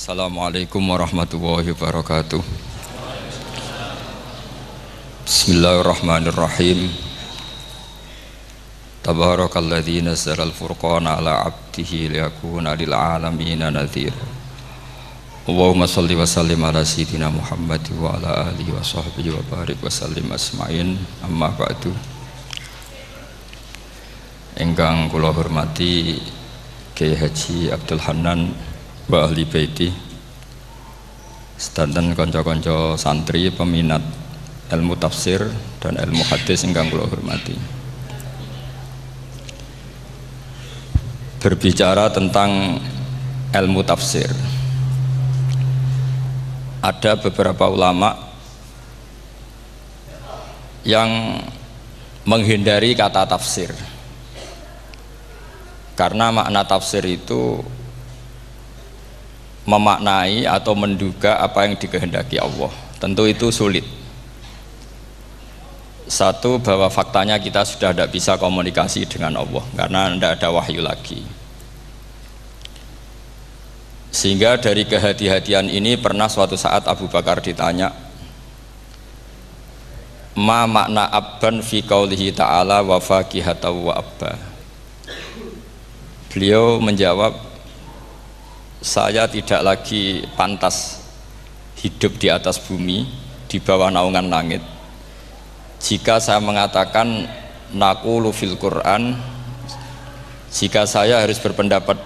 Assalamualaikum warahmatullahi wabarakatuh. Bismillahirrahmanirrahim. Tabarakalladzi nazzala al-furqana ala 'abdihi liyakuna lil 'alamin nadhira. Allahumma shalli wa sallim ala sayyidina Muhammad wa ala alihi wa sahbihi wa barik wa sallim asma'in. Amma ba'du. Ingkang kula hormati Kiai Haji Abdul Hanan wa ahli baiti, sedanten kanca-kanca santri peminat ilmu tafsir dan ilmu hadis ingkang kula hormati. Berbicara tentang ilmu tafsir, ada beberapa ulama yang menghindari kata tafsir karena makna tafsir itu memaknai atau menduga apa yang dikehendaki Allah. Tentu itu sulit. Satu, bahwa faktanya kita sudah tidak bisa komunikasi dengan Allah karena tidak ada wahyu lagi. Sehingga dari kehati-hatian ini pernah suatu saat Abu Bakar ditanya, ma makna abban fi qaulihi ta'ala wa faqihatan wa abba. Beliau menjawab, saya tidak lagi pantas hidup di atas bumi, di bawah naungan langit, jika saya mengatakan naqulu fil Quran, jika saya harus berpendapat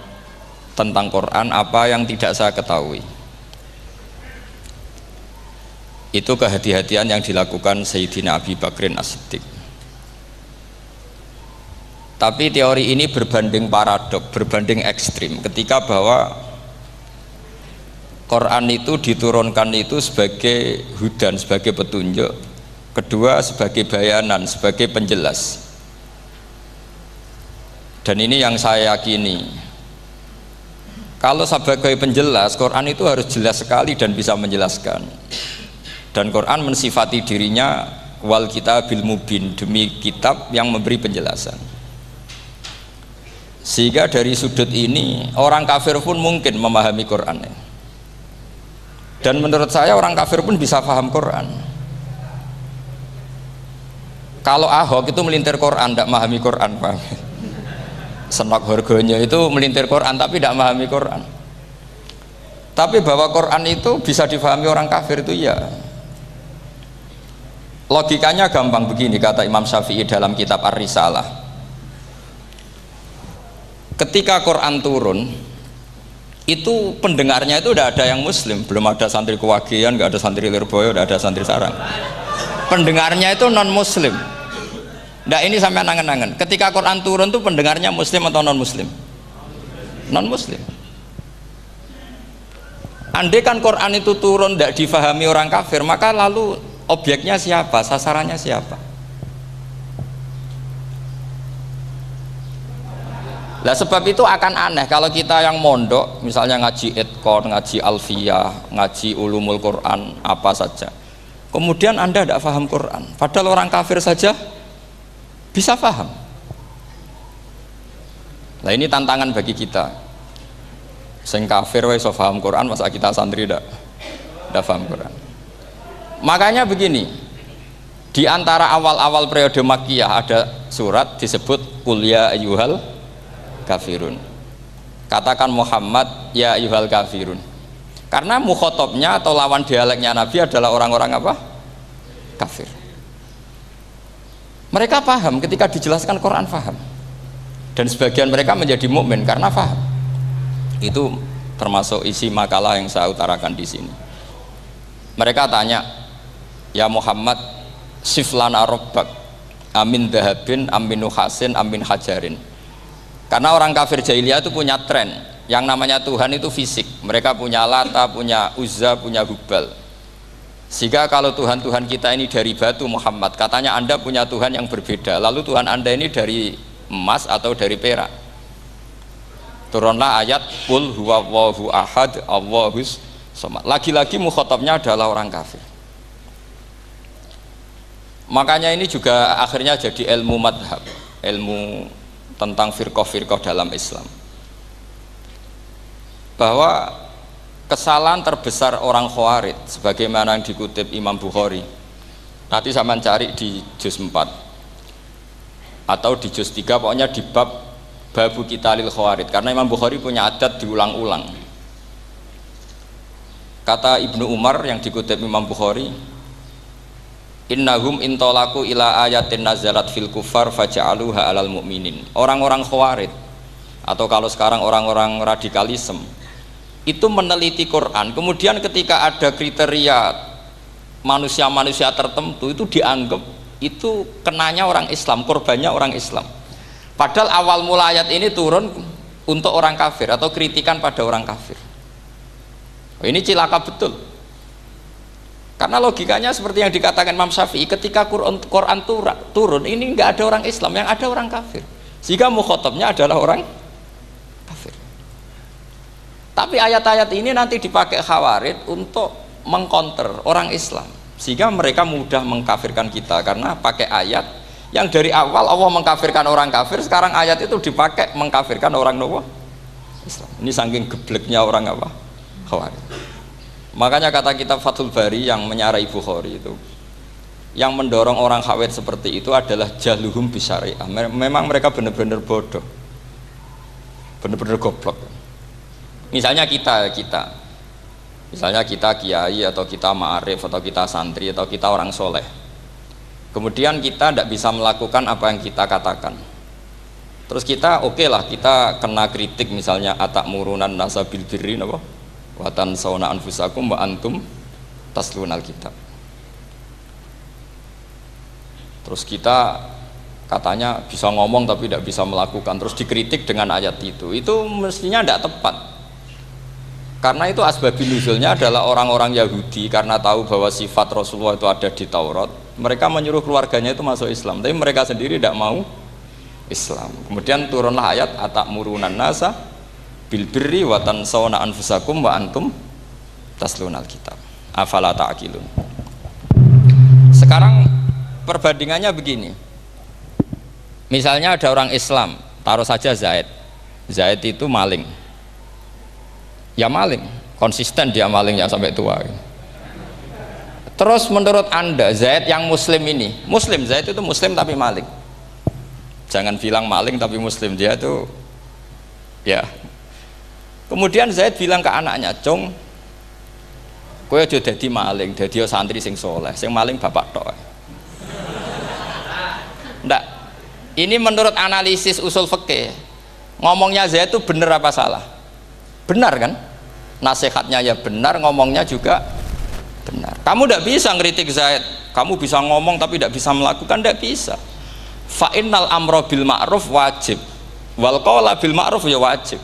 tentang Quran apa yang tidak saya ketahui. Itu kehati-hatian yang dilakukan Sayyidina Abi Bakrin As-Siddiq. Tapi teori ini berbanding paradok, berbanding ekstrim, ketika bahwa Quran itu diturunkan itu sebagai hudan, sebagai petunjuk, kedua sebagai bayanan, sebagai penjelas. Dan ini yang saya yakini, kalau sebagai penjelas, Quran itu harus jelas sekali dan bisa menjelaskan. Dan Quran mensifati dirinya wal kitabil mubin, demi kitab yang memberi penjelasan. Sehingga dari sudut ini orang kafir pun mungkin memahami Quran. Dan menurut saya orang kafir pun bisa paham Quran. Kalau Ahok itu melintir Quran, tidak memahami Quran, paham? Senok harganya itu melintir Quran tapi tidak memahami Quran. Tapi bahwa Quran itu bisa difahami orang kafir itu ya. Logikanya gampang begini, kata Imam Syafi'i dalam kitab Ar-Risalah. Ketika Quran turun, itu pendengarnya itu tidak ada yang muslim, belum ada santri Kewagian, nggak ada santri Lirboyo, nggak ada santri Sarang. Pendengarnya itu non muslim. Nah ini sampai nangen-nangen, ketika Quran turun itu pendengarnya muslim atau non muslim? Non muslim. Andai kan Quran itu turun tidak difahami orang kafir, maka lalu objeknya siapa, sasarannya siapa? Nah sebab itu akan aneh kalau kita yang mondok, misalnya ngaji Idqon, ngaji Alfiyah, ngaji Ulumul Quran, apa saja, kemudian Anda tidak paham Quran, padahal orang kafir saja bisa paham. Nah ini tantangan bagi kita. Sing kafir wis paham Quran, masa kita santri tidak paham Quran. Makanya begini, di antara awal-awal periode Makkiyah ada surat disebut Qul ya ayyuhal kafirun. Katakan Muhammad ya ayyuhal kafirun. Karena mukhotabnya atau lawan dialeknya Nabi adalah orang-orang apa? Kafir. Mereka paham ketika dijelaskan Quran, paham. Dan sebagian mereka menjadi mukmin karena paham. Itu termasuk isi makalah yang saya utarakan di sini. Mereka tanya, ya Muhammad, siflana rabbak amin dahabin amin nuhasin amin hajarin. Karena orang kafir jahiliyah itu punya tren yang namanya Tuhan itu fisik. Mereka punya Lata, punya Uzza, punya Hubal. Sehingga kalau Tuhan-Tuhan kita ini dari batu Muhammad, katanya Anda punya Tuhan yang berbeda. Lalu Tuhan Anda ini dari emas atau dari perak. Turunlah ayat Qul huwallahu ahad Allahus somad. Lagi-lagi mukhatabnya adalah orang kafir. Makanya ini juga akhirnya jadi ilmu madhab, ilmu tentang firqah-firqah dalam Islam, bahwa kesalahan terbesar orang Khawarij sebagaimana yang dikutip Imam Bukhari. Nanti sampean cari di juz 4 atau di juz 3, pokoknya di bab babu qitalil Khawarij, karena Imam Bukhari punya adat diulang-ulang. Kata Ibnu Umar yang dikutip Imam Bukhari, innahum intolaku ila ayatin nazalat fil kufar faja'aluha alal mu'minin. Orang-orang Khawarij atau kalau sekarang orang-orang radikalisme itu meneliti Quran, kemudian ketika ada kriteria manusia-manusia tertentu itu dianggap itu kenanya orang Islam, korbannya orang Islam. Padahal awal mula ayat ini turun untuk orang kafir atau kritikan pada orang kafir. Ini cilaka betul. Karena logikanya seperti yang dikatakan Imam Syafi'i, ketika Quran turun ini nggak ada orang Islam, yang ada orang kafir. Sehingga mukhatabnya adalah orang kafir. Tapi ayat-ayat ini nanti dipakai Khawarij untuk mengcounter orang Islam, sehingga mereka mudah mengkafirkan kita karena pakai ayat yang dari awal Allah mengkafirkan orang kafir, sekarang ayat itu dipakai mengkafirkan orang Islam. Ini saking gebleknya orang apa? Khawarij. Makanya kata kitab Fathul Bari yang menyarai Bukhari itu, yang mendorong orang Khawarij seperti itu adalah jahluhum bisyariah. Memang mereka benar-benar bodoh, benar-benar goblok. Misalnya kita kiai atau kita ma'arif atau kita santri atau kita orang soleh, kemudian kita tidak bisa melakukan apa yang kita katakan, terus kita oke lah, kita kena kritik misalnya atakmurunan nasabil birri apa watan sauna anfusakum wa antum taslunal kitab, terus kita katanya bisa ngomong tapi tidak bisa melakukan, terus dikritik dengan ayat itu mestinya tidak tepat. Karena itu asbabun nuzulnya adalah orang-orang Yahudi karena tahu bahwa sifat Rasulullah itu ada di Taurat, mereka menyuruh keluarganya itu masuk Islam, tapi mereka sendiri tidak mau Islam. Kemudian turunlah ayat atakmurunan nasa bil birri wa tansawna anfusakum wa antum taslunal kitab afala ta'qilun. Sekarang perbandingannya begini, misalnya ada orang Islam, taruh saja Zaid itu maling, ya maling, konsisten dia malingnya sampai tua. Terus menurut Anda Zaid yang muslim ini, muslim, Zaid itu muslim tapi maling, jangan bilang maling tapi muslim, dia itu ya. Kemudian Zaid bilang ke anaknya, "Cung, kowe aja dadi maling, dadi santri sing soleh, sing maling bapak tok." Ndak, ini menurut analisis usul fikih, ngomongnya Zaid itu benar apa salah? Benar kan? Nasihatnya ya benar, ngomongnya juga benar. Kamu tidak bisa ngeritik Zaid, kamu bisa ngomong tapi tidak bisa melakukan, tidak bisa. Fa innal amra bil ma'ruf wajib, wal qawla bil ma'ruf ya wajib,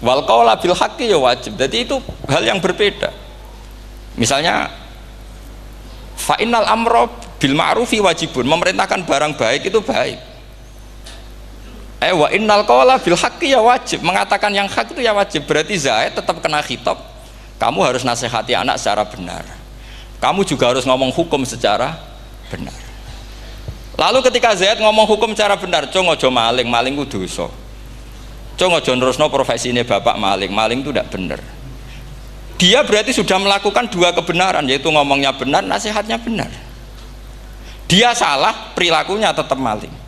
wal qawla bil haqqi ya wajib. Jadi itu hal yang berbeda. Misalnya fa innal amra bil ma'rufi wajibun, memerintahkan barang baik itu baik. Wa innal qawla bil haqqi ya wajib, mengatakan yang hak itu ya wajib. Berarti Zaid tetap kena khitab, kamu harus nasihati anak secara benar, kamu juga harus ngomong hukum secara benar. Lalu ketika Zaid ngomong hukum secara benar, cung ojo maling, maling itu dosa, cung ojo nerusno profesi ini bapak maling, maling itu tidak benar. Dia berarti sudah melakukan dua kebenaran, yaitu ngomongnya benar, nasihatnya benar. Dia salah, perilakunya tetap maling.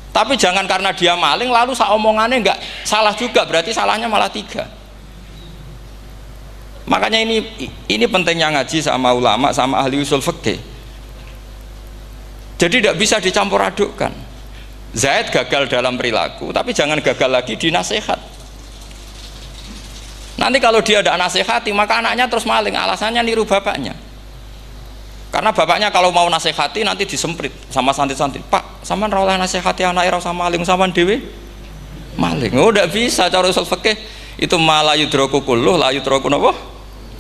Tapi jangan karena dia maling lalu omongannya enggak salah juga, berarti salahnya malah tiga. Makanya ini pentingnya ngaji sama ulama, sama ahli usul fikih. Jadi tidak bisa dicampur adukkan. Zaid gagal dalam perilaku, tapi jangan gagal lagi di nasihat. Nanti kalau dia tidak nasihati, maka anaknya terus maling, alasannya niru bapaknya. Karena bapaknya kalau mau nasihati nanti disemprit sama santri-santri, "Pak, sampean ra oleh nasihati anake ra usah maling, sampean dhewe maling." Oh, tidak bisa, cara usul fikih itu malah yudroku kulluh la yudroku napa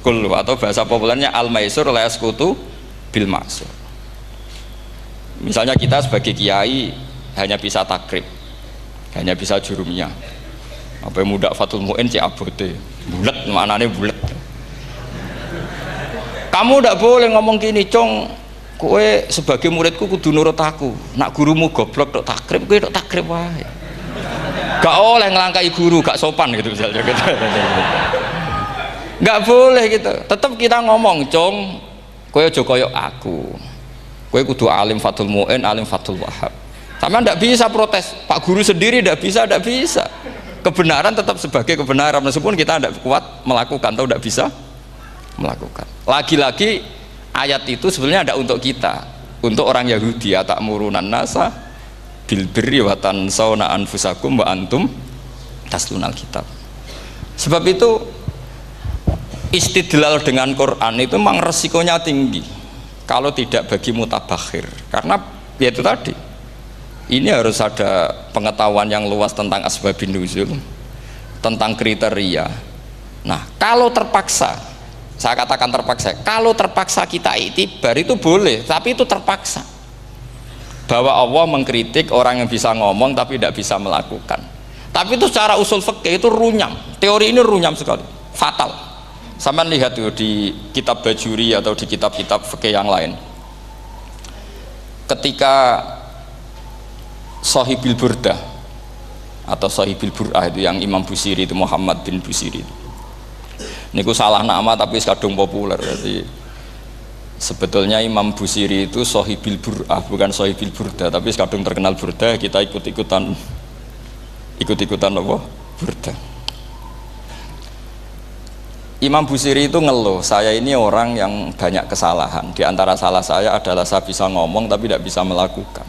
kulluh, atau bahasa populernya al maisur la yasqutu bil maksur. Misalnya kita sebagai kiai hanya bisa takrib, hanya bisa jurumiyah, apa muda fatul muin cek abote bulet, maknane bulet. Kamu tidak boleh ngomong gini, "Cung, kowe sebagai muridku kudu nurut aku, nak gurumu goblok tok takrib, kowe tok takrib wae." Gak oleh ngelangkai guru, gak sopan gitu misalnya gitu. Nggak boleh gitu. Tetap kita ngomong, "Cung, kowe aja koyo aku. Kowe kudu alim Fathul Mu'in, alim Fathul Wahhab." Sama ndak bisa protes. Pak guru sendiri ndak bisa. Kebenaran tetap sebagai kebenaran meskipun kita ndak kuat melakukan atau ndak bisa melakukan. Lagi-lagi ayat itu sebenarnya ada untuk kita, untuk orang Yahudi, atakmurunan nasa bil birri wa tansawna anfusakum wa antum taslunal kitab. Sebab itu istidlal dengan Quran itu memang resikonya tinggi kalau tidak bagi mutabakhir, karena ya itu tadi, ini harus ada pengetahuan yang luas tentang asbabun nuzul, tentang kriteria. Nah kalau terpaksa, saya katakan terpaksa, kalau terpaksa kita iktibar itu boleh, tapi itu terpaksa, bahwa Allah mengkritik orang yang bisa ngomong tapi tidak bisa melakukan. Tapi itu secara usul fikih itu runyam, teori ini runyam sekali, fatal. Sama lihat tuh di kitab Bajuri atau di kitab-kitab fikih yang lain, ketika Shahibil Burdah atau Shahibil Bur'ah itu yang Imam Busiri itu, Muhammad bin Busiri itu, niku salah nama tapi kadung populer. Jadi sebetulnya Imam Busiri itu Shahibil Bur'ah, bukan Shahibil Burdah, tapi kadung terkenal Burdah, kita ikut-ikutan apa? Burdah. Imam Busiri itu ngeluh, saya ini orang yang banyak kesalahan. Di antara salah saya adalah saya bisa ngomong tapi tidak bisa melakukan.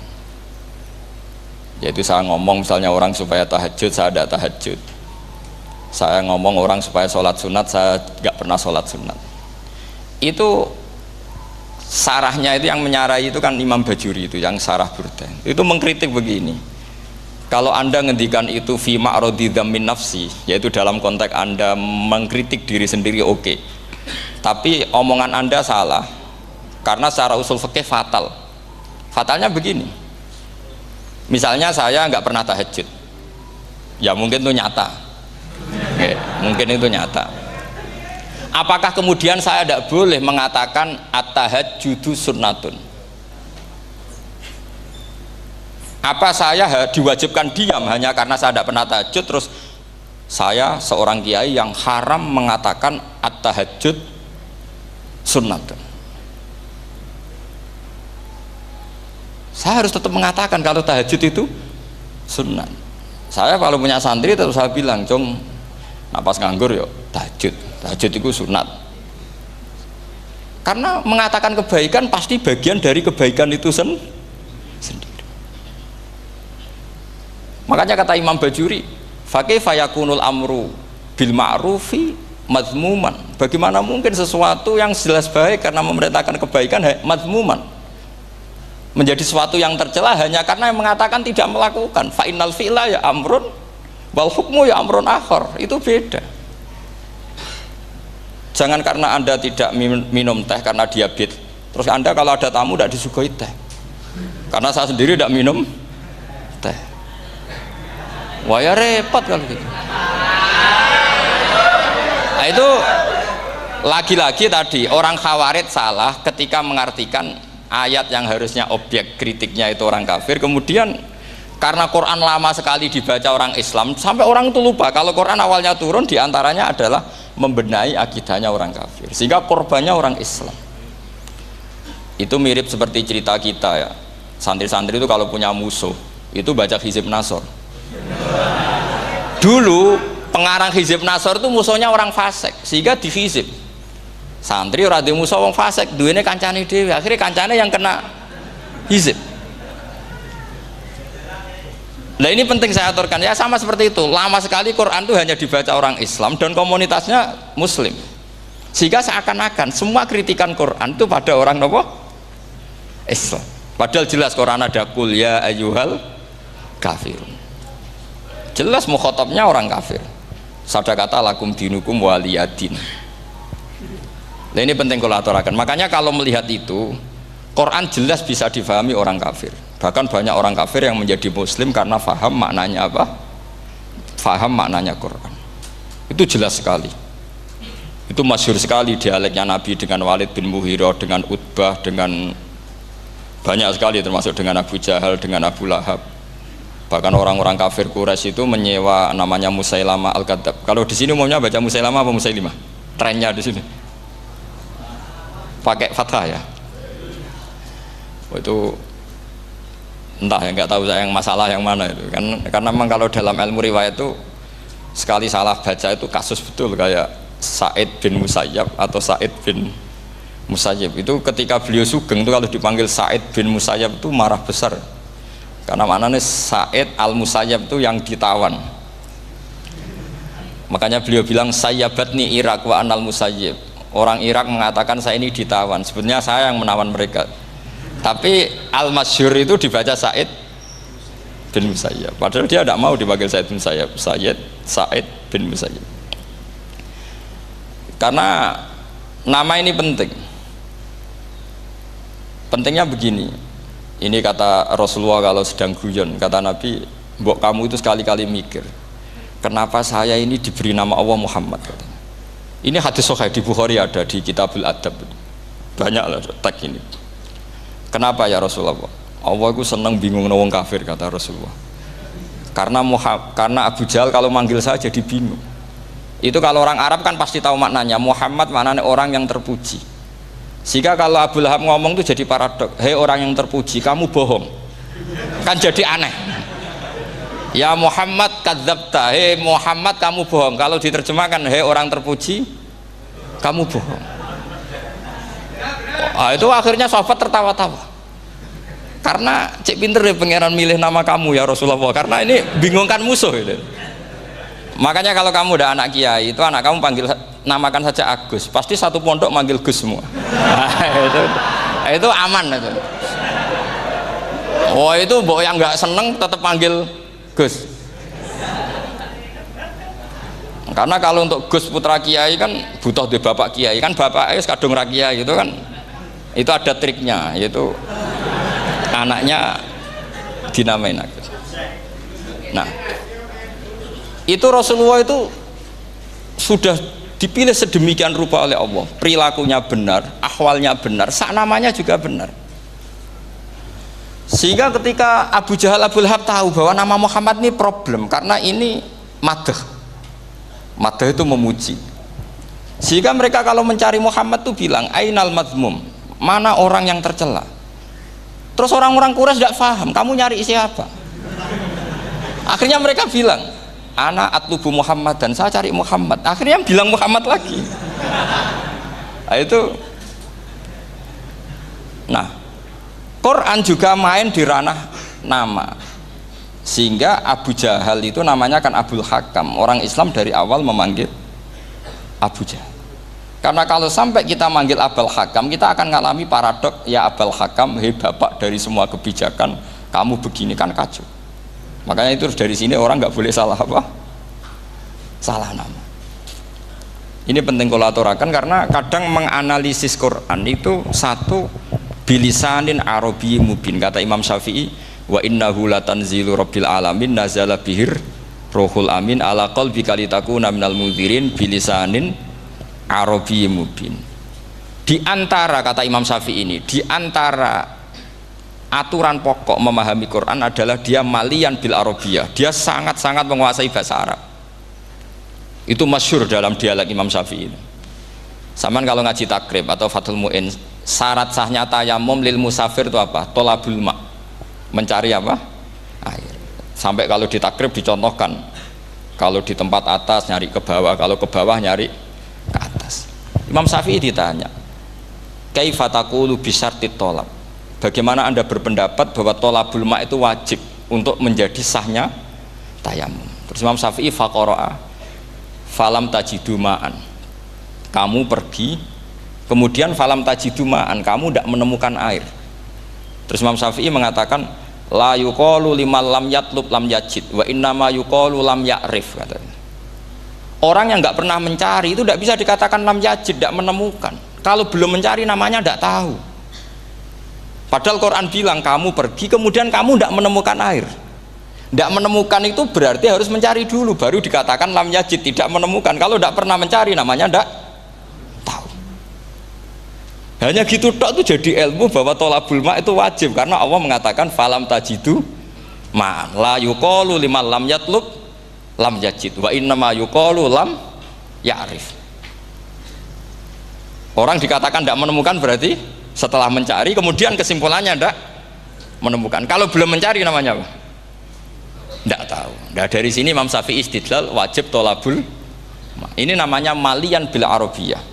Yaitu saya ngomong misalnya orang supaya tahajud, saya tidak tahajud. Saya ngomong orang supaya sholat sunat, saya tidak pernah sholat sunat. Itu sarahnya itu yang menyarai itu kan Imam Bajuri itu, yang sarah Burdah. Itu mengkritik begini. Kalau Anda ngendikan itu fi ma'radi dzammin nafsi, yaitu dalam konteks Anda mengkritik diri sendiri, oke. Tapi omongan Anda salah, karena secara usul fikih fatal. Fatalnya begini. Misalnya saya nggak pernah tahajud, ya mungkin itu nyata. Oke, mungkin itu nyata. Apakah kemudian saya tidak boleh mengatakan at-tahajjudu sunnatun? Apa saya diwajibkan diam hanya karena saya tidak pernah tahajud, terus saya seorang kiai yang haram mengatakan at-tahajjud sunnatun? Saya harus tetap mengatakan kalau tahajud itu sunnah. Saya kalau punya santri terus saya bilang, "Cung, napas nganggur yuk tahajud itu sunat." Karena mengatakan kebaikan pasti bagian dari kebaikan itu sendiri. Makanya kata Imam Bajuri, fakaifa yakunul amru bil ma'rufi mazmuman. Bagaimana mungkin sesuatu yang jelas baik karena memerintahkan kebaikan mazmuman menjadi sesuatu yang tercela hanya karena yang mengatakan tidak melakukan. Fa innal fi'la ya amrun wal hukmu ya amrun akhar. Itu beda. Jangan karena Anda tidak minum teh karena diabetes, terus Anda kalau ada tamu tidak disuguhi teh. Karena saya sendiri tidak minum teh. Wah ya repot kalau gitu. Nah itu lagi-lagi tadi orang Khawarij salah ketika mengartikan ayat yang harusnya objek kritiknya itu orang kafir, kemudian karena Quran lama sekali dibaca orang Islam sampai orang itu lupa kalau Quran awalnya turun diantaranya adalah membenahi akidahnya orang kafir, sehingga korbannya orang Islam. Itu mirip seperti cerita kita ya, santri-santri itu kalau punya musuh itu baca Hizib Nasor. Dulu pengarang Hizib Nasor itu musuhnya orang fasik, sehingga di Hizib santri ora di musuh wong fasik, duwene kancane dhewe, akhirnya kancane yang kena Hizib. Nah ini penting saya aturkan ya, sama seperti itu. Lama sekali Quran itu hanya dibaca orang Islam dan komunitasnya Muslim, sehingga seakan-akan semua kritikan Quran itu pada orang nopo Islam. Padahal jelas Quran ada kul ya ayyuhal kafirun. Jelas mukhatabnya orang kafir. Sabda kata lakum dinukum waliyadin. Nah ini penting kalau aturakan. Makanya kalau melihat itu, Quran jelas bisa difahami orang kafir. Bahkan banyak orang kafir yang menjadi muslim karena faham maknanya apa? Faham maknanya Quran. Itu jelas sekali. Itu masyhur sekali dialeknya Nabi dengan Walid bin Mughirah, dengan Utbah, dengan banyak sekali, termasuk dengan Abu Jahal, dengan Abu Lahab. Bahkan orang-orang kafir Quraisy itu menyewa namanya Musailamah Al-Kadzab. Kalau di sini umumnya baca Musailamah apa Musailimah? trennya di sini pakai fathah ya. Itu entah ya, nggak tahu saya yang masalah yang mana itu kan, karena memang kalau dalam ilmu riwayat itu sekali salah baca itu kasus betul, kayak Sa'id bin Musayyab atau Sa'id bin Musayyib itu ketika beliau sugeng itu kalau dipanggil Sa'id bin Musayyab itu marah besar, karena maknanya Sa'id al Musayyab itu yang ditawan. Makanya beliau bilang sayyabatni Irak wa anal Musayyib. Orang Irak mengatakan saya ini ditawan, sebenarnya saya yang menawan mereka. Tapi al-masyhur itu dibaca Sa'id bin Musayyab, padahal dia tidak mau dipanggil Sa'id bin Musayyab, Sa'id bin Musayyab. Karena nama ini penting. Pentingnya begini, ini kata Rasulullah kalau sedang guyon, kata Nabi, mbok kamu itu sekali-kali mikir, kenapa saya ini diberi nama Allah Muhammad, katanya. Ini hadis sahih di Bukhari, ada di Kitabul Adab, banyaklah tag ini. Kenapa ya Rasulullah? Allah itu senang bingung wong kafir, kata Rasulullah. Karena Abu Jahal kalau manggil saya jadi bingung. Itu kalau orang Arab kan pasti tahu maknanya. Muhammad maknanya orang yang terpuji. Sehingga kalau Abu Lahab ngomong itu jadi paradok. Hei orang yang terpuji, kamu bohong. Kan jadi aneh. Ya Muhammad kadzabta. Hei Muhammad kamu bohong. Kalau diterjemahkan hei orang terpuji, kamu bohong. Itu akhirnya sahabat tertawa-tawa. Karena cek pinter deh pangeran milih nama kamu ya Rasulullah, karena ini bingungkan musuh itu. Makanya kalau kamu udah anak kiai itu anak kamu panggil, namakan saja Agus, pasti satu pondok manggil Gus semua. Itu aman itu. Oh itu mbok yang nggak seneng tetap panggil Gus. Karena kalau untuk Gus putra kiai kan butuh di bapak kiai, kan bapak kadung ra kiai itu kan, itu ada triknya, yaitu anaknya dinamain Agus. Nah, itu Rasulullah itu sudah dipilih sedemikian rupa oleh Allah, perilakunya benar, ahwalnya benar, sak namanya juga benar. Sehingga ketika Abu Jahal, Abu Lahab tahu bahwa nama Muhammad ini problem, karena ini madah itu memuji. Sehingga mereka kalau mencari Muhammad tuh bilang ainal madmum, mana orang yang tercela. Terus orang-orang Quraisy tidak paham, kamu nyari siapa? Akhirnya mereka bilang, ana atlubu Muhammad, dan saya cari Muhammad. Akhirnya bilang Muhammad lagi. Nah, itu. Nah, Quran juga main di ranah nama. Sehingga Abu Jahal itu namanya kan Abul Hakam. Orang Islam dari awal memanggil Abu Jahal. Karena kalau sampai kita manggil Abul Hakam, kita akan mengalami paradok, ya Abul Hakam, hei bapak dari semua kebijakan, kamu begini kan kacau. Makanya itu dari sini orang nggak boleh salah apa? Salah nama. Ini penting kalau aturakan, karena kadang menganalisis Quran itu satu bilisanin arabi mubin. Kata Imam Syafi'i, wa innahu latanzilu rabbil alamin nazala bihir rohul amin ala qalbika litakuna minal mudhirin bilisanin arabi mubin. Di antara, kata Imam Syafi'i ini, di antara aturan pokok memahami Quran adalah dia malian bil arabiyah, dia sangat-sangat menguasai bahasa Arab. Itu masyhur dalam dialog Imam Syafi'i ini. Saman kalau ngaji takrib atau Fathul Mu'in, syarat sahnya tayamum lil musafir itu apa? Tolabul ma', mencari apa? Air. Sampai kalau di takrib dicontohkan, kalau di tempat atas nyari ke bawah, kalau ke bawah nyari ke atas. Imam Syafi'i ditanya, kaifa taqulu bi syartit tolab, bagaimana anda berpendapat bahwa tolabul ma' itu wajib untuk menjadi sahnya tayamum? Terus Imam Syafi'i faqara'a falam tajidu ma'an, kamu pergi kemudian falam tajidu ma'an, kamu tidak menemukan air. Terus Imam Syafi'i mengatakan la yuqalu liman lam yatlub lam yajid wa innama yuqalu lam ya'rif, katanya. Orang yang nggak pernah mencari itu tidak bisa dikatakan lam yajid, tidak menemukan. Kalau belum mencari namanya tidak tahu. Padahal Quran bilang kamu pergi kemudian kamu tidak menemukan air. Tidak menemukan itu berarti harus mencari dulu, baru dikatakan lam yajid, tidak menemukan. Kalau tidak pernah mencari namanya tidak tahu. Hanya gitu tok itu jadi ilmu bahwa tolabul ma' itu wajib, karena Allah mengatakan falam tajidu ma'an la yuqalu liman lam yatlub lam yajid wa innama yuqalu lam ya'rif. Orang dikatakan tidak menemukan berarti setelah mencari kemudian kesimpulannya tidak menemukan. Kalau belum mencari namanya apa? Tidak tahu. Nah, dari sini Imam Syafi'i istidlal wajib tolabul. Ini namanya malian bil arabiyah.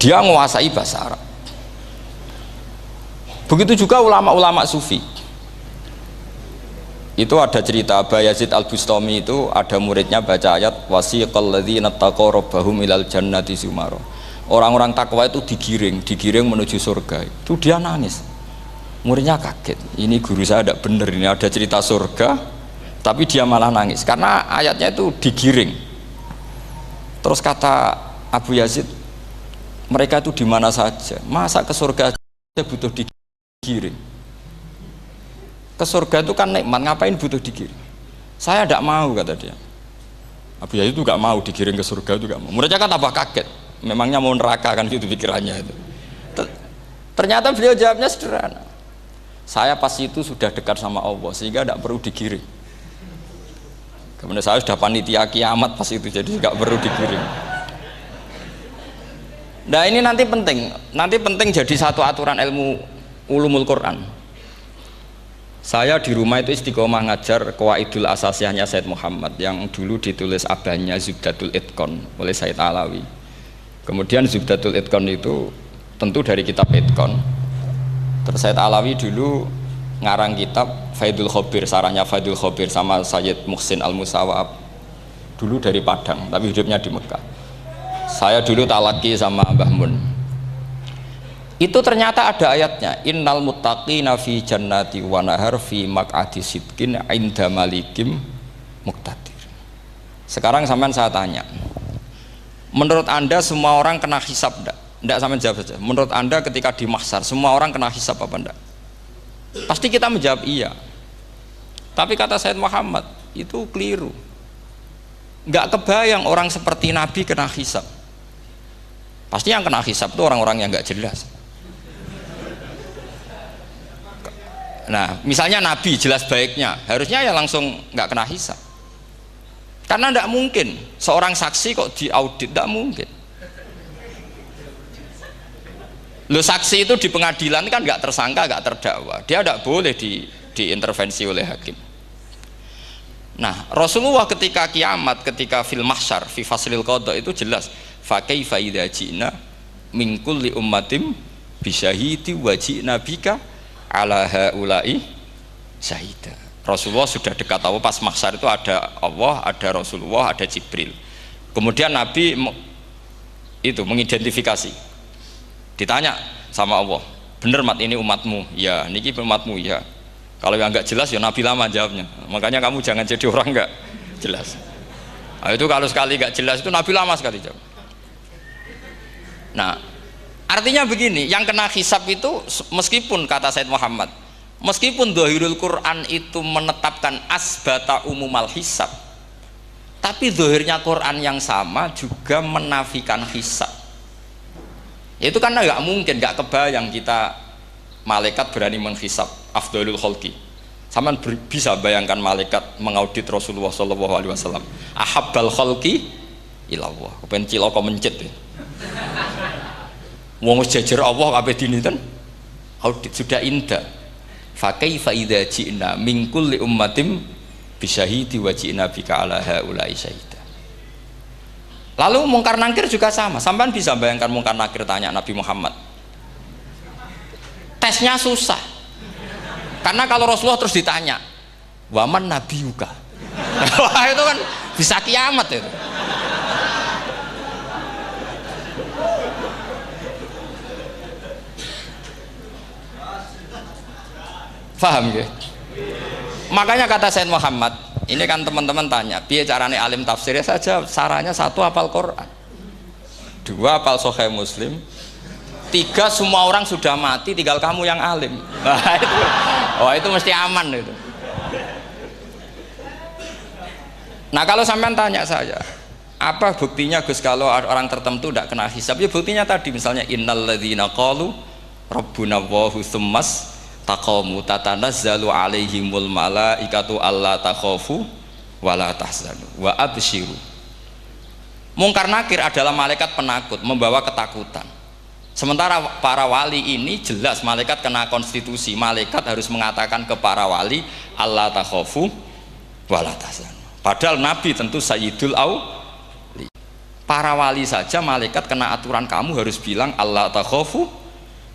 Dia menguasai bahasa Arab. Begitu juga ulama-ulama sufi. Itu ada cerita Bayazid Al-Bustami, itu ada muridnya baca ayat wasiqal ladzina taqaw rabbahum ilal jannati zumara. Orang-orang takwa itu digiring menuju surga. Itu dia nangis. Muridnya kaget. Ini guru saya tidak benar, ini ada cerita surga tapi dia malah nangis karena ayatnya itu digiring. Terus kata Abu Yazid, mereka itu di mana saja? Masa ke surga aja butuh digiring? Ke surga itu kan nikmat, ngapain butuh digiring? Saya tidak mau, kata dia. Abu Yazid itu gak mau digiring ke surga, itu gak mau. Muridnya kan tambah kaget, memangnya mau neraka kan, gitu pikirannya itu. Ternyata beliau jawabnya sederhana, saya pas itu sudah dekat sama Allah sehingga tidak perlu digiring. Kemudian saya sudah panitia kiamat pas itu, jadi gak perlu digiring. Nah ini nanti penting jadi satu aturan ilmu ulumul Quran. Saya di rumah itu istiqomah ngajar Qawaidul Asasiyahnya Said Muhammad yang dulu ditulis abahnya Zubdatul Itqon oleh Said Alawi. Kemudian Zubdatul Itqon itu tentu dari kitab Itqon. Terus Said Alawi dulu ngarang kitab Faidul Khobir, sarahnya Faidul Khobir sama Sayyid Muhsin Al-Musawab, dulu dari Padang tapi hidupnya di Mekah. Saya dulu talaki sama Mbah Mun. Itu ternyata ada ayatnya, innal muttaqina fi jannati wa nahar fi maq'adi sidqin 'inda malikim muqtadir. Sekarang sampean saya tanya, menurut Anda semua orang kena hisab enggak? Enggak, sampean jawab saja. Menurut Anda ketika di mahsyar semua orang kena hisab apa enggak? Pasti kita menjawab iya. Tapi kata Said Muhammad, itu keliru. Enggak kebayang orang seperti Nabi kena hisab. Pasti yang kena hisab itu orang-orang yang enggak jelas. Nah, misalnya Nabi jelas baiknya, harusnya ya langsung nggak kena hisab. Karena tidak mungkin seorang saksi kok diaudit, tidak mungkin. Lo saksi itu di pengadilan kan nggak tersangka, nggak terdakwa, dia tidak boleh diintervensi oleh hakim. Nah, Rasulullah ketika kiamat, ketika fil mahsyar, fi faslil qada itu jelas, fa kaifa idza ji'na min kulli ummatin bisyahidi wa ji'na bika ala haula'i syahida. Rasulullah sudah dekat Allah, pas mahsyar itu ada Allah, ada Rasulullah, ada Jibril. Kemudian Nabi itu mengidentifikasi, ditanya sama Allah, bener mat ini umatmu? Ya, niki umatmu ya. Kalau yang nggak jelas ya Nabi lama jawabnya. Makanya kamu jangan jadi orang nggak jelas. Nah, itu kalau sekali nggak jelas itu Nabi lama sekali jawab. Nah, artinya begini, yang kena hisab itu meskipun kata Said Muhammad, meskipun Dhahirul Quran itu menetapkan asbata umumal hisab, tapi zahirnya Quran yang sama juga menafikan hisab. Itu karena nggak mungkin, nggak kebayang kita malaikat berani menghisab afdalul khalqi. Sama bisa bayangkan malaikat mengaudit Rasulullah SAW, ahabbal khalqi ilallah, kepen cilaka mencit ya. Wong jajar Allah kabeh dinten audit sudah indah. Fa kaifa idza ji'na min kulli ummatin bisyahidi wa ji'na bika ala haula'i syahida. Lalu mungkar nakir juga sama. Sampean bisa bayangkan mungkar nakir tanya Nabi Muhammad. Tesnya susah. Karena kalau Rasulullah terus ditanya, "Waman nabiyuka?" Wah, itu kan bisa kiamat itu. Paham ya? Makanya kata Said Muhammad, ini kan teman-teman tanya, biar caranya alim tafsirnya saja, sarannya satu hafal Quran, dua hafal Sahih Muslim, tiga semua orang sudah mati, tinggal kamu yang alim. Nah, itu mesti aman itu. Nah kalau sampean tanya saya, apa buktinya Gus kalau orang tertentu tidak kena hisab? Ya buktinya tadi, misalnya innalladzina qalu rabbuna Allahu tsummas taqamu tatanazzalu alaihimul malaikatu alla takhafu wala tahzanu wa absyiru. Mungkar nakir adalah malaikat penakut, membawa ketakutan. Sementara para wali ini jelas malaikat kena konstitusi, malaikat harus mengatakan ke para wali Allah takhafu wala tahzanu. Padahal Nabi tentu Sayyidul Auli. Para wali saja malaikat kena aturan, kamu harus bilang Allah takhafu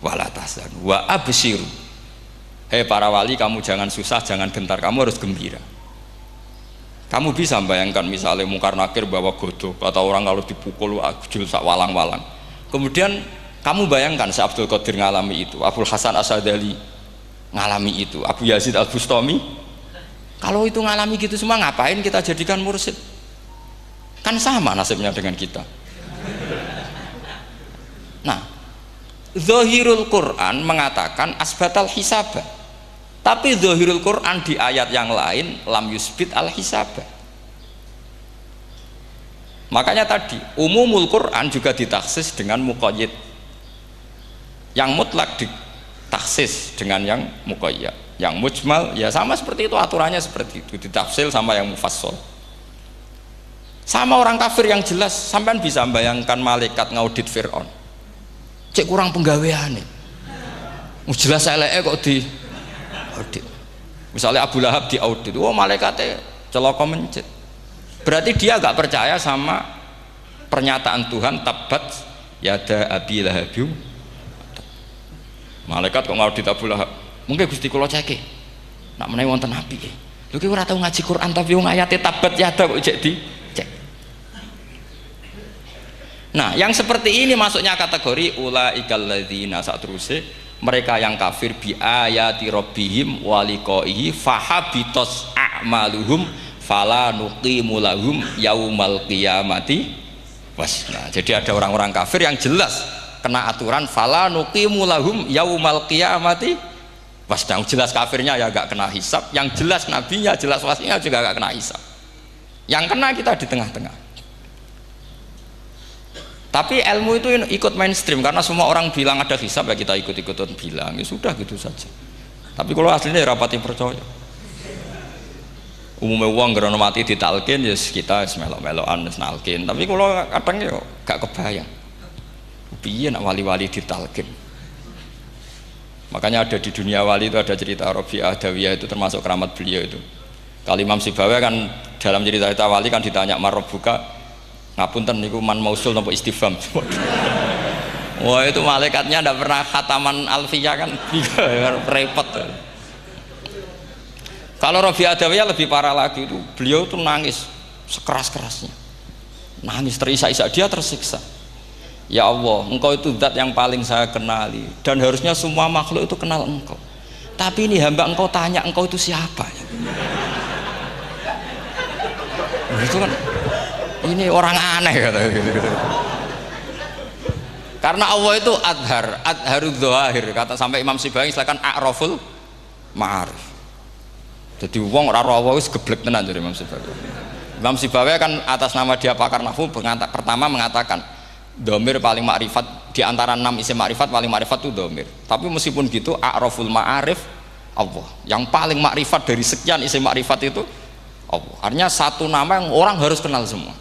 wala tahzanu wa abshiru. Hei para wali, kamu jangan susah, jangan gentar, kamu harus gembira. Kamu bisa bayangkan misalnya mungkar nakir bawa godok, kata orang kalau dipukul jul sak walang-walang. Kemudian kamu bayangkan Syekh Abdul Qadir ngalami itu, Abdul Hasan Asadali ngalami itu, Abu Yazid Al-Bustami. Kalau itu ngalami gitu semua, ngapain kita jadikan mursyid? Kan sama nasibnya dengan kita. Nah, Zahirul Quran mengatakan asbatal hisabah, tapi Zahirul Quran di ayat yang lain lam yusbit al hisabah. Makanya tadi umumul Quran juga ditaksis dengan muqayyid, yang mutlak ditaksis dengan yang muqayyad, yang mujmal ya sama seperti itu, aturannya seperti itu, ditafsil sama yang mufassal. Sama orang kafir yang jelas, sampean bisa bayangkan malaikat ngaudit Fir'aun, cek kurang penggaweane, jelas eleke kok di audit. Misalnya Abu Lahab di audit, wah malaikatnya celaka mencet. Berarti dia gak percaya sama pernyataan Tuhan tabat yada abi lahabiu. Malaikat kok ngaudit Abu Lahab, mungkin Gusti kula ceke nak menawi wonten api lho ki ora tau ngaji Quran tapi wong ayate tabat yada kok cek di cek. Nah yang seperti ini masuknya kategori ulaikal ladzina, saat terusé mereka yang kafir bi ayati rabbihim wa liqaihi fahabitos a'maluhum fala nuqimu lahum yaumal qiyamati wasna. Jadi ada orang-orang kafir yang jelas kena aturan fala nuqimu lahum yaumal qiyamati wasna. Jelas kafirnya ya gak kena hisab, yang jelas nabinya, jelas wasinya juga gak kena hisab. Yang kena kita di tengah-tengah. Tapi ilmu itu ikut mainstream karena semua orang bilang ada hisab, ya kita ikut-ikutan bilang, ya sudah gitu saja. Tapi kalau aslinya ya rapati percaya. Umumnya uang gerono mati ditalkin ya kita melok-melokan nalkin. Tapi kalau kadang ya gak kebayang piye nak wali-wali ditalkin. Makanya ada di dunia wali itu ada cerita Rabi'ah Adawiyah, itu termasuk keramat beliau itu. Kalau Imam Sibawi kan dalam cerita wali kan ditanya marabbuka, ngapunten niku man mausul napa istifham. Wah itu malaikatnya ndak pernah khataman alfiyah kan repot. Kalau Rabi'ah Adawiyah lebih parah lagi, itu beliau tuh nangis sekeras-kerasnya, nangis terisak-isak, dia tersiksa. Ya Allah, engkau itu zat yang paling saya kenali dan harusnya semua makhluk itu kenal engkau, tapi ini hamba engkau tanya engkau itu siapa ya? Itu kan ini orang aneh kata gitu. Karena Allah itu adharud dzahir, kata sampai Imam Sibawi silakan a'raful ma'arif. Jadi wong ora ora wis geblek tenan dari Imam Sibawi. Imam Sibawi kan atas nama dia pakar nahwu pertama mengatakan domir paling makrifat di antara 6 isim makrifat, paling makrifat itu domir. Tapi meskipun gitu a'raful ma'arif Allah, yang paling makrifat dari sekian isim makrifat itu Allah. Artinya satu nama yang orang harus kenal semua.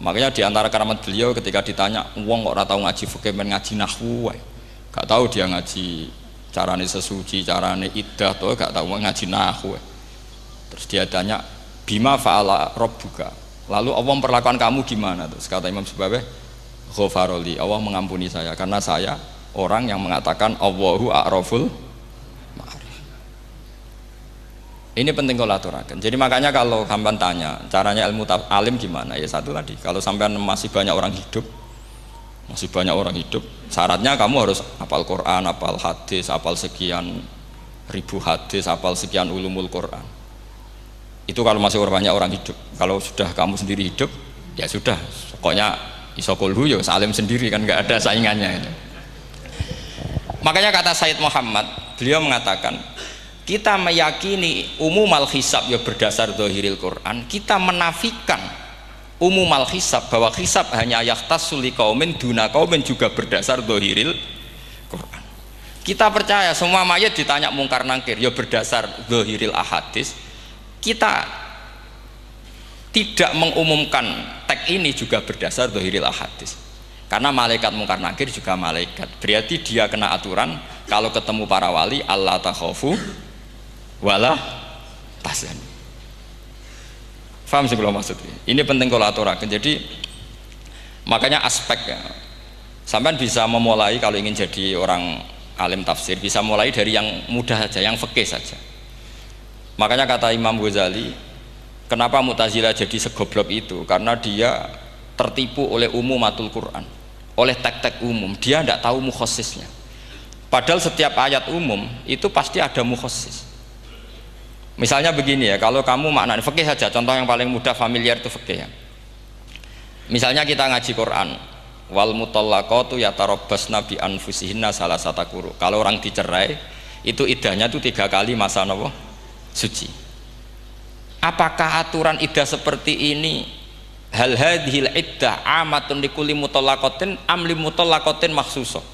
Makanya di antara keramat beliau ketika ditanya wong kok ora tau ngaji fikih men ngaji nahwu wae, gak tahu dia ngaji carane sesuci, carane iddah tuh gak tahu ngaji nahwu. Terus dia tanya bima fa'ala rabbuka, lalu Allah memperlakukan kamu gimana? Terus kata Imam Sibawi ghafaroli, Allah mengampuni saya karena saya orang yang mengatakan Allahu a'raful ma'arif. Ini penting kalau aturakan. Jadi makanya kalau sampean tanya caranya ilmu alim gimana, ya satu tadi, kalau sampean masih banyak orang hidup, syaratnya kamu harus hafal Quran, hafal hadis, hafal sekian ribu hadis, hafal sekian ulumul Quran. Itu kalau masih banyak orang hidup. Kalau sudah kamu sendiri hidup, ya sudah, pokoknya isokulhu ya salim sendiri kan, nggak ada saingannya itu. Makanya kata Sayyid Muhammad, beliau mengatakan kita meyakini umum al-hisab ya berdasar zahiril Quran, kita menafikan umum al-hisab bahwa hisab hanya yahtassu liqaumin duna qaumin juga berdasar zahiril Quran. Kita percaya semua mayat ditanya mungkar nangkir ya berdasar zahiril ahadis. Kita tidak mengumumkan teks ini juga berdasar dhahiril ahadits. Karena malaikat mungkar nakir juga malaikat, berarti dia kena aturan kalau ketemu para wali Allah takhafu wala tahzanu. Faham sih kalau maksudnya? Ini penting kalau aturakan. Jadi makanya aspek ya, sampean bisa memulai kalau ingin jadi orang alim tafsir bisa mulai dari yang mudah saja, yang fikih saja. Makanya kata Imam Ghazali, kenapa Mu'tazilah jadi segoblok itu? Karena dia tertipu oleh umumatul Quran, oleh teks-teks umum. Dia tidak tahu mukhassisnya. Padahal setiap ayat umum itu pasti ada mukhassis. Misalnya begini ya, kalau kamu maknanya fikih saja, contoh yang paling mudah familiar itu fikih ya. Misalnya kita ngaji Quran, wal mutallaqatu yatarabbasna bi anfusihinna salasata quru. Kalau orang dicerai, itu iddahnya itu 3 kali masa napa? Suci. Apakah aturan iddah seperti ini hal hadhil iddah amatun likulli mutallaqatin am li mutallaqatin makhsusah?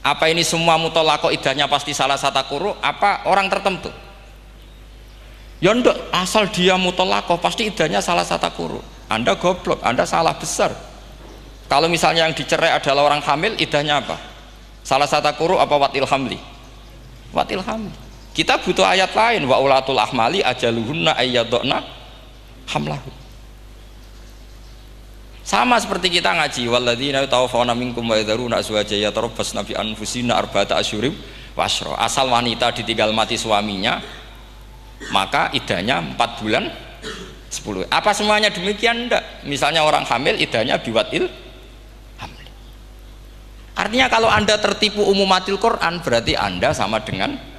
Apa ini semua mutallaqah iddahnya pasti salasata quru apa orang tertentu? Ya enggak, asal dia mutallaqah pasti iddahnya salasata quru. Anda goblok, Anda salah besar. Kalau misalnya yang dicerai adalah orang hamil, iddahnya apa? Salasata quru apa watil hamli? Watil hamli. Kita butuh ayat lain, wa ulatul ahmali ajaluhunna ayyadna hamlahu. Sama seperti kita ngaji walladzina tawaffawna minkum wa yadharuna azwajan yatarabbasna bi anfusina arba'ata asyhurin wa asyra. Asal wanita ditinggal mati suaminya, maka iddahnya 4 bulan 10. Apa semuanya demikian? Enggak. Misalnya orang hamil iddahnya biwatil hamil. Artinya kalau Anda tertipu umumatil Quran, berarti Anda sama dengan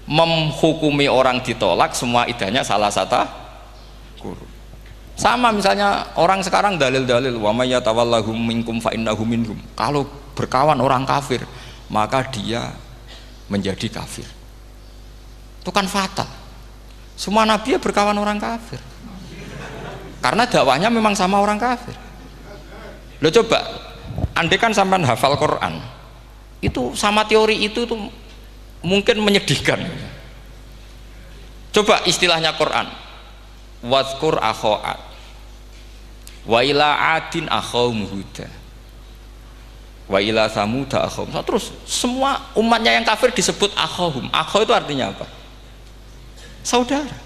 menghukumi orang ditolak semua iddahnya salah satu guru. Sama misalnya orang sekarang dalil-dalil wa may yatawallahum minkum fa innahu minhum. Kalau berkawan orang kafir, maka dia menjadi kafir. Itu kan fatal. Semua nabi ya berkawan orang kafir. Karena dakwahnya memang sama orang kafir. Lo coba, andai kan sampean hafal Quran, itu sama teori itu tuh mungkin menyedihkan. Coba istilahnya Quran, wadhkur akho'at wa ila adin akhawum huda wa ila samuda akhawum. Terus semua umatnya yang kafir disebut akhawum. Akhaw itu artinya apa? Saudara.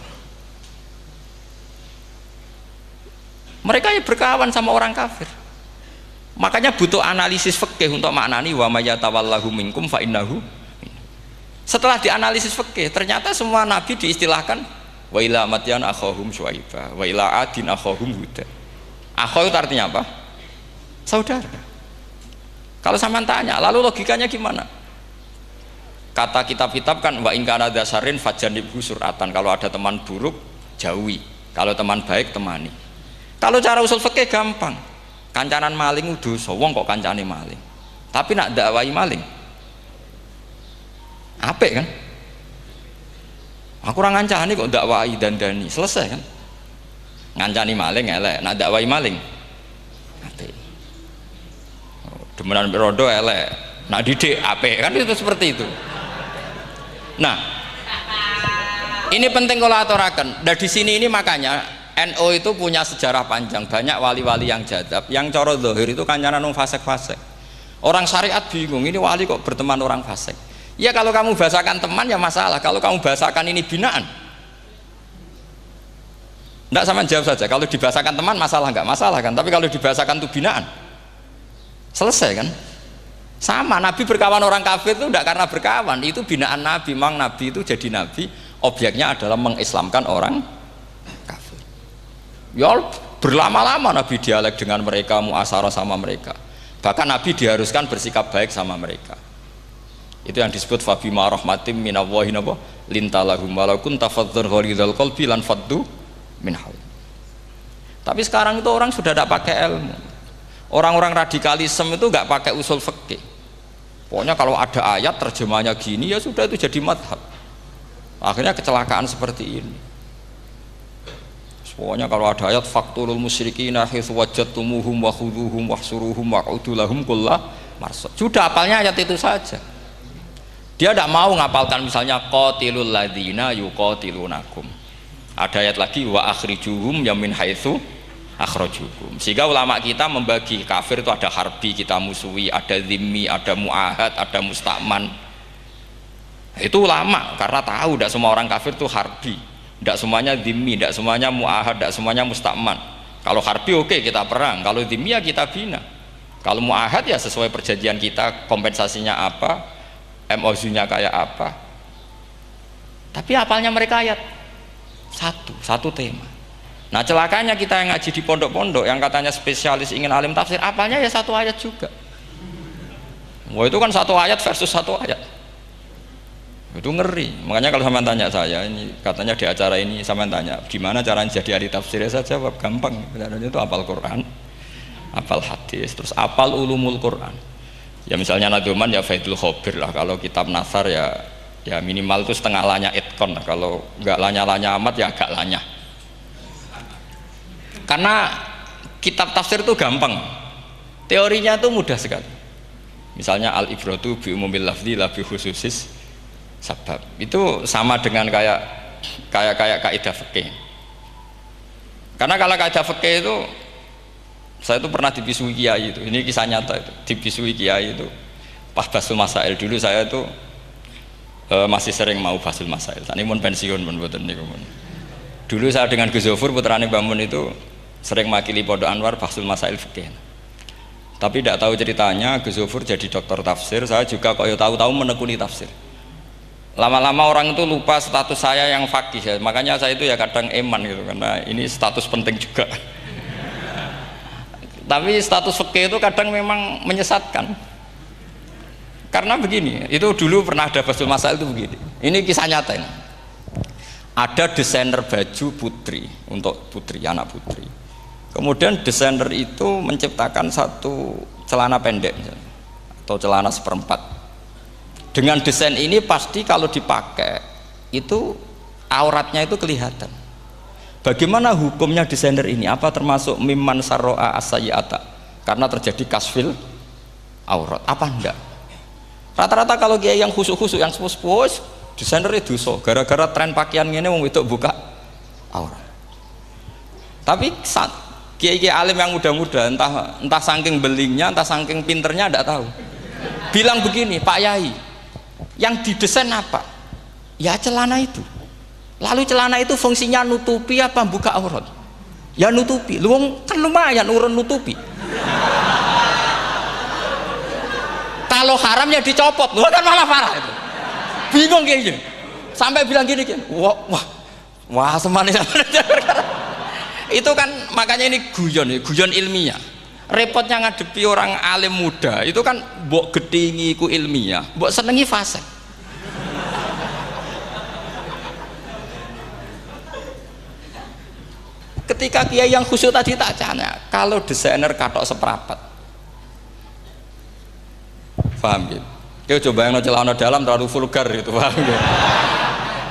Mereka ya berkawan sama orang kafir. Makanya butuh analisis fikih untuk maknani wa may yatawallahu minkum fa innahu. Setelah dianalisis fikih, ternyata semua nabi diistilahkan wa ila madyan akhahum syuaiba wa ila adin akhahum huda. Akhaw itu artinya apa? Saudara. Kalau sampean tanya, lalu logikanya gimana? Kata kitab-kitab kan wa in kana dasarin fajanibhu suratan. Kalau ada teman buruk jauhi, kalau teman baik temani. Kalau cara usul fikih gampang. Kancanan maling dosa, wong kok kancane maling. Tapi nak dakwai maling apik kan? Aku ora ngancani kok dakwai dandani, selesai kan? Ngancani maling elek, nak dakwai maling apik. Demenan rodo elek, nak didik apik kan, itu seperti itu. Nah, ini penting kalau aturaken. Dan di sini ini makanya NU itu punya sejarah panjang, banyak wali-wali yang jadab, yang coro zahir itu kancanan wong fasik-fasik. Orang syariat bingung, ini wali kok berteman orang fasik. Ya kalau kamu bahasakan teman ya masalah, kalau kamu bahasakan ini binaan. Enggak, sama jawab saja. Kalau dibahasakan teman masalah enggak? Masalah kan? Tapi kalau dibahasakan itu binaan, selesai kan? Sama, Nabi berkawan orang kafir itu enggak karena berkawan, itu binaan Nabi. Memang Nabi itu jadi Nabi, objeknya adalah mengislamkan orang kafir. Ya berlama-lama Nabi dialek dengan mereka, muasyarah sama mereka. Bahkan Nabi diharuskan bersikap baik sama mereka. Itu yang disebut fabima rahmatim minallahi lintalahum walau kunta fadzan ghalidhal qalbi lan faddu min haul. Tapi sekarang itu orang sudah tidak pakai ilmu. Orang-orang radikalisme itu nggak pakai usul fikih. Pokoknya kalau ada ayat terjemahnya gini ya sudah, itu jadi madhab. Akhirnya kecelakaan seperti ini. Pokoknya kalau ada ayat faqtulul musyrikina haitsu wajadtumuhum wa khudhuhum wahsuruhum wa'udu lahum kulla marsad. Sudah hafalnya ayat itu saja. Dia tidak mau ngapalkan misalnya qatilul ladzina yuqatilunakum. Ada ayat lagi wa akhrijuhum yamin haitsu akhrajukum. Sehingga ulama kita membagi kafir itu ada harbi, kita musuhi, ada zimmi, ada muahad, ada musta'man. Itu ulama karena tahu tidak semua orang kafir itu harbi, tidak semuanya zimmi, tidak semuanya muahad, tidak semuanya musta'man. Kalau harbi oke, kita perang, kalau zimmi ya kita bina, kalau muahad ya sesuai perjanjian kita, kompensasinya apa, MOU-nya kayak apa. Tapi apalnya mereka ayat satu tema. Nah celakanya kita yang ngaji di pondok-pondok yang katanya spesialis ingin alim tafsir, apalnya ya satu ayat juga. Wah itu kan satu ayat versus satu ayat, itu ngeri. Makanya kalau sama tanya saya, ini katanya di acara ini sama tanya gimana caranya jadi ahli tafsir, saya jawab gampang. Caranya itu hafal Quran, hafal hadis, terus hafal ulumul Quran. Ya misalnya Nadoman ya Faidul Khobir lah, kalau kitab Nasar ya minimal itu setengah lanya itkon lah, kalau nggak lanya-lanya amat ya agak lanya. Karena kitab tafsir itu gampang, teorinya itu mudah sekali. Misalnya al-ibratu bi umumil lafzi la bi khususis sabab, itu sama dengan kayak kaidah fikih. Karena kalau kaidah fikih itu saya itu pernah dibisui kiai itu, ini kisah nyata itu, dibisui kiai itu pas basul masail. Dulu saya itu masih sering mau basul masail. Tani mun pensiun mun mboten niku. Dulu saya dengan Gus Zofur putrane Mbah Mun itu sering makili Pondok Anwar basul masail fikih. Tapi tidak tahu ceritanya Gus Zofur jadi dokter tafsir, saya juga kok ya tahu-tahu menekuni tafsir. Lama-lama orang itu lupa status saya yang fakih ya. Makanya saya itu ya kadang eman gitu, karena ini status penting juga. Tapi status fikih itu kadang memang menyesatkan. Karena begini, itu dulu pernah ada basul masail itu begini. Ini kisah nyata ini. Ada desainer baju putri untuk putri, anak putri. Kemudian desainer itu menciptakan satu celana pendek atau celana seperempat. Dengan desain ini pasti kalau dipakai itu auratnya itu kelihatan. Bagaimana hukumnya desainer ini? Apa termasuk mimman sarro'a as-sayyi'ata? Karena terjadi kasfil aurat. Apa enggak? Rata-rata kalau kiai yang khusuk-khusuk, yang sepuh-sepuh, desainer itu dosa. Gara-gara tren pakaian ini mau itu buka aurat. Tapi saat kiai-kiai alim yang muda-muda, entah saking belingnya, entah saking pinternya, tidak tahu. Bilang begini, Pak Yai, yang didesain apa? Ya celana itu. Lalu celana itu fungsinya nutupi apa buka aurat? Ya nutupi. Lu kan lumayan urun nutupi. Kalau haramnya dicopot, lu kan malah parah itu. Bingung kayak gini. Sampai bilang gini kan, wah semanis. Itu kan makanya ini guyon ilmiah. Repotnya ngadepi orang alim muda itu kan mbok gedhingi ku ilmiah, mbok senengi fasik. Ketika kiai yang khusyuk tadi tak tanya, kalau desainer katok seperapat, paham gitu? Kau coba yang celana dalam terlalu vulgar itu, paham gitu?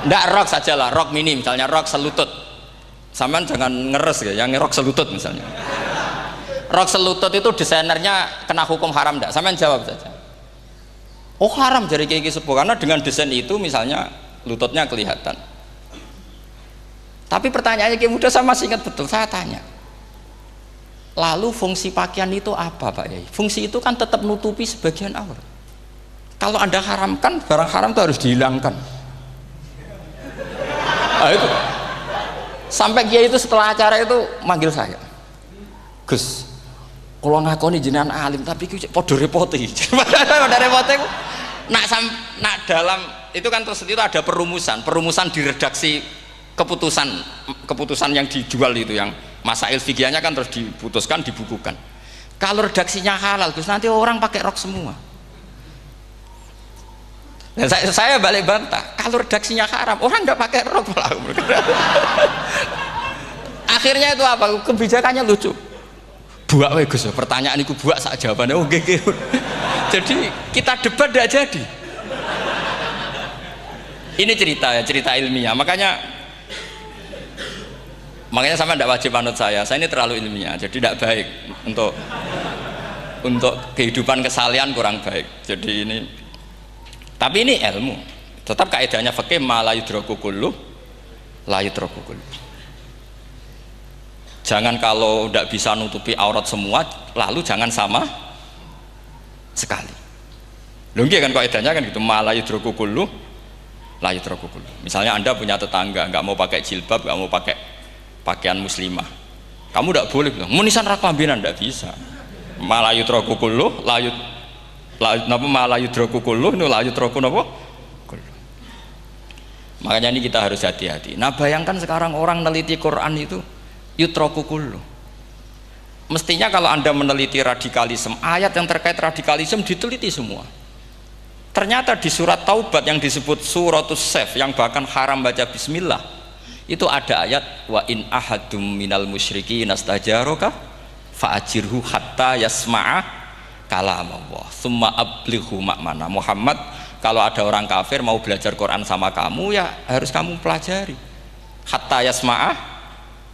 Ndak rok saja lah, rok mini misalnya, rok selutut. Sampean jangan ngeres ya, yang rok selutut misalnya. Rok selutut itu desainernya kena hukum haram enggak? Sampean jawab saja. Oh haram dari kiai sepuh, karena dengan desain itu misalnya lututnya kelihatan. Tapi pertanyaannya kiai muda saya masih ingat betul, saya tanya. Lalu fungsi pakaian itu apa Pak Yai? Fungsi itu kan tetap nutupi sebagian aurat. Kalau Anda haramkan, barang haram itu harus dihilangkan. Nah, itu. Sampai kiai itu setelah acara itu manggil saya. Gus, kalau ngakoni jenengan alim tapi podo repoti. Podo repoti nak dalam itu kan terus itu ada perumusan di redaksi keputusan yang dijual itu, yang masail fikihnya kan terus diputuskan, dibukukan. Kalau redaksinya halal Gus, nanti orang pakai rok semua. Dan saya balik bantah, kalau redaksinya haram orang nggak pakai rok malah. Akhirnya itu apa? Kebijakannya lucu. Buak we Gus, pertanyaan itu buak sak jawabannya oke. Jadi kita debat tidak jadi. Ini cerita ilmiah. Makanya sama tidak wajib anut saya ini terlalu ilmiah, jadi tidak baik untuk kehidupan kesalian, kurang baik. Jadi ini, tapi ini ilmu. Tetap kaidahnya fikih ma la yudraku kullu la yutraku kullu. Jangan kalau tidak bisa nutupi aurat semua, lalu jangan sama sekali. Lho nggih kan kaidahnya kan gitu, ma la yutraku kullu la yutraku kullu. Misalnya Anda punya tetangga nggak mau pakai jilbab, nggak mau pakai pakaian muslimah, kamu tidak boleh bilang munisan raklambinan, tidak bisa. Ma la yutraku kullu napa ma la yutraku kullu nu la yutraku napa kullu. Makanya ini kita harus hati-hati. Nah bayangkan sekarang orang neliti Quran itu yutraku kullu. Mestinya kalau Anda meneliti radikalisme, ayat yang terkait radikalisme diteliti semua. Ternyata di surat Taubat yang disebut suratus Saif, yang bahkan haram baca bismillah, itu ada ayat wa in ahadum minal musyrikin nastajaroka fa'ajirhu hatta yasma'a kalam Allah summa ablighu ma'mana. Muhammad, kalau ada orang kafir mau belajar Quran sama kamu, ya harus kamu pelajari hatta yasma'a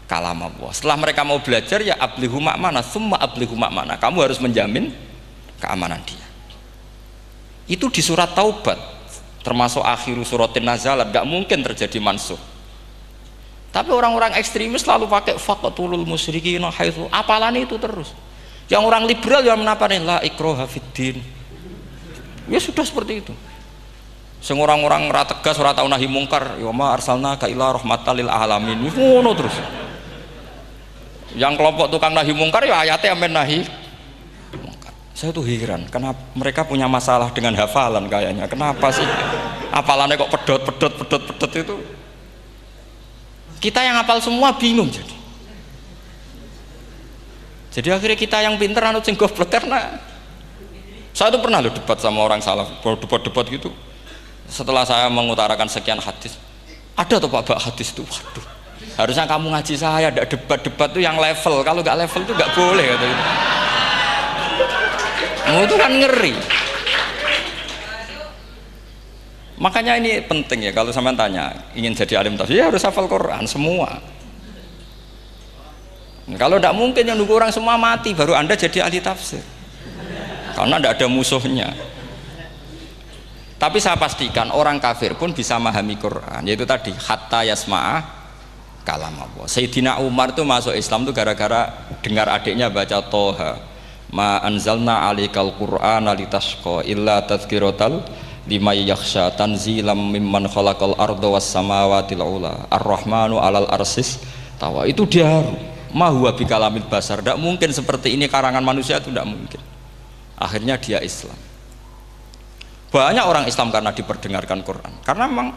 kalam Allah. Setelah mereka mau belajar, ya ablighu ma'mana summa ablighu ma'mana, kamu harus menjamin keamanan dia. Itu di surat Taubat, termasuk akhiru suratin nazalat, gak mungkin terjadi mansuh. Tapi orang-orang ekstremis selalu pakai faqtulul musyrikin haitsu, apalan itu terus. Yang orang liberal yang menaparin la ikraha fiddin, ya sudah seperti itu. Sing orang-orang ora tegas, ora tau nahi mungkar, ya ma arsalnaka illa rahmatan lil alamin, ngono terus. Yang kelompok tukang nahi mungkar ya ayatnya amen nahi. Saya tuh heran, kenapa mereka punya masalah dengan hafalan kayaknya. Kenapa sih hafalannya kok pedot itu? Kita yang hafal semua bingung jadi. Jadi akhirnya kita yang pinter anut sing goblok, karena saya tuh pernah debat sama orang salaf, debat gitu. Setelah saya mengutarakan sekian hadis, ada tuh Pak hadis itu, waduh, harusnya kamu ngaji saya, ada debat-debat tuh yang level, kalau nggak level tuh nggak boleh katanya. Itu kan ngeri. Makanya ini penting ya, kalau sampean tanya ingin jadi alim tafsir, ya harus hafal Quran semua. Kalau tidak mungkin yang nunggu orang semua mati baru Anda jadi ahli tafsir, karena tidak ada musuhnya. Tapi saya pastikan orang kafir pun bisa memahami Quran, yaitu tadi hatta yasma'a kalam Allah. Sayyidina Umar itu masuk Islam tuh gara-gara dengar adiknya baca Toha, ma anzalna alikal qur'ana litashqa illa tadhkiratal liman yakhsha tanzilam mimman khalaqal arda was samawati ula ar-rahmanu alal arsis tawa. Itu dia ma huwa bikalamil basar, tidak mungkin seperti ini karangan manusia, itu tidak mungkin. Akhirnya dia Islam. Banyak orang Islam karena diperdengarkan Quran, karena memang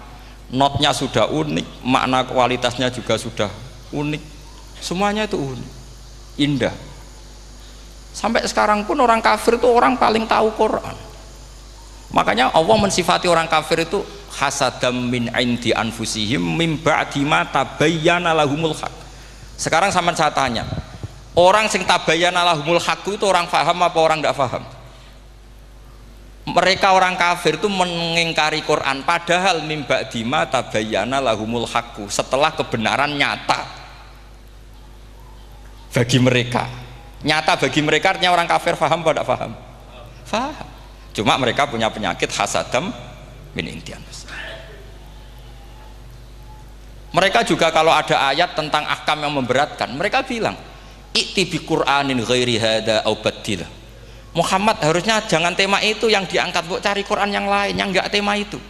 notnya sudah unik, makna kualitasnya juga sudah unik, semuanya itu unik, indah. Sampai sekarang pun orang kafir itu orang paling tahu Quran. Makanya Allah mensifati orang kafir itu hasadam min indi anfusihim mim ba'di ma tabayyana lahumul haq. Sekarang sama saya tanya, orang sing tabayyana lahumul haq itu orang paham apa orang tidak paham? Mereka orang kafir itu mengingkari Quran, padahal mim ba'di ma tabayyana lahumul haq, setelah kebenaran nyata bagi mereka. Nyata bagi mereka artinya orang kafir paham atau tidak paham? Paham. Cuma mereka punya penyakit hasadam min indi anfusihim. Mereka juga kalau ada ayat tentang ahkam yang memberatkan, mereka bilang i'ti bi Qur'anin ghairi hada au badil. Muhammad harusnya jangan tema itu yang diangkat, bu, cari Quran yang lain yang enggak tema itu.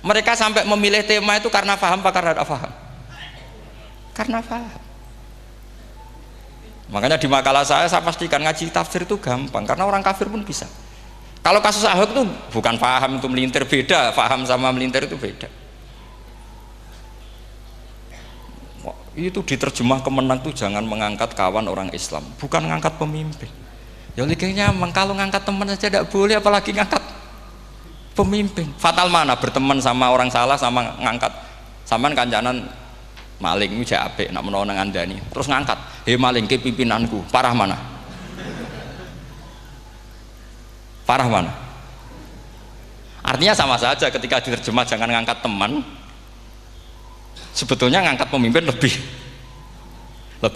Mereka sampai memilih tema itu karena paham apa karena tidak paham? Karena paham. Makanya di makalah saya pastikan ngaji tafsir itu gampang, karena orang kafir pun bisa. Kalau kasus Ahok itu bukan paham itu melintir, beda, paham sama melintir itu beda. Itu diterjemah kemenang tuh jangan mengangkat kawan orang Islam, bukan mengangkat pemimpin. Ya likinya kalau ngangkat teman saja tidak boleh, apalagi ngangkat pemimpin. Fatal mana berteman sama orang salah sama ngangkat. Saman kancanan maling itu apik nak menawa nang andani terus ngangkat, "Hei maling ke pimpinanku." Parah mana? Parah mana? Artinya sama saja ketika diterjemah jangan ngangkat teman, sebetulnya ngangkat pemimpin lebih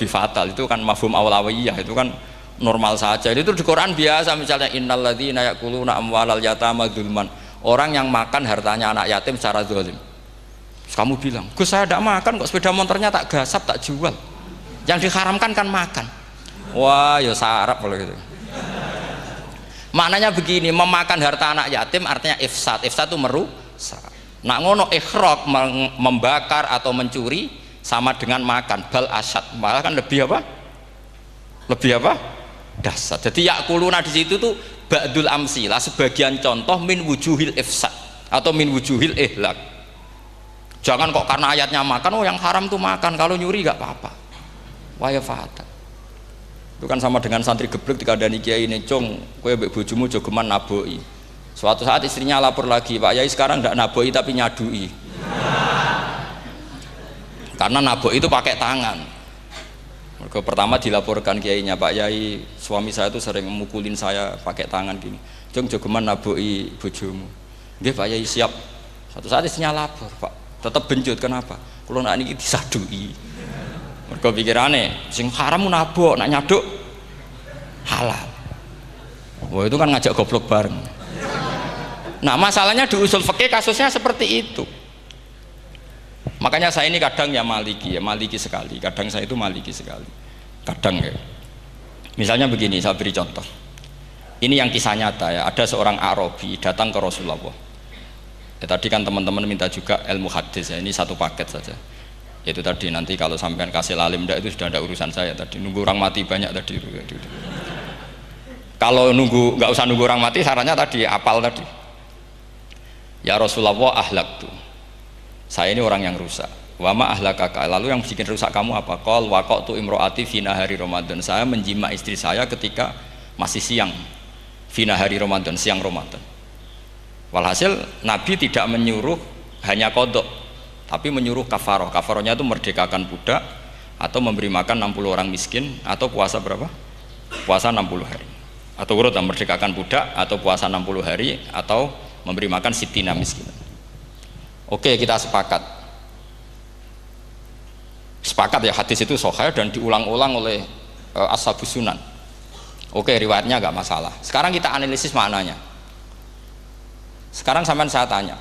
fatal. Itu kan mafhum awlawiyah, itu kan normal saja. Itu di Quran biasa, misalnya innalladzina ya'kuluna amwalal yatama dzulman, orang yang makan hartanya anak yatim secara zalim. Terus kamu bilang, Gus saya tidak makan kok, sepeda motornya tak gasap, tak jual. Yang diharamkan kan makan. Wah, ya sarap kalau gitu. Maknanya begini, memakan harta anak yatim artinya ifsad. Ifsad itu merusak. Nak ngono ikhraq, membakar atau mencuri sama dengan makan. Bal asad, malah kan lebih apa? Lebih apa? Dasar. Jadi yakuluna di situ tuh ba'dul amsilah, sebagian contoh min wujuhil ifsad atau min wujuhil ihlak. Jangan kok karena ayatnya makan, oh yang haram tuh makan, kalau nyuri gak apa-apa. Waya fata. Itu kan sama dengan santri geblek ketika ada kiai ini, cong, kowe mbek bojomu jogeman naboi. Suatu saat istrinya lapor lagi, Pak Yai sekarang ndak naboi tapi nyadui. Karena naboi itu pakai tangan. Mereka pertama dilaporkan kiainya, Pak Yai suami saya itu sering memukulin saya pakai tangan gini. Cong jogeman naboi bojomu. Nggih Pak Yai siap. Suatu saat istrinya lapor, Pak. Tetap benjut, kenapa? Kalau nak ini disadui. Mereka pikirannya, sing haram nabok, nak nyaduk halal. Wah itu kan ngajak goblok bareng. Nah masalahnya di usul fikih kasusnya seperti itu. Makanya saya ini kadang ya maliki sekali. Kadang saya itu maliki sekali. Kadang ya. Misalnya begini, saya beri contoh. Ini yang kisah nyata ya. Ada seorang Arabi datang ke Rasulullah. Ya, tadi kan teman-teman minta juga ilmu hadis ya, ini satu paket saja. Itu tadi nanti kalau sampean kasih lalim ndak itu sudah ada urusan saya tadi. Nunggu orang mati banyak tadi. Kalau nggak usah nunggu orang mati, sarannya tadi apal tadi. Ya Rasulullah ahlak tuh. Saya ini orang yang rusak. Wama ahlakaka. Lalu yang bikin rusak kamu apa? Qol waqatu imroati fina hari Ramadan. Saya menjima istri saya ketika masih siang. Fina hari Ramadan, siang Ramadan. Walhasil Nabi tidak menyuruh hanya kodok, tapi menyuruh kafaroh. Kafarohnya itu merdekakan budak atau memberi makan 60 orang miskin atau puasa berapa? Puasa 60 hari. Atau urut merdekakan budak atau puasa 60 hari atau memberi makan sitina miskin. Oke, kita sepakat. Sepakat ya, hadis itu sahih dan diulang-ulang oleh ashabus sunan. Oke, riwayatnya agak masalah. Sekarang kita analisis maknanya. Sekarang sampean saya tanya,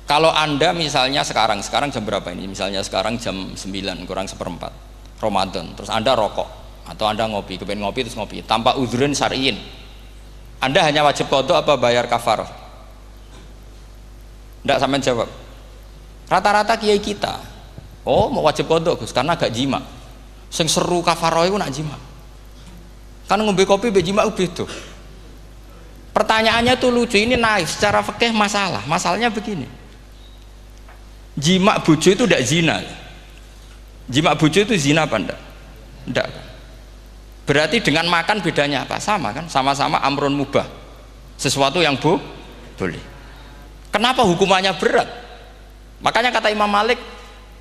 kalau anda misalnya sekarang jam berapa ini? Misalnya sekarang jam 9 kurang seperempat Ramadan, terus anda rokok atau anda ngopi, kepengen ngopi terus ngopi tanpa udhurun syar'iin, anda hanya wajib qadha apa bayar kafarah? Ndak, sampean jawab. Rata-rata kiai kita, oh mau wajib qadha Gus karena gak jima. Sing seru kafarah itu nak jima. Kan ngombe kopi be jima beda. Pertanyaannya tuh lucu, ini naif secara fikih masalahnya begini, jima bojo itu tidak zina, jima bojo itu zina apa enggak? Enggak. Berarti dengan makan bedanya apa? Sama kan, sama-sama amrun mubah, sesuatu yang boleh. Kenapa hukumannya berat? Makanya kata Imam Malik,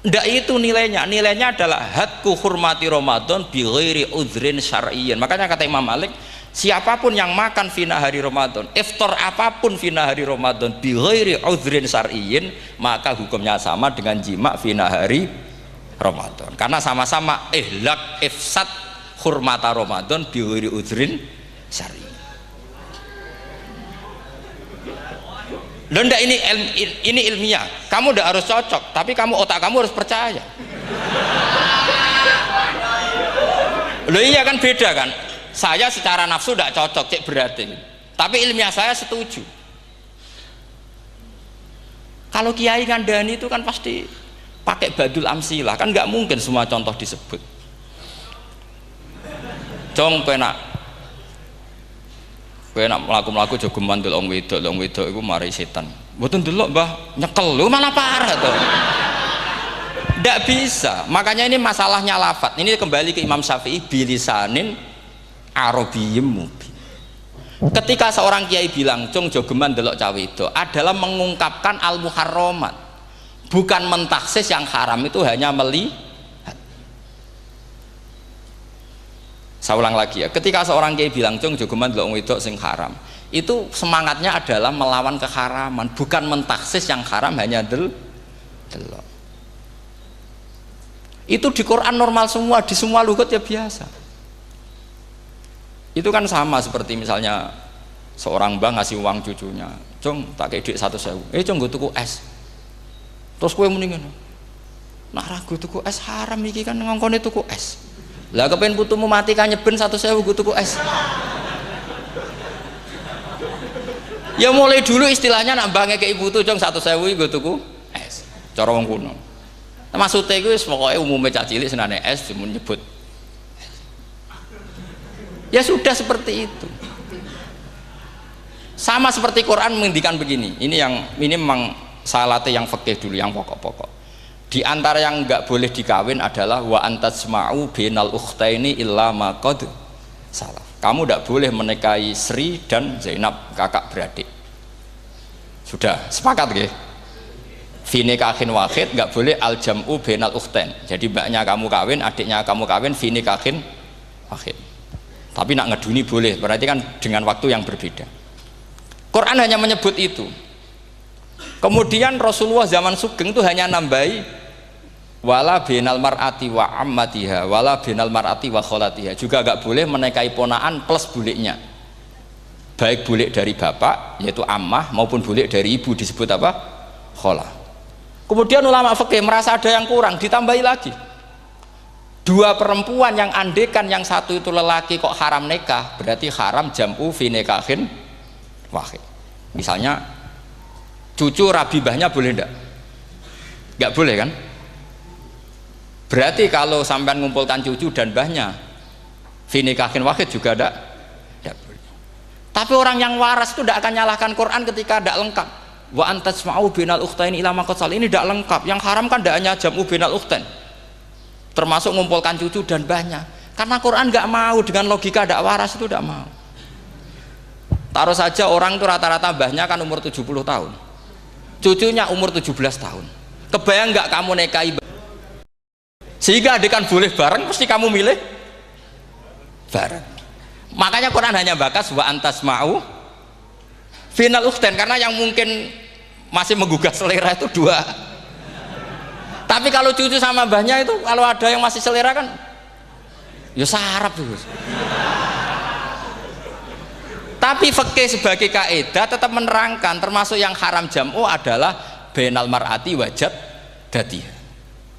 enggak itu nilainya adalah hadku hurmati Ramadan bi ghairi udhrin syar'iyyin. Makanya kata Imam Malik, siapapun yang makan fina hari Ramadan, iftar apapun fina hari Ramadan bi ghairi udhrin syar'iyyin, maka hukumnya sama dengan jima fina hari Ramadan. Karena sama-sama ihlak ifsad hurmata Ramadan bi ghairi udhrin syar'iyyin. Loh enggak, ini ilmiah. Kamu enggak harus cocok, tapi otak kamu harus percaya. Loh iya kan, beda kan? Saya secara nafsu tidak cocok, cek berarti. Tapi ilmiah saya setuju. Kalau kiai kandani itu kan pasti pakai badul amsilah, kan nggak mungkin semua contoh disebut. Cong penak melaku jogeman delok wedok iku mari setan. Mboten delok Mbah, nyekel lho malah parah to. Ndak bisa. Makanya ini masalahnya lafat. Ini kembali ke Imam Syafi'i bilisanin Arabiyyim mubin. Ketika seorang kiai bilang cung jogeman delok cawe itu adalah mengungkapkan al-muharramat, bukan mentaksis yang haram itu hanya melihat. Saya ulang lagi ya, ketika seorang kiai bilang cung jogeman delok wedok sing haram, itu semangatnya adalah melawan keharaman, bukan mentaksis yang haram hanya delok. Itu di Quran normal semua, di semua lugat ya biasa. Itu kan sama seperti misalnya seorang bang ngasih uang cucunya, cung tak kayak duit 100.000, cung gue tuku es, Terus kowe muni ngono. Nak ragu tuku es haram iki kan ngongkone tuku es. Lah kepen putumu mati kan nyeben 1.000 gue tuku es. Ya mulai dulu istilahnya nak mbah ngekeki putu jong 1.000 gue tuku es. Cara wong kuno. Maksudnya iku wis pokoke umume cah cilik senane es cuma nyebut. Ya sudah seperti itu. Sama seperti Quran menghentikan begini. Ini memang salate yang fikih dulu, yang pokok-pokok. Di antara yang enggak boleh dikawin adalah wa antasma'u bainal ukhtaini illa ma qad salaf. Kamu enggak boleh menikahi Sri dan Zainab, kakak beradik. Sudah sepakat nggih? Fi nikahin wahid enggak boleh al jam'u bainal ukhtain. Jadi mbaknya kamu kawin, adiknya kamu kawin fi nikahin wahid. Tapi nak ngeduni boleh, berarti kan dengan waktu yang berbeda. Quran hanya menyebut itu. Kemudian Rasulullah zaman Sugeng itu hanya nambahi wala binal mar'ati wa ammatiha wala binal mar'ati wa kholatiha, juga agak boleh menikahi ponaan plus buliknya, baik bulik dari bapak yaitu ammah maupun bulik dari ibu disebut apa? Kholah. Kemudian ulama fikih merasa ada yang kurang, ditambahi lagi 2 perempuan yang andekan yang satu itu lelaki kok haram nikah, berarti haram jam'u fi nikahin wahid. Misalnya cucu rabibahnya boleh enggak? Enggak boleh kan? Berarti kalau sampean mengumpulkan cucu dan mbahnya fi nikahin wahid juga enggak boleh. Tapi orang yang waras itu tidak akan nyalahkan Quran ketika tidak lengkap. Wa antasma'u bainal ukhtain ila ma qad sal, ini tidak lengkap. Yang haram kan tidak hanya jam'u bainal ukhtain, termasuk mengumpulkan cucu dan mbahnya. Karena Quran nggak mau dengan logika tidak waras, itu tidak mau. Taruh saja orang itu rata-rata mbahnya kan umur 70 tahun, cucunya umur 17 tahun. Kebayang nggak kamu nikahi sehingga adik kan boleh bareng, pasti kamu milih bareng. Makanya Quran hanya bakas wa antasma'u final ukhtain, karena yang mungkin masih menggugah selera itu 2. Tapi kalau cucu sama mbahnya itu, kalau ada yang masih selera kan ya sarap tuh. Tapi fikih sebagai kaidah tetap menerangkan termasuk yang haram jam'u adalah bainal mar'ati wajad datiha.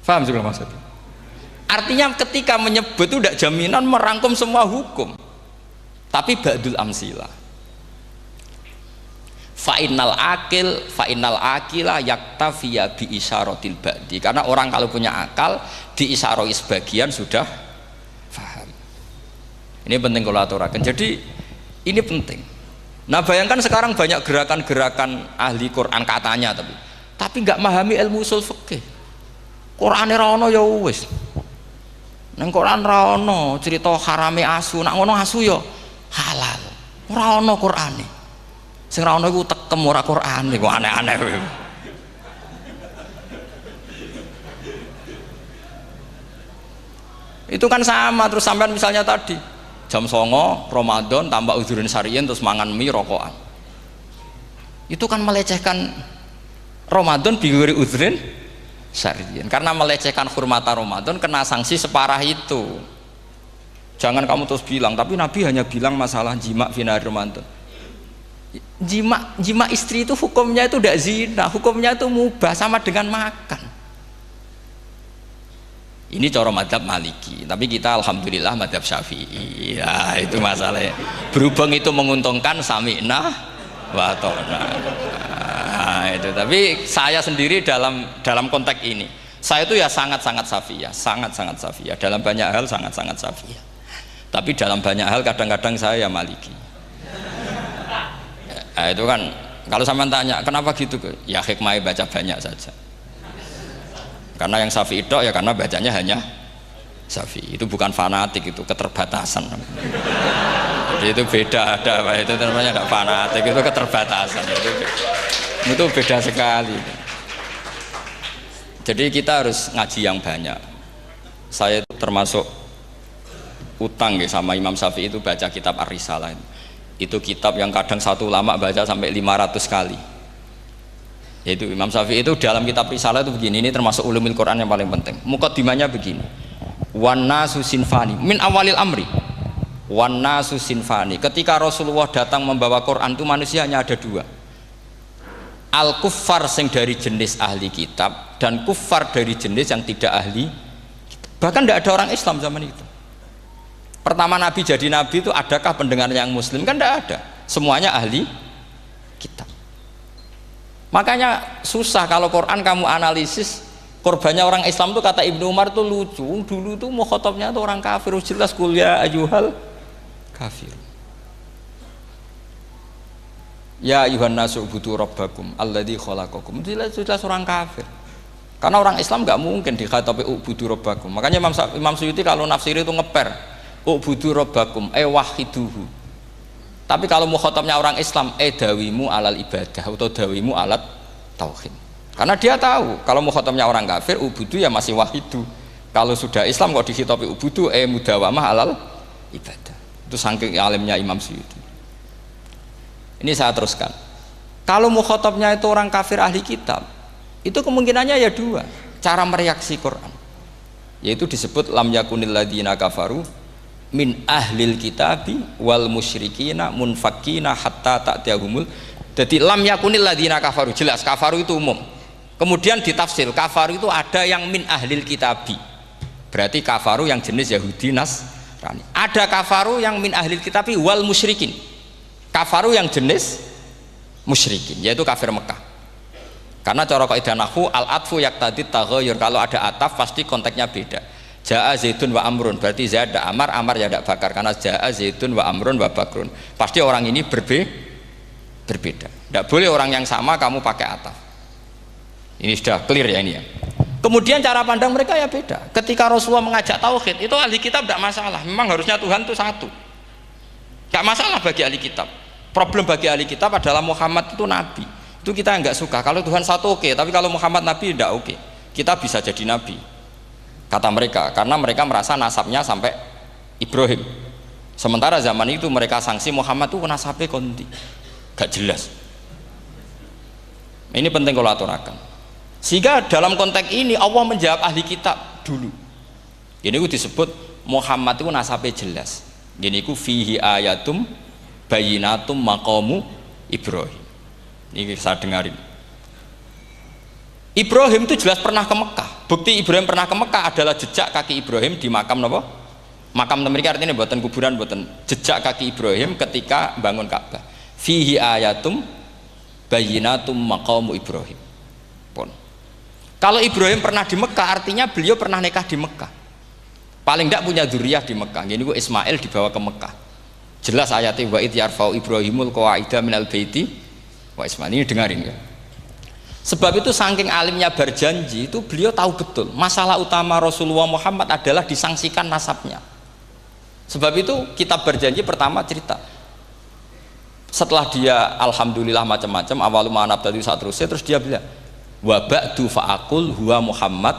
Paham juga maksudnya? Artinya ketika menyebut itu tidak jaminan merangkum semua hukum, tapi ba'dul amsilah. Fa'innal akila yaktafiya bi isyaratil ba'di, karena orang kalau punya akal diisyaroi sebagian sudah paham. Ini penting kalau aturakan. Jadi ini penting. Nah bayangkan sekarang banyak gerakan-gerakan ahli Quran katanya, tapi nggak memahami ilmu usul fikih. Qur'ane ra ono ya wis. Nang Quran ra ono cerita harame asu, nak ngono asu ya halal. Ora ono Qur'ane. Sing ra ono iku tekem ora Qur'ane, kok aneh-aneh kowe. Itu kan sama. Terus sampean misalnya tadi jam 09.00 Ramadan tambah uzurin syariyin terus mangan mie rokokan, itu kan melecehkan Ramadan biguri uzurin syariyin, karena melecehkan hurmata Ramadan kena sanksi separah itu. Jangan kamu terus bilang tapi Nabi hanya bilang masalah jima final Ramadan. Jima istri itu hukumnya itu tidak zina, hukumnya itu mubah, sama dengan makan. Ini cara madhab Maliki, tapi kita alhamdulillah madhab Syafi'i. Ya itu masalahnya. Berhubung itu menguntungkan sami'na wa ta'na. Nah, itu. Tapi saya sendiri dalam konteks ini, saya itu ya sangat-sangat Syafi'iyah, sangat-sangat Syafi'iyah. Dalam banyak hal sangat-sangat Syafi'iyah. Tapi dalam banyak hal kadang-kadang saya ya Maliki. Nah, itu kan kalau sampean tanya kenapa gitu, ya hikmahnya baca banyak saja. Karena yang Syafi'i itu ya karena bacanya hanya Syafi'i, itu bukan fanatik, itu keterbatasan. Jadi itu beda, itu namanya tidak fanatik, itu keterbatasan, itu beda sekali. Jadi kita harus ngaji yang banyak. Saya termasuk utang ya sama Imam Syafi'i itu baca kitab Ar-Risalah. Itu kitab yang kadang satu ulama baca sampai 500 kali. Yaitu Imam Syafi'i itu dalam kitab Risalah itu begini, ini termasuk ulumul Quran yang paling penting. Muqaddimahnya begini, wan nasu sinfani min awalil amri, wan nasu sinfani. Ketika Rasulullah datang membawa Quran itu manusia hanya ada 2, al kuffar sing dari jenis ahli kitab dan kuffar dari jenis yang tidak ahli kitab. Bahkan tidak ada orang Islam zaman itu. Pertama Nabi jadi Nabi itu adakah pendengarnya yang Muslim? Kan tidak ada, semuanya ahli kitab. Makanya susah kalau Quran kamu analisis korbannya orang Islam tuh, kata Ibnu Umar tuh lucu. Dulu tuh mukhatabnya tuh orang kafir, jelas kuliah ayyuhal kafir. Ya ayuhan nasu ubudu rabbakum alladzi khalaqakum. Jelas orang kafir. Karena orang Islam nggak mungkin dikhatabi ubudu rabbakum. Makanya Imam Suyuti kalau nafsiri itu ngeper ubudu rabbakum wahiduhu. Tapi kalau mukhatabnya orang Islam dawimu alal ibadah atau dawimu alat tauhid. Karena dia tahu kalau mukhatabnya orang kafir ubudu ya masih wahidu. Kalau sudah Islam kok dikhitabi ubudu mudawamah alal ibadah. Itu saking alimnya Imam Suyuti. Ini saya teruskan. Kalau mukhatabnya itu orang kafir ahli kitab, itu kemungkinannya ya dua cara mereaksi Quran, yaitu disebut lam yakunil ladzina kafaru min ahlil kitabi wal musyrikina munfakina hatta ta'tiyahumul. Jadi lam yakunil ladzina kafaru, jelas kafaru itu umum. Kemudian ditafsir kafaru itu ada yang min ahlil kitabi, berarti kafaru yang jenis Yahudi Nasrani. Ada kafaru yang min ahlil kitabi wal musyrikin, kafaru yang jenis musyrikin, yaitu kafir Mekah. Karena cara kaidah nahwu al-atfu yaqtadi taghayyur, kalau ada ataf pasti konteksnya beda. Jaa Zaidun wa Amrun, berarti Zaid ada Amar, Amar ya ada Bakar. Karena Jaa Zaidun wa Amrun wa Bakrun, pasti orang ini berbeda. Tidak boleh orang yang sama kamu pakai ataf. Ini sudah clear ya ini ya. Kemudian cara pandang mereka ya beda. Ketika Rasulullah mengajak tauhid, itu ahli kitab tidak masalah. Memang harusnya Tuhan itu satu, tidak masalah bagi ahli kitab. Problem bagi ahli kitab adalah Muhammad itu nabi, itu kita nggak suka. Kalau Tuhan satu oke, tapi kalau Muhammad nabi tidak oke. Kita bisa jadi nabi, kata mereka, karena mereka merasa nasabnya sampai Ibrahim. Sementara zaman itu mereka sanksi Muhammad itu nasabnya konti, gak jelas. Ini penting kalau aturakan. Sehingga dalam konteks ini Allah menjawab ahli kitab dulu. Ini itu disebut Muhammad itu nasabnya jelas. Ini itu fihi ayatum bayinatum maqamu Ibrahim. Ini saya dengarin. Ibrahim itu jelas pernah ke Mekah. Bukti Ibrahim pernah ke Mekah adalah jejak kaki Ibrahim di makam apa? Makam mereka, artinya buatan kuburan, buatan jejak kaki Ibrahim ketika bangun Ka'bah. Fihi ayatum bayinatum maqamu Ibrahim. Pun. Kalau Ibrahim pernah di Mekah, artinya beliau pernah nikah di Mekah. Paling tidak punya dzurriyyah di Mekah. Jadi Ismail dibawa ke Mekah. Jelas ayatnya wa id yarfa'u Ibrahimul qawaida minal baiti wa Ismail. Ini dengarin ya. Sebab itu saking alimnya berjanji itu beliau tahu betul masalah utama Rasulullah Muhammad adalah disangsikan nasabnya. Sebab itu kitab berjanji pertama cerita setelah dia alhamdulillah macam-macam awalu ma'anab tadi saat terus dia bilang wa ba'du fa'akul huwa Muhammad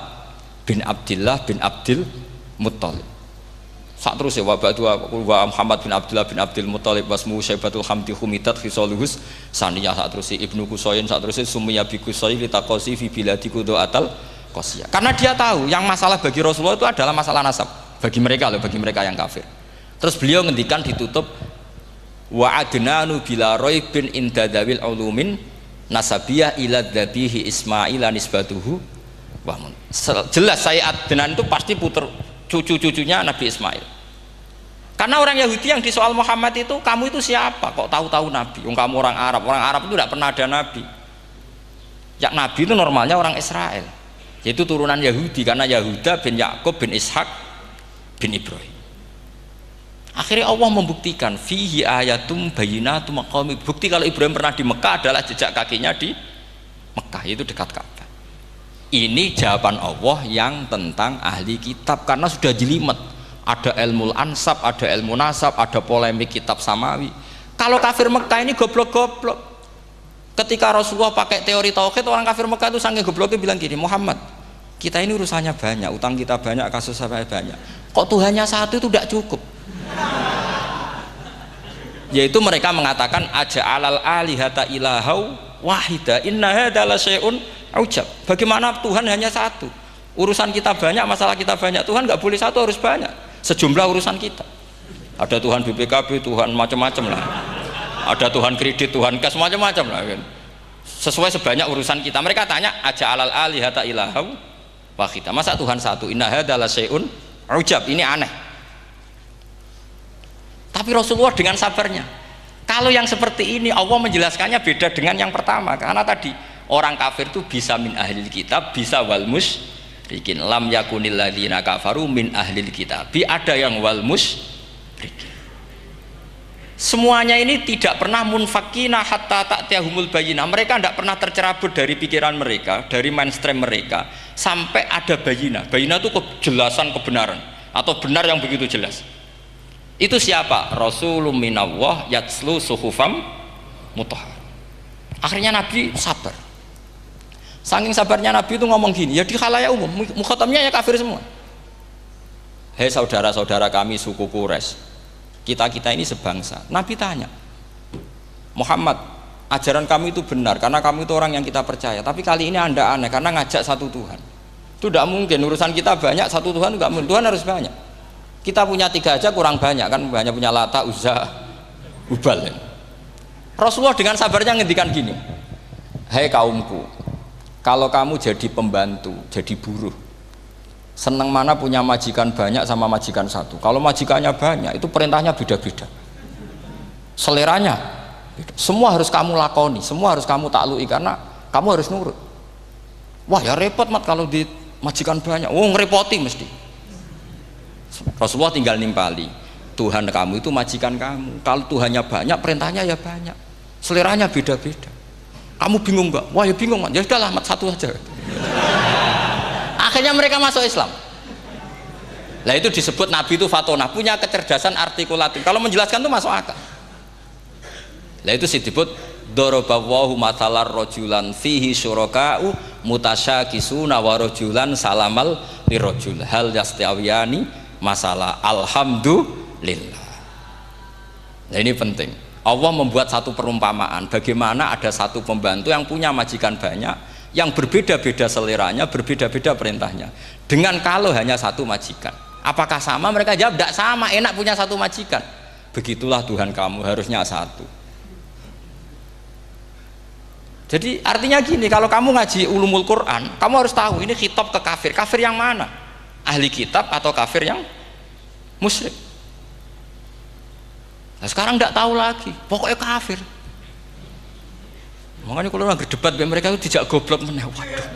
bin Abdillah bin Abdil Muttalib. Saat terus ya wa ba'du wa Muhammad bin Abdullah bin Abdil Muttalib wasmu syaibatul hamdi humidat khisaluhus saniyah. Saat terus Ibnu Qusayn, saat terus summiya bi Qusayn litaqasi fi biladi qudu'atal qasiyah. Karena dia tahu yang masalah bagi Rasulullah itu adalah masalah nasab bagi mereka loh, bagi mereka yang kafir. Terus beliau ngendikan ditutup wa adnanu bila raibin indadawil ulumin nasabiyah ila dhabihi Ismaila nisbatuhu wamun. Jelas saya Adnan itu pasti puter cucu-cucunya Nabi Ismail. Karena orang Yahudi yang disoal Muhammad itu, kamu itu siapa kok tahu-tahu Nabi? Kamu orang Arab itu tidak pernah ada Nabi. Ya Nabi itu normalnya orang Israel, yaitu turunan Yahudi, karena Yahuda bin Yakub bin Ishak bin Ibrahim. Akhirnya Allah membuktikan fihi ayatum bayinatum maqami. Bukti kalau Ibrahim pernah di Mekah adalah jejak kakinya di Mekah, itu dekat Ka'bah. Ini jawaban Allah yang tentang ahli kitab, karena sudah jelimet. Ada ilmu ansab, ada ilmu nasab, ada polemik kitab samawi. Kalau kafir Mekah ini goblok-goblok. Ketika Rasulullah pakai teori tauhid, orang kafir Mekah itu sangat gobloknya bilang gini, Muhammad, kita ini urusannya banyak, utang kita banyak, kasus saya banyak. Kok Tuhannya satu itu tidak cukup? Yaitu mereka mengatakan aja'alal alihata ilahau wahida inna hadza la syai'un ujab. Bagaimana Tuhan hanya satu? Urusan kita banyak, masalah kita banyak. Tuhan nggak boleh satu, harus banyak. Sejumlah urusan kita. Ada Tuhan BPKB, Tuhan macam-macam lah. Ada Tuhan kredit, Tuhan kas macam-macam lah kan. sesuai sebanyak urusan kita. Mereka tanya aja alal alihata ilahau wahida, masa Tuhan satu, inna hadza la syai'un ujab, ini aneh. Tapi Rasulullah dengan sabarnya, kalau yang seperti ini Allah menjelaskannya beda dengan yang pertama, karena tadi orang kafir itu bisa min ahlil kitab, bisa wal musyrikin. Lam yakunil ladzina kafaru min ahlil kitab, ada yang wal musyrikin. Semuanya ini tidak pernah munfakina hatta ta'tiyahumul bayyinah. Mereka tidak pernah tercerabut dari pikiran mereka, dari mainstream mereka, sampai ada bayyinah. Bayyinah itu kejelasan kebenaran atau benar yang begitu jelas. Itu siapa? Rasulun minallah yatslu suhufam mutahhar. Akhirnya Nabi sabar. Saking sabarnya Nabi itu ngomong gini, ya di khalayak umum, mukhatamnya ya kafir semua. Hei saudara-saudara kami suku Quraisy, kita ini sebangsa. Nabi tanya, Muhammad, ajaran kami itu benar karena kamu itu orang yang kita percaya, tapi kali ini Anda aneh karena ngajak satu Tuhan. Itu tidak mungkin, urusan kita banyak, satu Tuhan juga mungkin. Tuhan harus banyak. Kita punya 3 aja kurang banyak, kan hanya punya Lata, Uzza, Hubal. Rasulullah dengan sabarnya ngendikan gini, hei kaumku, kalau kamu jadi pembantu, jadi buruh, senang mana punya majikan banyak sama majikan satu. Kalau majikannya banyak, itu perintahnya beda-beda, seleranya beda. Semua harus kamu lakoni, semua harus kamu taklui karena kamu harus nurut. Wah ya repot mat kalau di majikan banyak, ngerepoti mesti. Rasulullah tinggal nimpali, Tuhan kamu itu majikan kamu, kalau Tuhannya banyak, perintahnya ya banyak, seleranya beda-beda. Kamu bingung nggak? Wah ya bingung mat, ya sudahlah mat satu aja. Akhirnya mereka masuk Islam. Nah itu disebut Nabi itu fatonah, punya kecerdasan artikulatif. Kalau menjelaskan itu masuk akal. Nah itu disebut dorobawahu matalar rojulan fihi syuraka'u mutasyakisuna wa rojulan salamal lirojul hal yastawiyani masalah alhamdulillah. Nah ini penting. Allah membuat satu perumpamaan bagaimana ada satu pembantu yang punya majikan banyak, yang berbeda-beda seleranya, berbeda-beda perintahnya, dengan kalau hanya satu majikan. Apakah sama? Mereka jawab tidak sama, enak punya satu majikan. Begitulah Tuhan kamu, harusnya satu. Jadi artinya gini, kalau kamu ngaji ulumul Quran, kamu harus tahu ini khitab ke kafir. Kafir yang mana? Ahli kitab atau kafir yang musyrik? Nah, sekarang tidak tahu lagi, pokoknya kafir. Makanya kalau orang berdebat dengan mereka itu tidak goblok meneh. Waduh.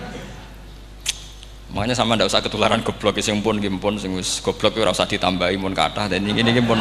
Makanya sama tidak usah ketularan goblok, sing pun sing wis goblok ora usah ditambahi mun kathah dan ini pun.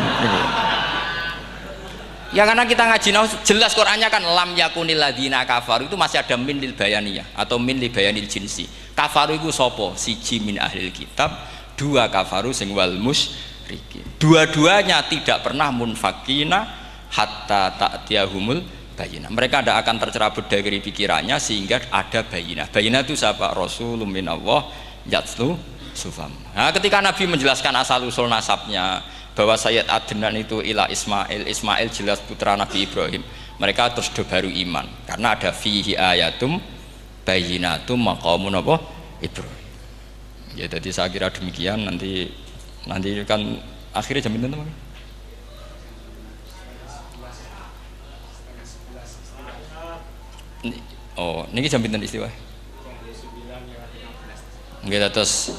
Ya karena kita ngaji jelas Qur'annya kan lam yakunil ladzina kafaru, itu masih ada min lil bayaniyah atau min lil bayanil jinsi. Kafaru itu sopo? Siji min ahlil kitab, 2 kafaru sing wal musyrikin. Dua-duanya tidak pernah munfakina hatta ta'tiyahumul bayyinah. Mereka tidak akan tercerabut dari pikirannya sehingga ada bayyinah. Bayyinah itu siapa? Rasulun minallah yatslu sufam. Nah, ketika Nabi menjelaskan asal usul nasabnya, bahwa Sayyid Adnan itu ila Ismail, Ismail jelas putra Nabi Ibrahim, mereka terus baru iman karena ada fihi ayatum bayyinatum maqamun apa Ibrahim. Ya jadi saya kira demikian. Nanti kan akhirnya jam itu teman. Oh, ini jam pinten istiwa? Nggih, terus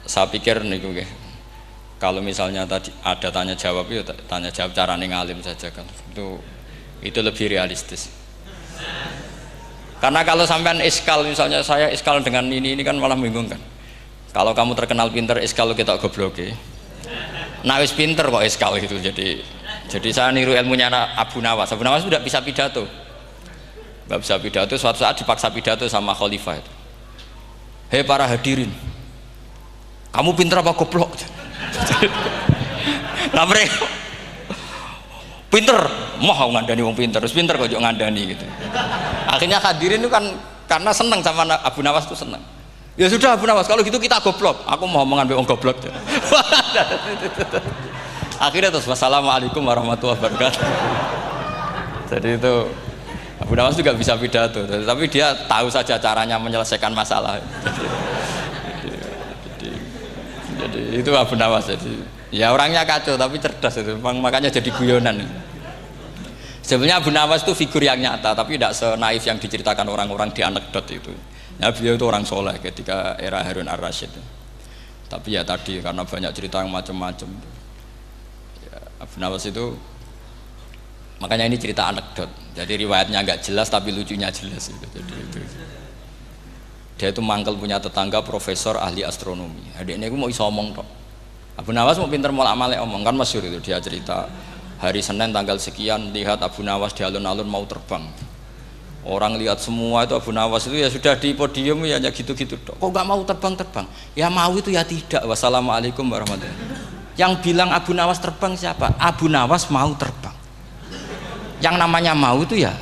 saya pikir niku nggih. Kalau misalnya tadi ada tanya jawab, ya tanya jawab carane ngalim saja kan. Itu lebih realistis. Karena kalau sampean iskal, misalnya saya iskal dengan ini kan malah membingungkan. Kalau kamu terkenal pinter, iskal kita gobloke. Nah wis pinter kok iskal gitu. Jadi saya niru ilmunya Abu Nawas. Abu Nawas sudah bisa pidato. Nggak bisa pidato, suatu saat dipaksa pidato sama khalifah itu. Hei para hadirin, kamu pinter apa goblok? Nah mereka pinter, mau ngandani wong pinter, terus pinter kok ngandani gitu. Akhirnya hadirin itu kan karena seneng sama Abu Nawas itu seneng. Ya sudah Abu Nawas, kalau gitu kita goblok. Aku mau mengambil wong goblok. Akhirnya terus wassalamualaikum warahmatullahi wabarakatuh. Jadi itu Abu Nawas juga bisa pidato, tapi dia tahu saja caranya menyelesaikan masalah. Jadi itu Abu Nawas. Jadi ya orangnya kacau tapi cerdas itu, makanya jadi guyonan. Sebenarnya Abu Nawas itu figur yang nyata, tapi tidak senaif yang diceritakan orang-orang di anekdot itu. Ya, beliau itu orang soleh ketika era Harun ar-Rasyid. Tapi ya tadi karena banyak cerita yang macam-macam. Ya, Abu Nawas itu, makanya ini cerita anekdot. Jadi riwayatnya agak jelas tapi lucunya jelas. Jadi itu. Dia itu mangkel punya tetangga profesor ahli astronomi. Adiknya itu mau iso omong tok. Abu Nawas mau pinter molak-malik omong, kan masyhur itu dia cerita hari Senin tanggal sekian lihat Abu Nawas di alun-alun mau terbang. Orang lihat semua itu Abu Nawas itu ya sudah di podium ya hanya gitu-gitu. Kok nggak mau terbang-terbang? Ya mau itu ya tidak. Wassalamualaikum warahmatullahi wabarakatuh. Yang bilang Abu Nawas terbang siapa? Abu Nawas mau terbang. Yang namanya mau itu ya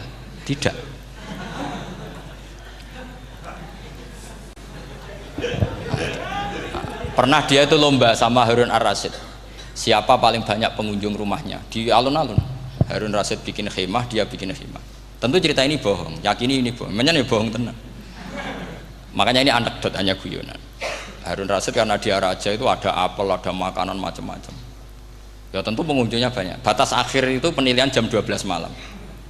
tidak. Pernah dia itu lomba sama Harun ar-Rasyid. Siapa paling banyak pengunjung rumahnya di alun-alun. Harun ar-Rasyid bikin khemah, dia bikin khemah. Tentu cerita ini bohong, yakini ini bohong. Memangnya ini bohong tenang. Makanya ini anekdot, hanya guyonan. Harun ar-Rasyid karena dia raja itu ada apel, ada makanan macam-macam. Ya tentu pengunjungnya banyak. Batas akhir itu penilaian jam 12 malam.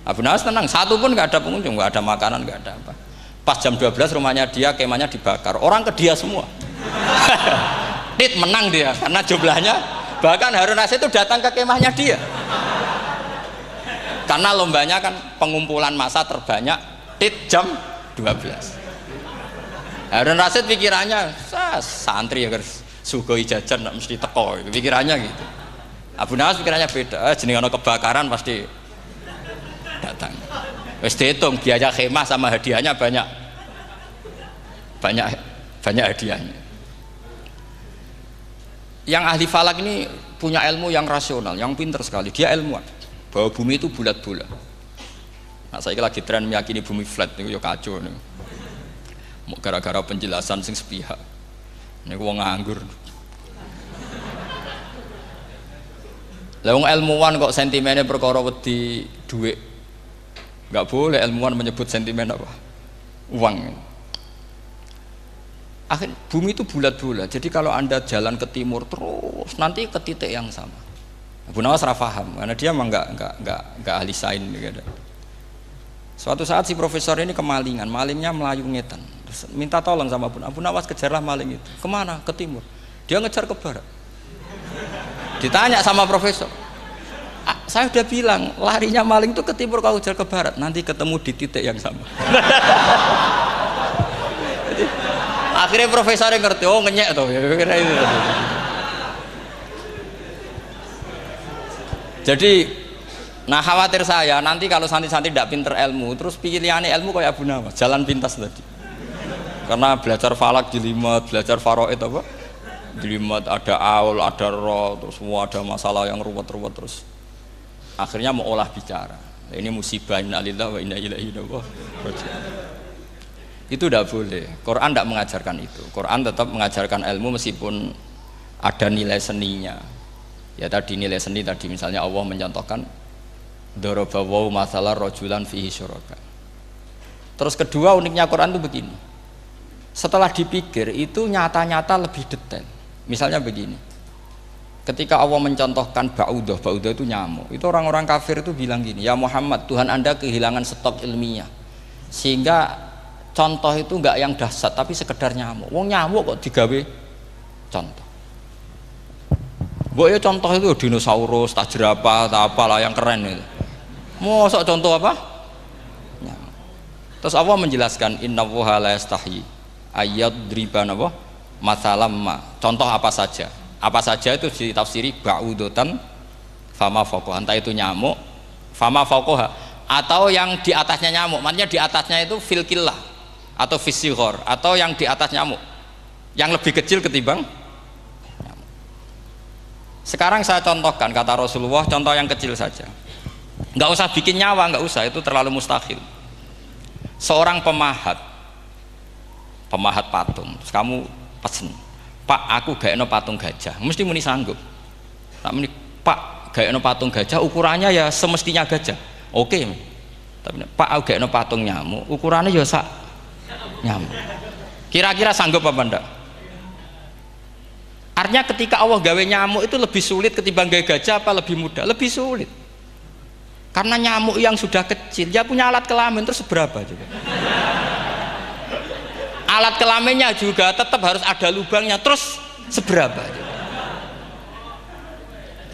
Abu Nawas tenang, satu pun nggak ada pengunjung, nggak ada makanan, nggak ada apa. Pas jam 12 rumahnya dia, kemahnya dibakar. Orang ke dia semua. Tit menang dia karena jumlahnya, bahkan Harun ar-Rasyid itu datang ke kemahnya dia karena lombanya kan pengumpulan massa terbanyak. Tit jam 12. Harun ar-Rasyid pikirannya santri ya sugoi jajan nggak mesti teko, pikirannya gitu. Abu Nawas pikirannya beda, jeneng ana kebakaran pasti datang. Wis dihitung biaya khemah sama hadiahnya banyak hadiahnya. Yang ahli falak ini punya ilmu yang rasional, yang pinter sekali. Dia ilmuwan bahwa bumi itu bulat-bulat. Nah, saya lagi tren meyakini bumi flat nih, yo kacau nih. Gara-gara penjelasan sing sepihak. Ini wong nganggur. Lah wong ilmuwan kok sentimennya perkara wedi duit. Enggak boleh ilmuwan menyebut sentimen apa? Uang. Akhir bumi itu bulat-bulat. Jadi kalau Anda jalan ke timur terus nanti ke titik yang sama. Abu Nawas ora paham karena dia memang enggak ahli sains gitu. Suatu saat si profesor ini kemalingan, malingnya melayu ngetan. Terus minta tolong sama Abu Nawas, kejarlah maling itu. Kemana? Ke timur. Dia ngejar ke barat. Ditanya sama profesor, saya udah bilang larinya maling itu ke timur, kau kejar ke barat, nanti ketemu di titik yang sama. Akhirnya profesornya ngerti, oh ngenyek tuh, kira itu. Jadi, nah khawatir saya nanti kalau santri-santri tidak pinter ilmu, terus pilihannya ilmu kayak Abu Nawas, jalan pintas tadi. Karena belajar falak jelimet, belajar faraid apa? Jelimet, ada aul, ada roh, terus semua ada masalah yang ruwet-ruwet terus. Akhirnya mau olah bicara. Ini musibah inna lillahi wa inna ilaihi raji'un. Itu tidak boleh. Quran tidak mengajarkan itu. Quran tetap mengajarkan ilmu meskipun ada nilai seninya. Ya tadi nilai seni tadi misalnya Allah mencontohkan daraba wa masalah rajulan fihi syuraka. Terus kedua uniknya Quran itu begini. Setelah dipikir itu nyata-nyata lebih detail. Misalnya begini. Ketika Allah mencontohkan ba'udah itu nyamuk. Itu orang-orang kafir itu bilang gini, "Ya Muhammad, Tuhan Anda kehilangan stok ilmiah. Sehingga contoh itu enggak yang dahsyat tapi sekedar nyamuk. Wong nyamuk kok digawe contoh. Mbok ya contoh itu dinosaurus, tak jerapah, tak apalah yang keren itu. Mosok contoh apa? Nyamuk. Terus Allah menjelaskan innallaha la yastahi ayyadriban apa? Masalam ma. Contoh apa saja? Apa saja itu ditafsiri ba'udatan fama fawqaha. Entah itu nyamuk, fama fawqaha atau yang di atasnya nyamuk. Maksudnya di atasnya itu filkillah atau fisighor atau yang di atas nyamuk yang lebih kecil ketimbang nyamuk. Sekarang saya contohkan kata Rasulullah, contoh yang kecil saja, nggak usah bikin nyawa, nggak usah, itu terlalu mustahil. Seorang pemahat patung, terus kamu pesen, Pak aku gaekno patung gajah, mesti muni sanggup. Tak muni Pak gaekno patung gajah ukurannya ya semestinya gajah, oke. Tapi Pak aku gaekno patung nyamuk ukurannya ya sak nyamuk, kira-kira sanggup apa enggak? Artinya ketika Allah gawe nyamuk itu lebih sulit ketimbang gawe gajah apa lebih mudah? Lebih sulit. Karena nyamuk yang sudah kecil, dia punya alat kelamin terus seberapa juga. Alat kelaminnya juga tetap harus ada lubangnya, terus seberapa juga.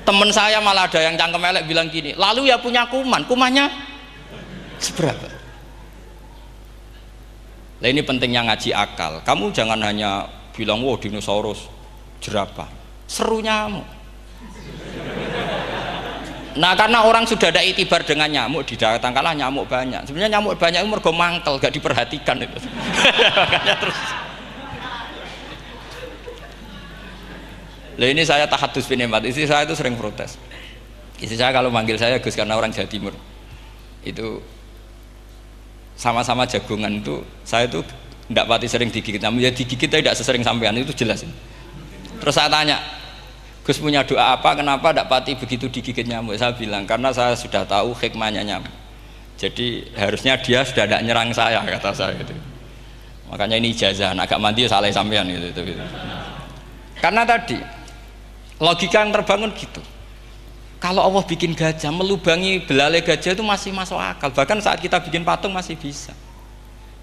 Temen saya malah ada yang cangkem elek bilang gini, lalu ya punya kuman, kumannya seberapa. Nah ini pentingnya ngaji akal. Kamu jangan hanya bilang, wow dinosaurus, jerapah, seru nyamuk. Nah karena orang sudah ada itibar dengan nyamuk, didatangkanlah nyamuk banyak. Sebenarnya nyamuk banyak itu mergo mangkel, gak diperhatikan itu. Makanya terus. Lah ini saya tahadus binemat, istri saya itu sering protes. Istri saya kalau manggil saya Gus karena orang Jawa Timur. Itu sama-sama jagongan itu, saya itu tidak pati sering digigit nyamuk, ya digigit tidak sesering sampean, itu jelas. Terus saya tanya, Gus punya doa apa, kenapa tidak pati begitu digigit nyamuk? Saya bilang, karena saya sudah tahu hikmahnya nyamuk. Jadi harusnya dia sudah tidak nyerang saya, kata saya gitu. Makanya ini ijazah, agak mandi salah sampean gitu. Karena tadi logika yang terbangun gitu. Kalau Allah bikin gajah, melubangi belalai gajah itu masih masuk akal. Bahkan saat kita bikin patung masih bisa.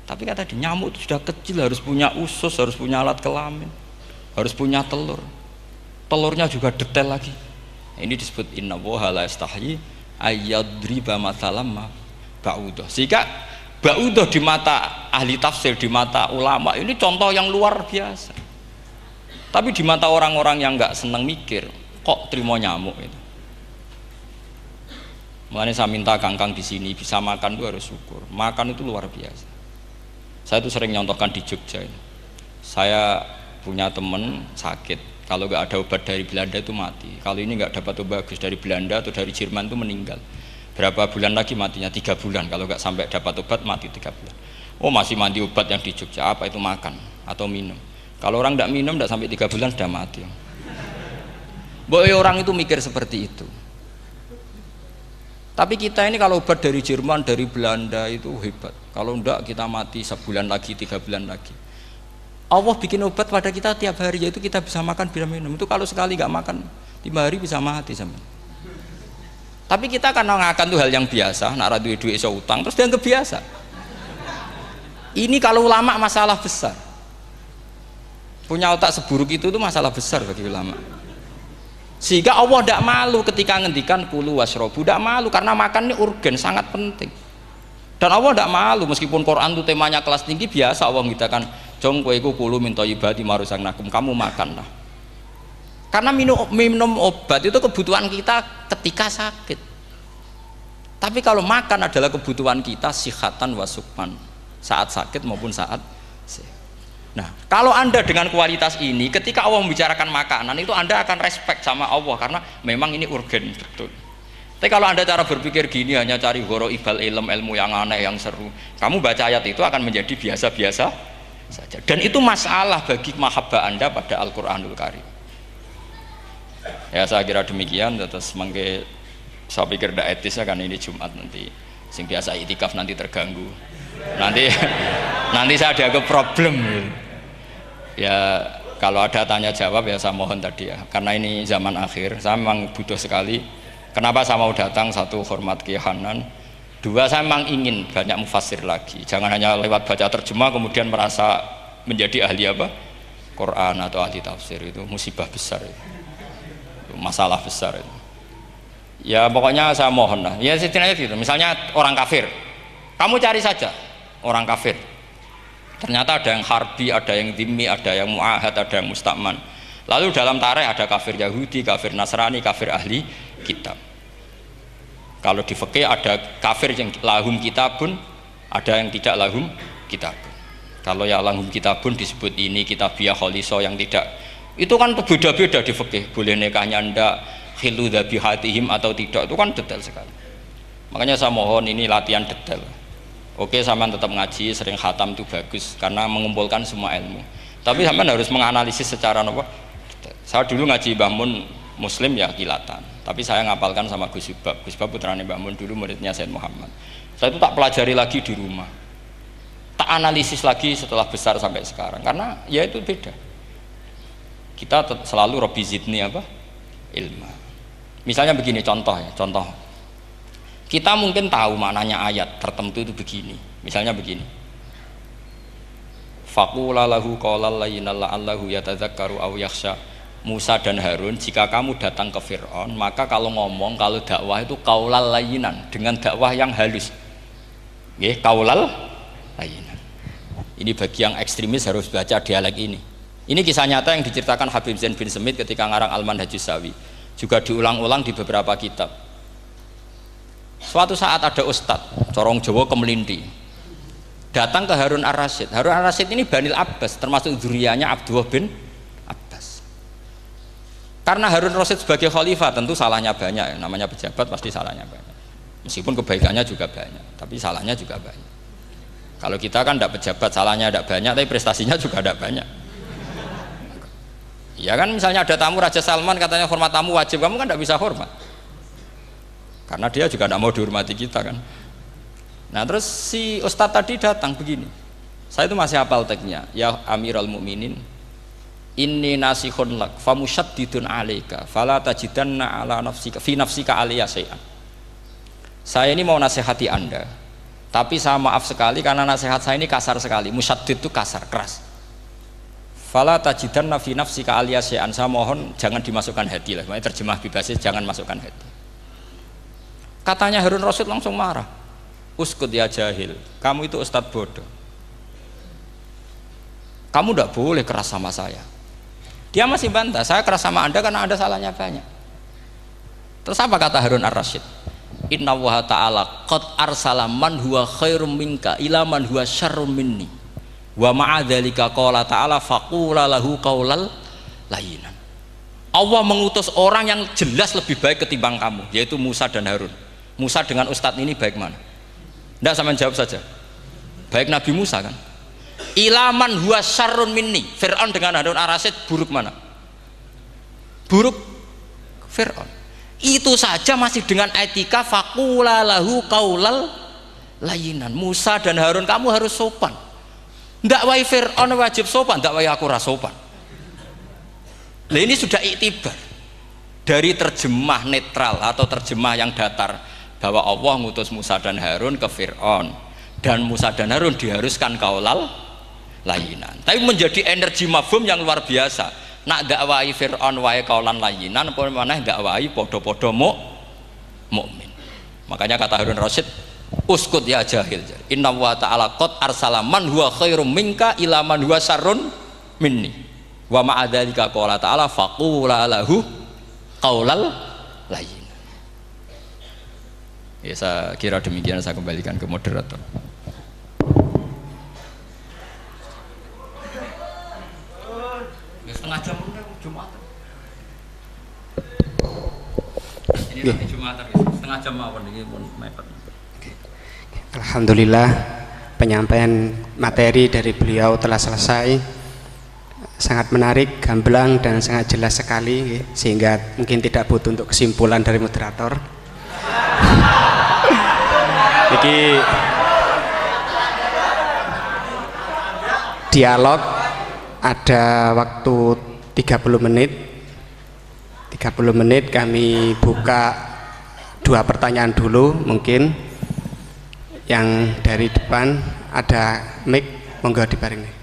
Tapi kata tadi nyamuk itu sudah kecil, harus punya usus, harus punya alat kelamin, harus punya telur. Telurnya juga detail lagi. Ini disebut innallaha la yastahyi ayyadriba mathalam ma ba'udah. Sehingga ba'udah di mata ahli tafsir, di mata ulama ini contoh yang luar biasa. Tapi di mata orang-orang yang nggak seneng mikir, kok terima nyamuk itu. Makanya saya minta kangkang di sini bisa makan itu harus syukur. Makan itu luar biasa. Saya itu sering nyontohkan di Jogja ini. Saya punya teman sakit. Kalau nggak ada obat dari Belanda itu mati. Kalau ini nggak dapat obat bagus dari Belanda atau dari Jerman itu meninggal. Berapa bulan lagi matinya? 3 bulan. Kalau nggak sampai dapat obat mati 3 bulan. Oh masih mandi obat yang di Jogja. Apa itu makan atau minum? Kalau orang nggak minum nggak sampai 3 bulan sudah mati. Boy orang itu mikir seperti itu. Tapi kita ini kalau obat dari Jerman, dari Belanda itu hebat. Kalau enggak kita mati sebulan lagi, 3 bulan lagi. Allah bikin obat pada kita tiap hari, yaitu kita bisa makan, bisa minum. Itu kalau sekali nggak makan 5 hari bisa mati sama. Tapi kita karena ngakan itu hal yang biasa, nak duit iso utang terus dianggap biasa. Ini kalau ulama masalah besar. Punya otak seburuk itu masalah besar bagi ulama. Sehingga Allah tidak malu ketika ngendikan kulu wasrobu, tidak malu karena makan ini urgen, sangat penting. Dan Allah tidak malu meskipun Quran itu temanya kelas tinggi, biasa Allah mengatakan jong kowe kulu min thayyibati maruzaqnakum, kamu makanlah. Karena minum obat itu kebutuhan kita ketika sakit. Tapi kalau makan adalah kebutuhan kita sihatan wa sukman, saat sakit maupun saat sehat. Nah, kalau Anda dengan kualitas ini, ketika Allah membicarakan makanan itu Anda akan respect sama Allah karena memang ini urgen betul. Tapi kalau Anda cara berpikir gini, hanya cari horo ibal ilmu yang aneh, yang seru, kamu baca ayat itu akan menjadi biasa-biasa saja. Dan itu masalah bagi mahabbah Anda pada Al-Quranul Karim. Ya saya kira demikian. Terus mangke saya pikir tidak etis kan ini Jumat nanti. Sing biasa itikaf nanti terganggu. Nanti saya ada ke problem. Ya kalau ada tanya jawab ya saya mohon tadi ya. Karena ini zaman akhir, saya memang butuh sekali. Kenapa saya mau datang? Satu, hormat Kiai Hanan. Dua, saya memang ingin banyak mufassir lagi. Jangan hanya lewat baca terjemah kemudian merasa menjadi ahli apa? Quran atau ahli tafsir. Itu musibah besar itu. Masalah besar itu. Ya pokoknya saya mohon lah. Ya setidaknya gitu. Misalnya orang kafir. Kamu cari saja orang kafir. Ternyata ada yang harbi, ada yang dhimmi, ada yang mu'ahad, ada yang musta'man. Lalu dalam tarikh ada kafir Yahudi, kafir Nasrani, kafir ahli kitab. Kalau di fikih ada kafir yang lahum kitabun, ada yang tidak lahum kitabun. Kalau yang lahum kitabun disebut ini kitabiyah kholiso, yang tidak itu kan beda-beda di fikih. Boleh nikahnya ndak, khilu dhabihatihim atau tidak, itu kan detail sekali. Makanya saya mohon ini latihan detail. Oke, sampean tetap ngaji, sering khatam itu bagus karena mengumpulkan semua ilmu. Tapi sampean harus menganalisis secara apa? Saya dulu ngaji Mbah Mun Muslim ya kilatan. Tapi saya ngapalkan sama Gus Subab. Gus Subab putrane Mbah Mun, dulu muridnya Said Muhammad. Saya itu tak pelajari lagi di rumah. Tak analisis lagi setelah besar sampai sekarang karena ya itu beda. Kita selalu Rabbi zidni apa? Ilma. Misalnya begini contoh ya, contoh. Kita mungkin tahu maknanya ayat tertentu itu begini. Misalnya begini. Faqula lahu qaulal layyinan la'allahu yatadzakkaru aw yakhsha. Musa dan Harun, jika kamu datang ke Fir'aun, maka kalau ngomong, kalau dakwah itu qaulal layyinan, dengan dakwah yang halus. Nggih, qaulal layyinan. Ini bagi yang ekstremis harus baca dialek ini. Ini kisah nyata yang diceritakan Habib Zain bin Semit ketika ngarang Al-Manhajus Sawi. Juga diulang-ulang di beberapa kitab. Suatu saat ada ustadz, corong Jawa Kemelinti, datang ke Harun Ar-Rasyid. Harun Ar-Rasyid ini Banil Abbas, termasuk zuriyahnya Abdullah bin Abbas. Karena Harun Ar-Rasyid sebagai khalifah tentu salahnya banyak, namanya pejabat pasti salahnya banyak. Meskipun kebaikannya juga banyak, tapi salahnya juga banyak. Kalau kita kan tidak pejabat, salahnya tidak banyak, tapi prestasinya juga tidak banyak. Ya kan, misalnya ada tamu Raja Salman, katanya hormat tamu wajib, kamu kan tidak bisa hormat. Karena dia juga tidak mau dihormati kita kan. Nah terus si ustadz tadi datang begini, saya itu masih hafal teksnya. Ya Amirul Mukminin, inni nasihun lak famusyaddidun alaika fala tajidanna ala nafsika fi nafsika aliyya syai'an. Saya ini mau nasihati Anda, tapi saya maaf sekali karena nasihat saya ini kasar sekali. Musyaddid itu kasar, keras. Fala tajidanna fi nafsika aliyya syai'an. Saya mohon jangan dimasukkan hati lah. Makanya terjemah bebasnya jangan masukkan hati. Katanya Harun Rasyid langsung marah. Uskut ya jahil, kamu itu ustadz bodoh. Kamu tidak boleh keras sama saya. Dia masih bantah, saya keras sama Anda karena Anda salahnya banyak. Terus apa kata Harun Ar-Rasyid? Inna wa ta'ala qad arsala man huwa khairum minka ila man huwa syarrum minni. Wa ma'adzalika qala ta'ala faqula lahu qaulal layyinan. Allah mengutus orang yang jelas lebih baik ketimbang kamu, yaitu Musa dan Harun. Musa dengan ustadz ini baik mana? Tidak, sama jawab saja. Baik Nabi Musa kan. Ilaman huwa syarrun minni. Fir'aun dengan Harun Ar-Rasyid buruk mana? Buruk Fir'aun. Itu saja masih dengan etika faqula lahu qaulal layyinan. Musa dan Harun kamu harus sopan. Tidak wae Fir'aun wajib sopan, tidak wae aku rasopan. Nah ini sudah iktibar dari terjemah netral atau terjemah yang datar, bahwa Allah ngutus Musa dan Harun ke Fir'aun, dan Musa dan Harun diharuskan qaulal layyinan. Tapi menjadi energi mafhum yang luar biasa. Nak dakwai Fir'aun wae qaulan layyinan, apa maneh dakwai podo-podo mukmin. Makanya kata Harun Rasyid, uskut ya jahil. Inna wa ta'ala qad arsala man huwa khairum minka ila man huwa syarrun minni. Wa ma'adzalika qala ta'ala faqula lahu qaulal layyinan. Ya, saya kira demikian, saya kembalikan ke moderator. Ya, setengah jam Jumatan. Ini nanti Jumatan, setengah jam mawon ini pun mepet. Alhamdulillah, penyampaian materi dari beliau telah selesai. Sangat menarik, gamblang dan sangat jelas sekali, sehingga mungkin tidak butuh untuk kesimpulan dari moderator. Jadi dialog ada waktu 30 menit. 30 menit kami buka 2 pertanyaan dulu, mungkin yang dari depan ada mic, monggo diparingi.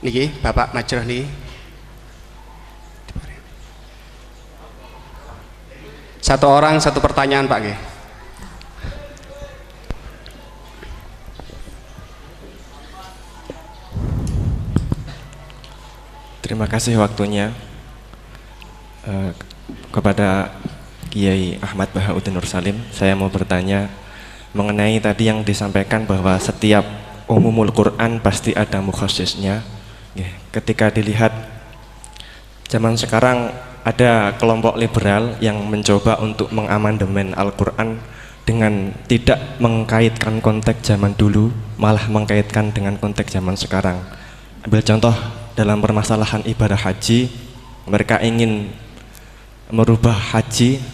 Niki Bapak Majroh niki. Satu orang satu pertanyaan Pak nggih. Terima kasih waktunya kepada Kiai Ahmad Bahauddin Nur Salim. Saya mau bertanya mengenai tadi yang disampaikan bahwa setiap umumul Quran pasti ada mukhassisnya. Ketika dilihat zaman sekarang ada kelompok liberal yang mencoba untuk mengamandemen Al-Quran dengan tidak mengkaitkan konteks zaman dulu, malah mengkaitkan dengan konteks zaman sekarang. Ambil contoh dalam permasalahan ibadah haji, mereka ingin merubah haji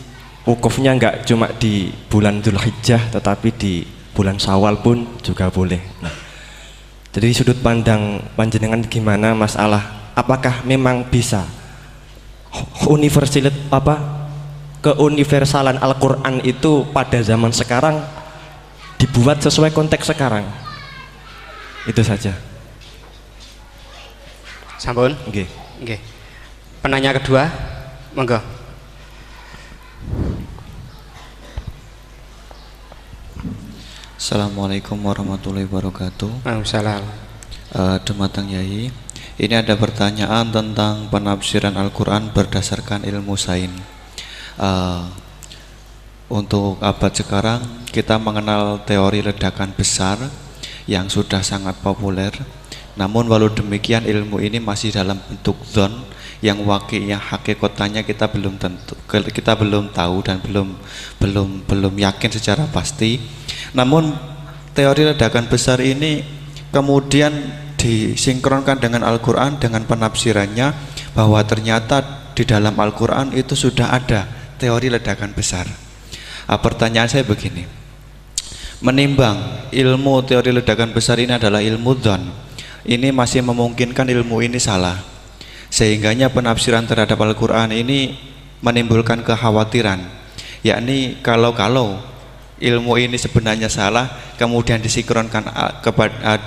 wukufnya nggak cuma di bulan Dzulhijjah tetapi di bulan Syawal pun juga boleh. Nah, jadi sudut pandang panjenengan gimana masalah apakah memang bisa keuniversalan Al-Quran itu pada zaman sekarang dibuat sesuai konteks sekarang. Itu saja. Sampun? Oke. Nggih. Penanya kedua, monggo. Assalamualaikum warahmatullahi wabarakatuh. Waalaikumsalam. Dumateng Yai, ini ada pertanyaan tentang penafsiran Al-Quran berdasarkan ilmu sains. Untuk abad sekarang kita mengenal teori ledakan besar yang sudah sangat populer. Namun walau demikian ilmu ini masih dalam bentuk zon yang wakilnya hakikatnya kita belum tahu dan belum yakin secara pasti. Namun teori ledakan besar ini kemudian disinkronkan dengan Al-Quran dengan penafsirannya bahwa ternyata di dalam Al-Quran itu sudah ada teori ledakan besar. Pertanyaan saya begini, menimbang ilmu teori ledakan besar ini adalah ilmu dzon, ini masih memungkinkan ilmu ini salah, sehingganya penafsiran terhadap Al-Quran ini menimbulkan kekhawatiran, yakni kalau ilmu ini sebenarnya salah kemudian disinkronkan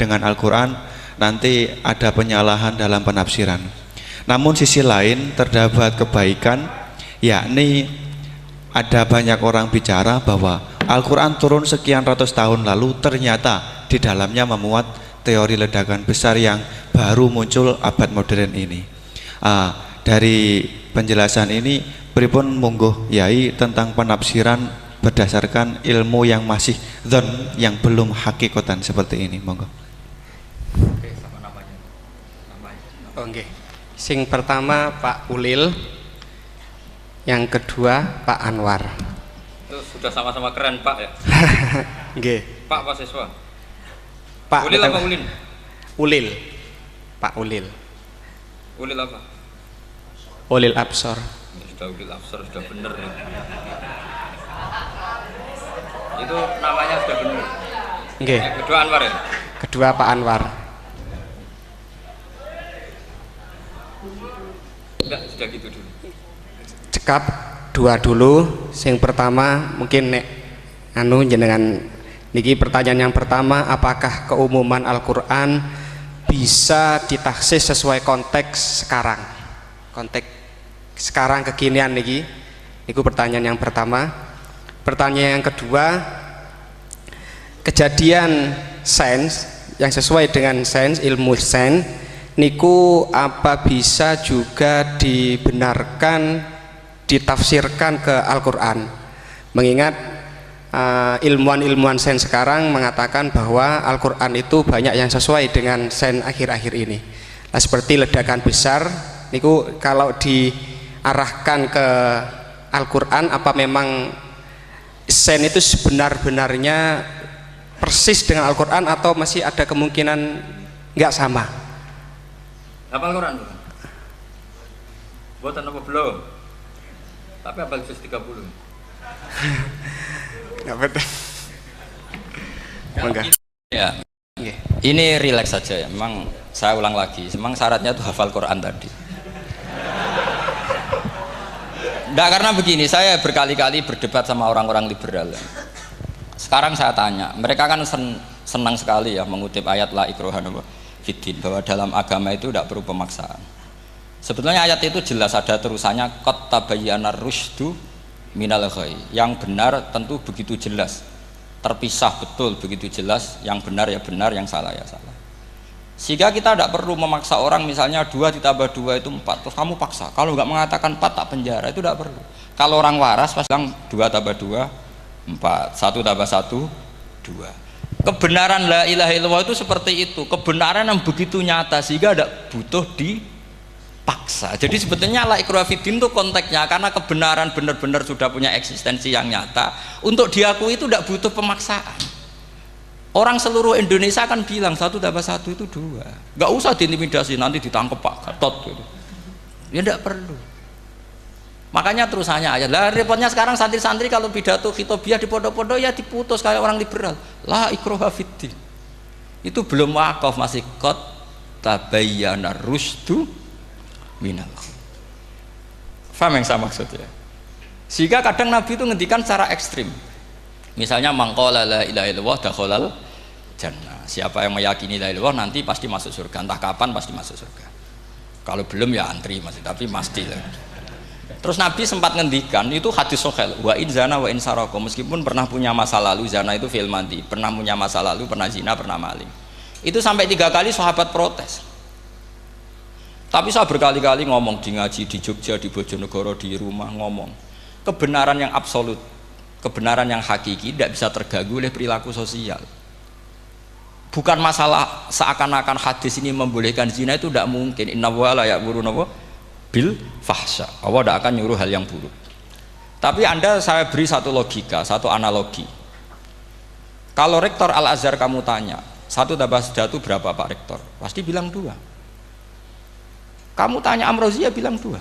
dengan Al-Quran, nanti ada penyalahan dalam penafsiran. Namun sisi lain terdapat kebaikan, yakni ada banyak orang bicara bahwa Al-Quran turun sekian ratus tahun lalu ternyata di dalamnya memuat teori ledakan besar yang baru muncul abad modern ini. Dari penjelasan ini pripun monggo Yai tentang penafsiran berdasarkan ilmu yang masih dzon yang belum hakikatan seperti ini, monggo. Oke, sama namanya. Oh nggih. Sing pertama Pak Ulil, yang kedua Pak Anwar. Itu sudah sama-sama keren Pak ya. Nggih. Pak mahasiswa. Pak Ulil apa Ulin? Ulil. Pak Ulil. Ulil apa? Ulil Absor. Sudah Ulil Absor sudah bener ya. Itu namanya sudah benar. Nggih. Yang kedua Anwar ya? Kedua Pak Anwar. Enggak, sudah gitu dulu. Cekap dua dulu. Sing pertama mungkin nek jenengan niki pertanyaan yang pertama, apakah keumuman Al-Qur'an bisa ditaksis sesuai konteks sekarang? Konteks sekarang kekinian niki. Niku pertanyaan yang pertama. Pertanyaan yang kedua, kejadian sains yang sesuai dengan sains, ilmu sains niku apa bisa juga dibenarkan ditafsirkan ke Al-Quran, mengingat ilmuwan-ilmuwan sains sekarang mengatakan bahwa Al-Quran itu banyak yang sesuai dengan sains akhir-akhir ini. Nah, seperti ledakan besar niku kalau diarahkan ke Al-Quran, apa memang sains itu sebenar-benarnya persis dengan Al-Quran atau masih ada kemungkinan nggak sama? Hafal Quran tuh? Buatan apa belum? Tapi hafal juz 30. Nggak betul. Enggak. Ya. Ini rileks saja ya. Memang saya ulang lagi. Memang syaratnya tuh hafal Quran tadi. Enggak, karena begini, saya berkali-kali berdebat sama orang-orang liberal. Sekarang saya tanya, mereka kan senang sekali ya mengutip ayat la ikraha fiddin, bahwa dalam agama itu tidak perlu pemaksaan. Sebetulnya ayat itu jelas ada terusannya qad tabayyana rusydu minal ghayy. Yang benar tentu begitu jelas, terpisah betul begitu jelas, yang benar ya benar, yang salah ya salah. Sehingga kita tidak perlu memaksa orang, misalnya 2 ditambah 2 itu 4, terus kamu paksa, kalau nggak mengatakan 4 tak penjara, itu tidak perlu. Kalau orang waras pas bilang 2 tambah 2 4, 1 tambah 1 2. Kebenaran la ilaha illallah itu seperti itu, kebenaran yang begitu nyata sehingga tidak butuh dipaksa. Jadi sebetulnya la ikraha fiddin itu konteksnya, karena kebenaran benar-benar sudah punya eksistensi yang nyata, untuk diakui itu tidak butuh pemaksaan. Orang seluruh Indonesia kan bilang 1 tambah 1 itu 2, nggak usah diintimidasi nanti ditangkap Pak Gatot gitu. Ya tidak perlu. Makanya terusannya ayat. Lah repotnya sekarang santri-santri kalau pidato khitobiah di pondok-pondok ya diputus kayak orang liberal. La ikraha fiddin. Itu belum wakaf, masih qad tabayyana rusydu minal ghayy. Paham yang saya maksud ya? Sehingga kadang Nabi itu ngendikan secara ekstrim. Misalnya mangqala la ilaha illallah dakhalal jannah. Siapa yang meyakini la ilaha illallah nanti pasti masuk surga. Entah kapan pasti masuk surga. Kalau belum ya antri masih, tapi pasti lah. Terus Nabi sempat ngendikan itu hadis sahih, wa in zana wa in saraka, meskipun pernah punya masa lalu, zina itu fi'il madhi, pernah punya masa lalu, pernah zina, pernah maling. Itu sampai 3 kali sahabat protes. Tapi saya berkali-kali ngomong di ngaji di Jogja, di Bojonegoro, di rumah ngomong, kebenaran yang absolut, kebenaran yang hakiki tidak bisa terganggu oleh perilaku sosial. Bukan masalah seakan-akan hadis ini membolehkan zina, itu tidak mungkin. Inna wa la ya'muru bil fahsya. Allah tidak akan nyuruh hal yang buruk. Tapi saya beri satu logika, satu analogi. Kalau rektor Al-Azhar kamu tanya, 1 tambah 1 berapa Pak Rektor? Pasti bilang 2. Kamu tanya Amrozi ya bilang 2.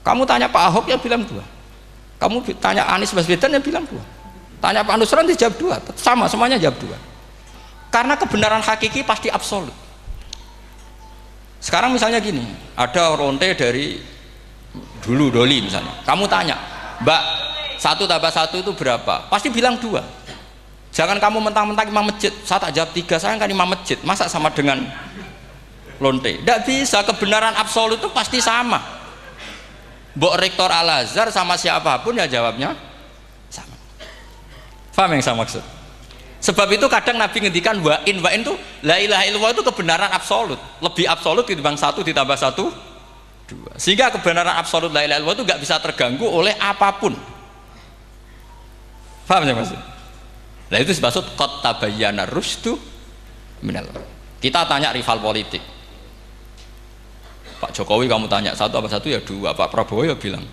Kamu tanya Pak Ahok ya bilang 2. Kamu tanya Anies Baswedan ya bilang 2. Tanya Pak Nusron dia jawab 2. Sama, semuanya jawab 2. Karena kebenaran hakiki pasti absolut. Sekarang misalnya gini, ada ronte dari dulu Doli misalnya, kamu tanya, Mbak 1 tambah 1 itu berapa? Pasti bilang 2. Jangan kamu mentang-mentang imam masjid, saya tak jawab 3, saya kan imam masjid, masa sama dengan lonte? Tidak bisa, kebenaran absolut itu pasti sama. Mbok rektor Al-Azhar sama siapapun ya jawabnya sama. Paham yang saya maksud? Sebab itu kadang Nabi ngendikan wa'in itu la ilaha illallah itu kebenaran absolut, lebih absolut dibanding 1 ditambah 1 2. Sehingga kebenaran absolut la ilaha illallah itu nggak bisa terganggu oleh apapun. Paham ya maksud? Nah itu maksud qad tabayyana rusdu minal. Kita tanya rival politik, Pak Jokowi kamu tanya 1 tambah 1 ya 2, Pak Prabowo ya bilang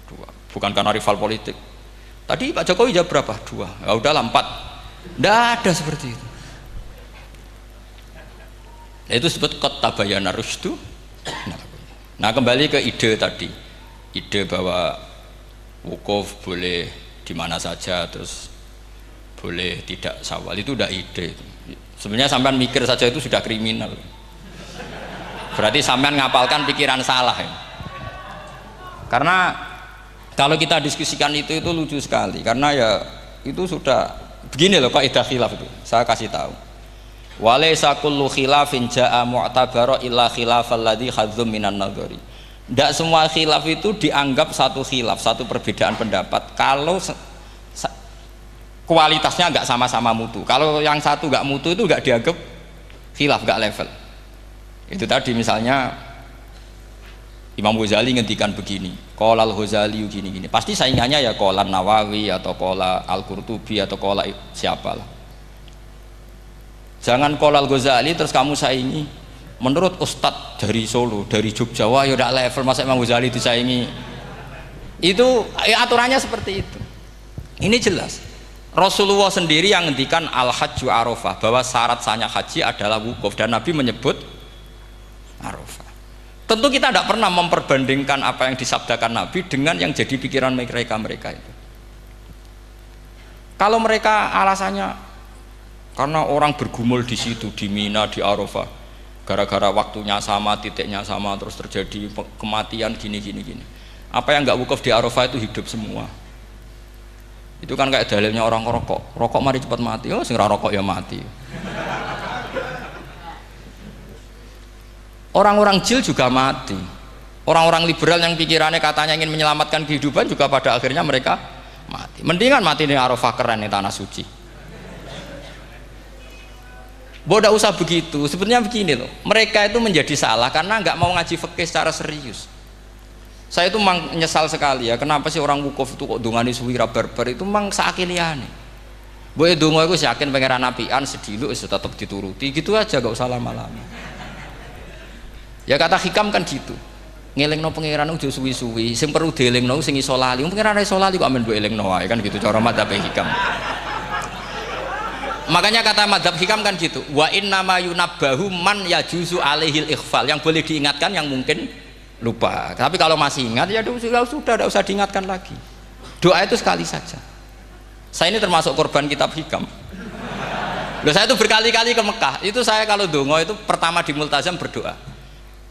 2. Bukan karena rival politik. Tadi Pak Jokowi jawab berapa? 2. Ya udahlah 4. Tidak ada seperti itu. Itu disebut qad tabayyana rusdu. Nah kembali ke ide tadi, ide bahwa wukuf boleh di mana saja, terus boleh tidak syawal, itu udah ide. Sebenarnya sampean mikir saja itu sudah kriminal. Berarti sampean ngapalkan pikiran salah ya. Karena kalau kita diskusikan itu lucu sekali, karena ya itu sudah begini loh kaidah khilaf itu, saya kasih tahu. Walaysa kullu khilafin jaa mu'tabara illa khilafal ladzi hadzum minan nadhari. Tidak semua khilaf itu dianggap satu khilaf, satu perbedaan pendapat kalau kualitasnya nggak sama-sama mutu. Kalau yang satu nggak mutu itu nggak dianggap khilaf, nggak level. Itu tadi misalnya Imam Ghazali ngendikan begini, qala al-Ghazali gini-gini. Pasti saingannya ya qala Nawawi atau qala Al-Qurtubi atau qala siapalah. Jangan qala al-Ghazali terus kamu saingi menurut ustadz dari Solo, dari Jogja, wah ya udah level, masa Imam Ghazali disaingi. Itu ya aturannya seperti itu. Ini jelas. Rasulullah sendiri yang ngendikan al-hajju arafah, bahwa syarat sahnya haji adalah wukuf, dan Nabi menyebut arafah. Tentu kita tidak pernah memperbandingkan apa yang disabdakan Nabi dengan yang jadi pikiran mereka itu. Kalau mereka alasannya karena orang bergumul di situ, di Mina, di Arafah, gara-gara waktunya sama, titiknya sama, terus terjadi kematian gini. Apa yang nggak wukuf di Arafah itu hidup semua. Itu kan kayak dalilnya orang rokok mari cepat mati. Oh, sing ora rokok ya mati. Orang-orang jil juga mati. Orang-orang liberal yang pikirannya katanya ingin menyelamatkan kehidupan juga pada akhirnya mereka mati. Mendingan mati di Arafah, keren di tanah suci. Bodoh usah begitu. Sebenarnya begini loh, mereka itu menjadi salah karena nggak mau ngaji fikih secara serius. Saya itu memang menyesal sekali ya, kenapa sih orang wukuf itu kok dungani suwira barbar itu memang sakiliane. Boe donga iku yakin pangeran apian sediluk wis tetep dituruti, gitu aja, gak usah lama-lama. Ya kata hikam kan gitu, ngelingno pangeran udah suwi-suwi, sing perlu dielingno sing iso lali, pangeran iso lali kok amen mbok elingno wae kan gitu cara madzhab hikam. Makanya kata madzhab hikam kan gitu, wa inna ma yunabbahu man yajuzu alaihil ikhfal, yang boleh diingatkan yang mungkin lupa, tapi kalau masih ingat ya sudah tidak usah diingatkan lagi. Doa itu sekali saja. Saya ini termasuk korban kitab hikam. Loh, saya itu berkali-kali ke Mekah, itu saya kalau dongo itu pertama di Multazam berdoa.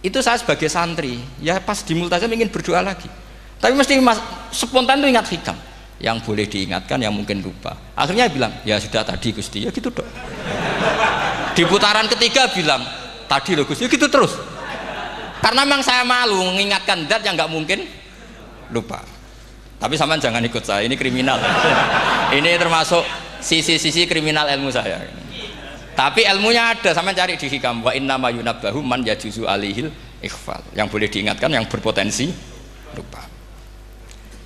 Itu saya sebagai santri, ya pas di Multazam ingin berdoa lagi. Tapi mesti spontan itu ingat hikam. Yang boleh diingatkan, yang mungkin lupa. Akhirnya bilang, ya sudah tadi Gusti, ya gitu dok. Di putaran ketiga bilang, tadi loh Gusti, ya gitu terus. Karena memang saya malu mengingatkan zat yang nggak mungkin lupa. Tapi sampean jangan ikut saya, ini kriminal. Ini termasuk sisi-sisi kriminal ilmu saya. Tapi ilmunya ada, sampean cari di hikam. Wa inna ma yunabbahu man yajuzu alihil ikhfal. Yang boleh diingatkan, yang berpotensi lupa.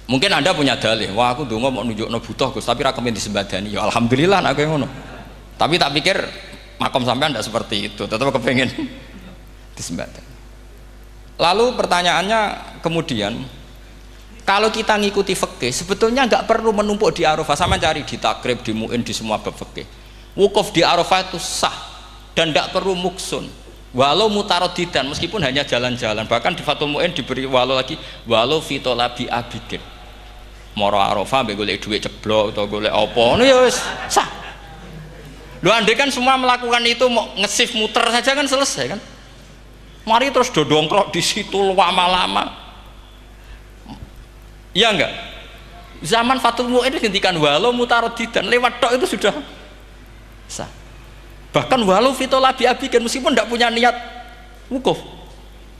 Mungkin Anda punya dalih, wah aku dongo mau nunjukno butuh Gus, tapi rakemin disembadani. Ya alhamdulillah aku yang ngono. Tapi tak pikir makom sampean tidak seperti itu, tetap kepengen disembadani. Lalu pertanyaannya kemudian, kalau kita ngikuti fikih, sebetulnya nggak perlu menumpuk di Arafah. Sama cari di takrib, di muin, di semua bab fikih. Wukuf di Arafah itu sah dan tidak perlu muksun. Walau mutarodidan, meskipun hanya jalan-jalan. Bahkan di Fathul Mu'in diberi walau lagi, walau fitolabi abidin. Moro Arafah mbek golek duit ceblok atau golek apa ngono ya wis sah. Lho andai kan semua melakukan itu mau nge-shift muter saja kan selesai kan. Mari terus dodongkrok di situ lama-lama. Iya enggak? Zaman Fathul Mu'in dihentikan walau mutarodidan, lewat tok itu sudah sah. Bahkan walau fitolabi abidin meskipun tidak punya niat wukuf.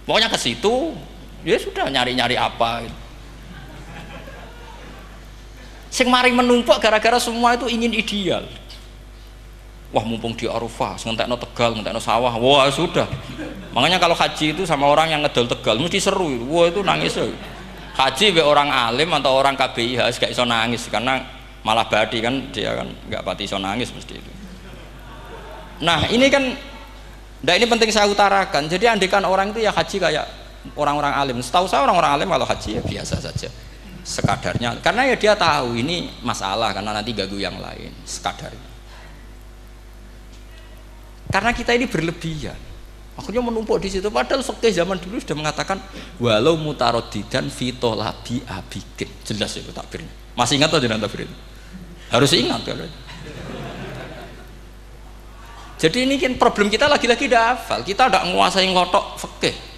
Pokoknya ke situ ya sudah nyari-nyari apa gitu. Sing mari menumpuk gara-gara semua itu ingin ideal. Wah mumpung di Arafah, ngentekno Tegal, ngentekno sawah, wah sudah. Makanya kalau haji itu sama orang yang ngedol Tegal mesti seru, wah itu nangis. Haji be orang alim atau orang KBIH gak iso nangis karena malah badi kan dia kan nggak pati iso nangis mesti itu. Nah ini kan, nah ini penting saya utarakan. Jadi andikan orang itu ya haji kayak orang-orang alim. Setahu saya orang-orang alim kalau haji ya biasa saja. Sekadarnya, karena ya dia tahu ini masalah karena nanti ganggu yang lain, sekadarnya. Karena kita ini berlebihan, akhirnya menumpuk di situ. Padahal fikih zaman dulu sudah mengatakan walau mutarodidan fitolabi abidin, jelas itu takbirnya. Masih ingat atau tidak takbir itu? Harus ingat kan? Jadi ini kan problem kita lagi-lagi tidak hafal, kita tidak menguasai ngotok fikih.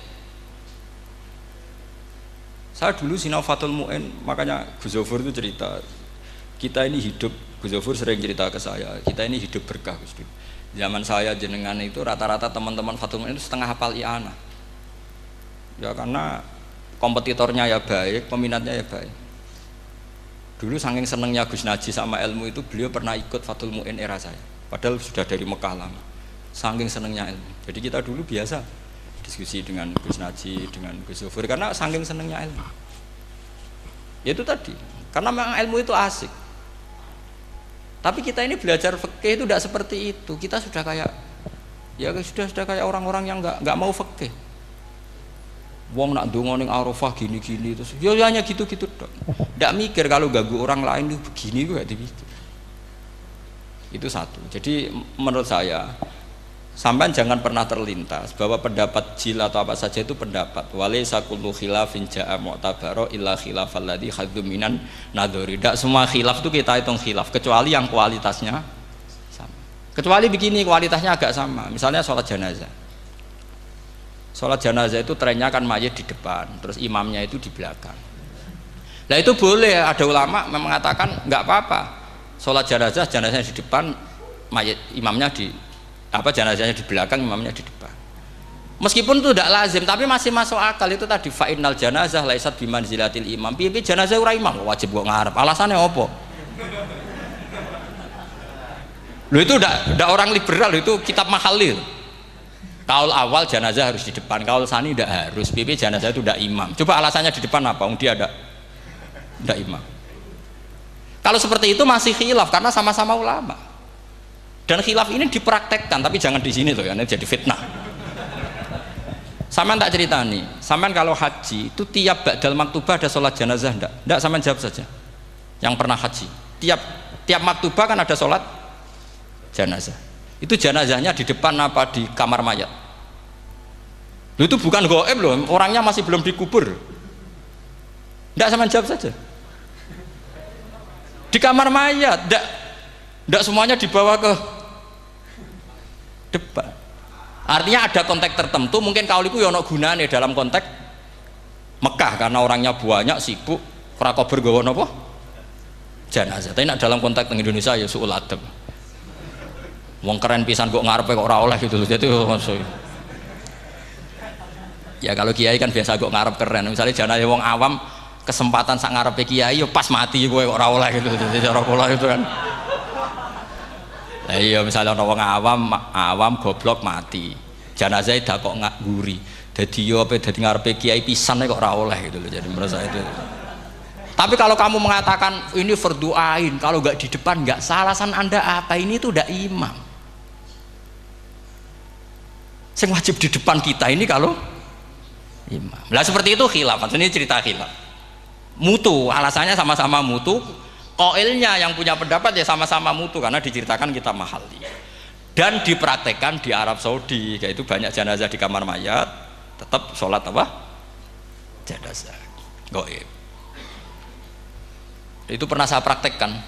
Saya dulu sinau Fathul Mu'in, makanya Gus Zofur itu cerita, kita ini hidup, Gus Zofur sering cerita ke saya, kita ini hidup berkah Gus. Zaman saya jenengan itu rata-rata teman-teman Fathul Mu'in itu setengah hafal i'anah. Ya karena kompetitornya ya baik, peminatnya ya baik. Dulu saking senengnya Gus Naji sama ilmu itu, beliau pernah ikut Fathul Mu'in era saya. Padahal sudah dari Mekah lama. Saking senengnya ilmu. Jadi kita dulu biasa diskusi dengan Gus Naji, dengan Gus Zofur karena saking senengnya ilmu. Ya itu tadi, karena memang ilmu itu asik. Tapi kita ini belajar fikih itu tidak seperti itu. Kita sudah kayak, ya sudah kayak orang-orang yang nggak mau fikih. Wong nak ndonga ning Arafah gini-gini terus, ya hanya gitu-gitu dok. Tidak mikir kalau ganggu orang lain itu begini juga dipikir. Itu satu. Jadi menurut saya, sampai jangan pernah terlintas bahwa pendapat jil atau apa saja itu pendapat. Walaysa kullu khilafin ja'a mu'tabaro illa khilafal ladzi hadzu minan nadhari. Tidak semua khilaf itu kita hitung khilaf kecuali yang kualitasnya sama. Kecuali begini kualitasnya agak sama. Misalnya sholat jenazah. Sholat jenazah itu trennya kan mayit di depan, terus imamnya itu di belakang. Nah itu boleh, ada ulama mengatakan nggak apa-apa. Sholat jenazahnya di depan, mayit imamnya di jenazahnya di belakang, imamnya di depan. Meskipun itu tidak lazim, tapi masih masuk akal. Itu tadi fa'innal janazah laisat bimanzilatil imam. Piye jenazah ora imam wajib kok ngarep. Alasannya apa? Lho itu tidak orang liberal, itu kitab Mahalil. Kaul awal jenazah harus di depan, kaul sani tidak harus. Piye jenazah itu tidak imam. Coba alasannya di depan apa? Dia tidak imam. Kalau seperti itu masih khilaf karena sama-sama ulama. Dan khilaf ini dipraktekkan, tapi jangan di sini loh ya, ini jadi fitnah. Sampean tak cerita nih, sampean kalau haji itu tiap ba'dal maktubah ada sholat jenazah enggak? Enggak, sampean jawab saja. Yang pernah haji, tiap maktubah kan ada sholat jenazah. Itu jenazahnya di depan apa di kamar mayat? Loh, itu bukan goib loh, orangnya masih belum dikubur. Enggak, sampean jawab saja. Di kamar mayat, enggak semuanya dibawa ke depan. Artinya ada konteks tertentu, mungkin kauliku ya ono gunane dalam konteks Mekah karena orangnya banyak sibuk ora kober gawa napa jenazah. Tapi nak dalam konteks teng Indonesia ya suul adab. Wong keren pisan kok ngarepe kok ora oleh gitu. Jadi maksud ya kalau kiai kan biasa kok ngarep keren. Misalnya jenazah wong awam kesempatan sak ngarepe kiai ya pas mati kowe kok ora oleh gitu. Jadi cara kula itu kan. Lah iya misalnya ana wong awam goblok mati. Jenazah dak kok nguri. Dadi yo apa dadi ngarepe kiai pisan kok ora oleh gitu loh. Jadi menurut saya itu. Tapi kalau kamu mengatakan ini fardhu ain, kalau nggak di depan nggak salah, alasan Anda apa? Ini tuh udah imam. Yang wajib di depan kita ini kalau imam. Lah seperti itu khilaf. Ini cerita khilaf. Mutu, alasannya sama-sama mutu. Qailnya yang punya pendapat ya sama-sama mutu karena diceritakan kita mahali. Dan dipraktekkan di Arab Saudi, yaitu banyak jenazah di kamar mayat, tetap sholat apa? Jenazah. Gaib. Itu pernah saya praktekkan,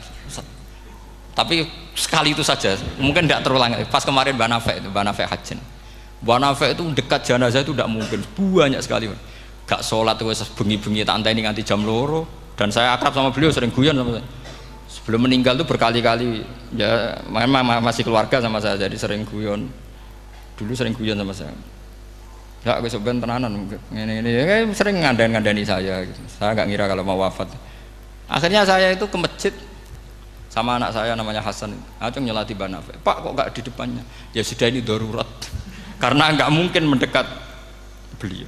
tapi sekali itu saja, mungkin tidak terulang. Pas kemarin Mbak Nafe Hajin, Mbak Nafe itu dekat jenazah itu tidak mungkin, banyak sekali. Gak sholat itu bengi-bengi tak anteni nganti jam loro, dan saya akrab sama beliau, sering guyon sama saya. Sebelum meninggal itu berkali-kali, ya memang masih keluarga sama saya, jadi sering guyon. Dulu sering guyon sama saya. Ya aku sebenarnya tenanan, ini sering ngandani saya. Gitu. Saya nggak ngira kalau mau wafat. Akhirnya saya itu ke masjid sama anak saya namanya Hasan, acung nyelati Mbak Nafe. Pak kok nggak di depannya? Ya sudah ini darurat, karena nggak mungkin mendekat beliau.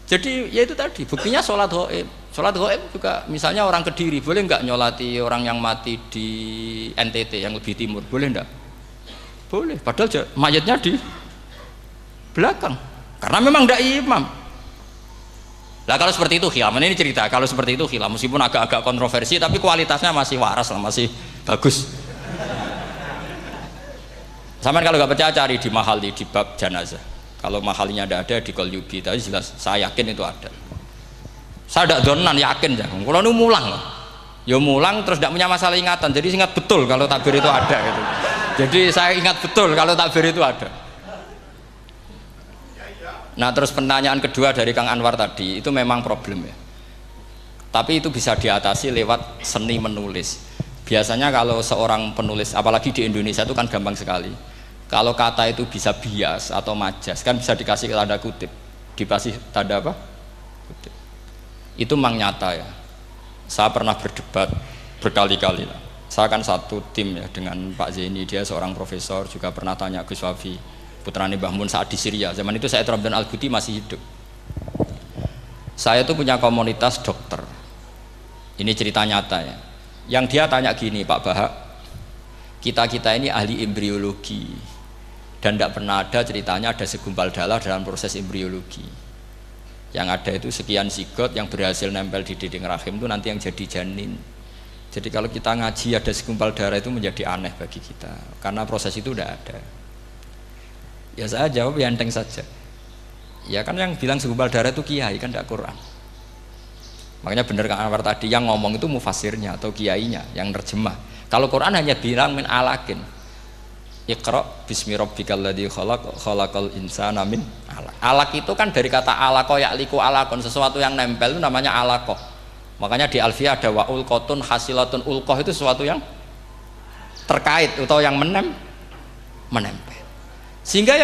Jadi ya itu tadi buktinya sholat gaib. Sholat gaib juga misalnya orang Kediri boleh nggak nyolati orang yang mati di NTT yang lebih timur, boleh nggak? Boleh. Padahal mayatnya di belakang, karena memang nggak imam. Lah kalau seperti itu khilaf, ini cerita kalau seperti itu khilaf, meskipun agak-agak kontroversi tapi kualitasnya masih waras lah, masih bagus. Sampai kalau nggak percaya cari di mahali di bab jenazah. Kalau mahalinya ada di Qalyubi, tapi jelas saya yakin itu ada. Saya tidak donan yakin jangan. Kalau nu mulang loh, ya mulang terus tidak punya masalah ingatan, jadi ingat betul kalau takbir itu ada gitu. Jadi saya ingat betul kalau takbir itu ada. Nah terus pertanyaan kedua dari Kang Anwar tadi itu memang problem ya, tapi itu bisa diatasi lewat seni menulis. Biasanya kalau seorang penulis, apalagi di Indonesia itu kan gampang sekali, kalau kata itu bisa bias atau majas kan bisa dikasih tanda kutip, dikasih tanda apa? Kutip. Itu memang nyata ya, saya pernah berdebat berkali-kali lah. Saya kan satu tim ya dengan Pak Zaini, dia seorang profesor, juga pernah tanya Gus Wafi putrane Mbah Mun saat di Syria. Zaman itu saya Ramadan Al-Ghuti masih hidup. Saya itu punya komunitas dokter. Ini cerita nyata ya. Yang dia tanya gini, Pak Bahak, kita ini ahli embriologi dan tidak pernah ada ceritanya ada segumpal darah dalam proses embriologi. Yang ada itu sekian zigot yang berhasil nempel di dinding rahim itu nanti yang jadi janin. Jadi kalau kita ngaji ada segumpal darah itu menjadi aneh bagi kita karena proses itu tidak ada. Ya saya jawab ya enteng saja. Ya kan yang bilang segumpal darah itu kiai kan tidak Quran. Makanya benar Kang Anwar tadi yang ngomong itu mufasirnya atau kiainya yang terjemah. Kalau Quran hanya bilang min alakin. Iqra bismi rabbikal ladzi khalaq khalaqal insana min alaq. Alaq itu kan dari kata alaqa ya'liku alaqon, sesuatu yang nempel itu namanya alaqah. Makanya di Alfiyah ada wa ulqatun hasilatun, ulqah itu sesuatu yang terkait atau yang menempel. Sehingga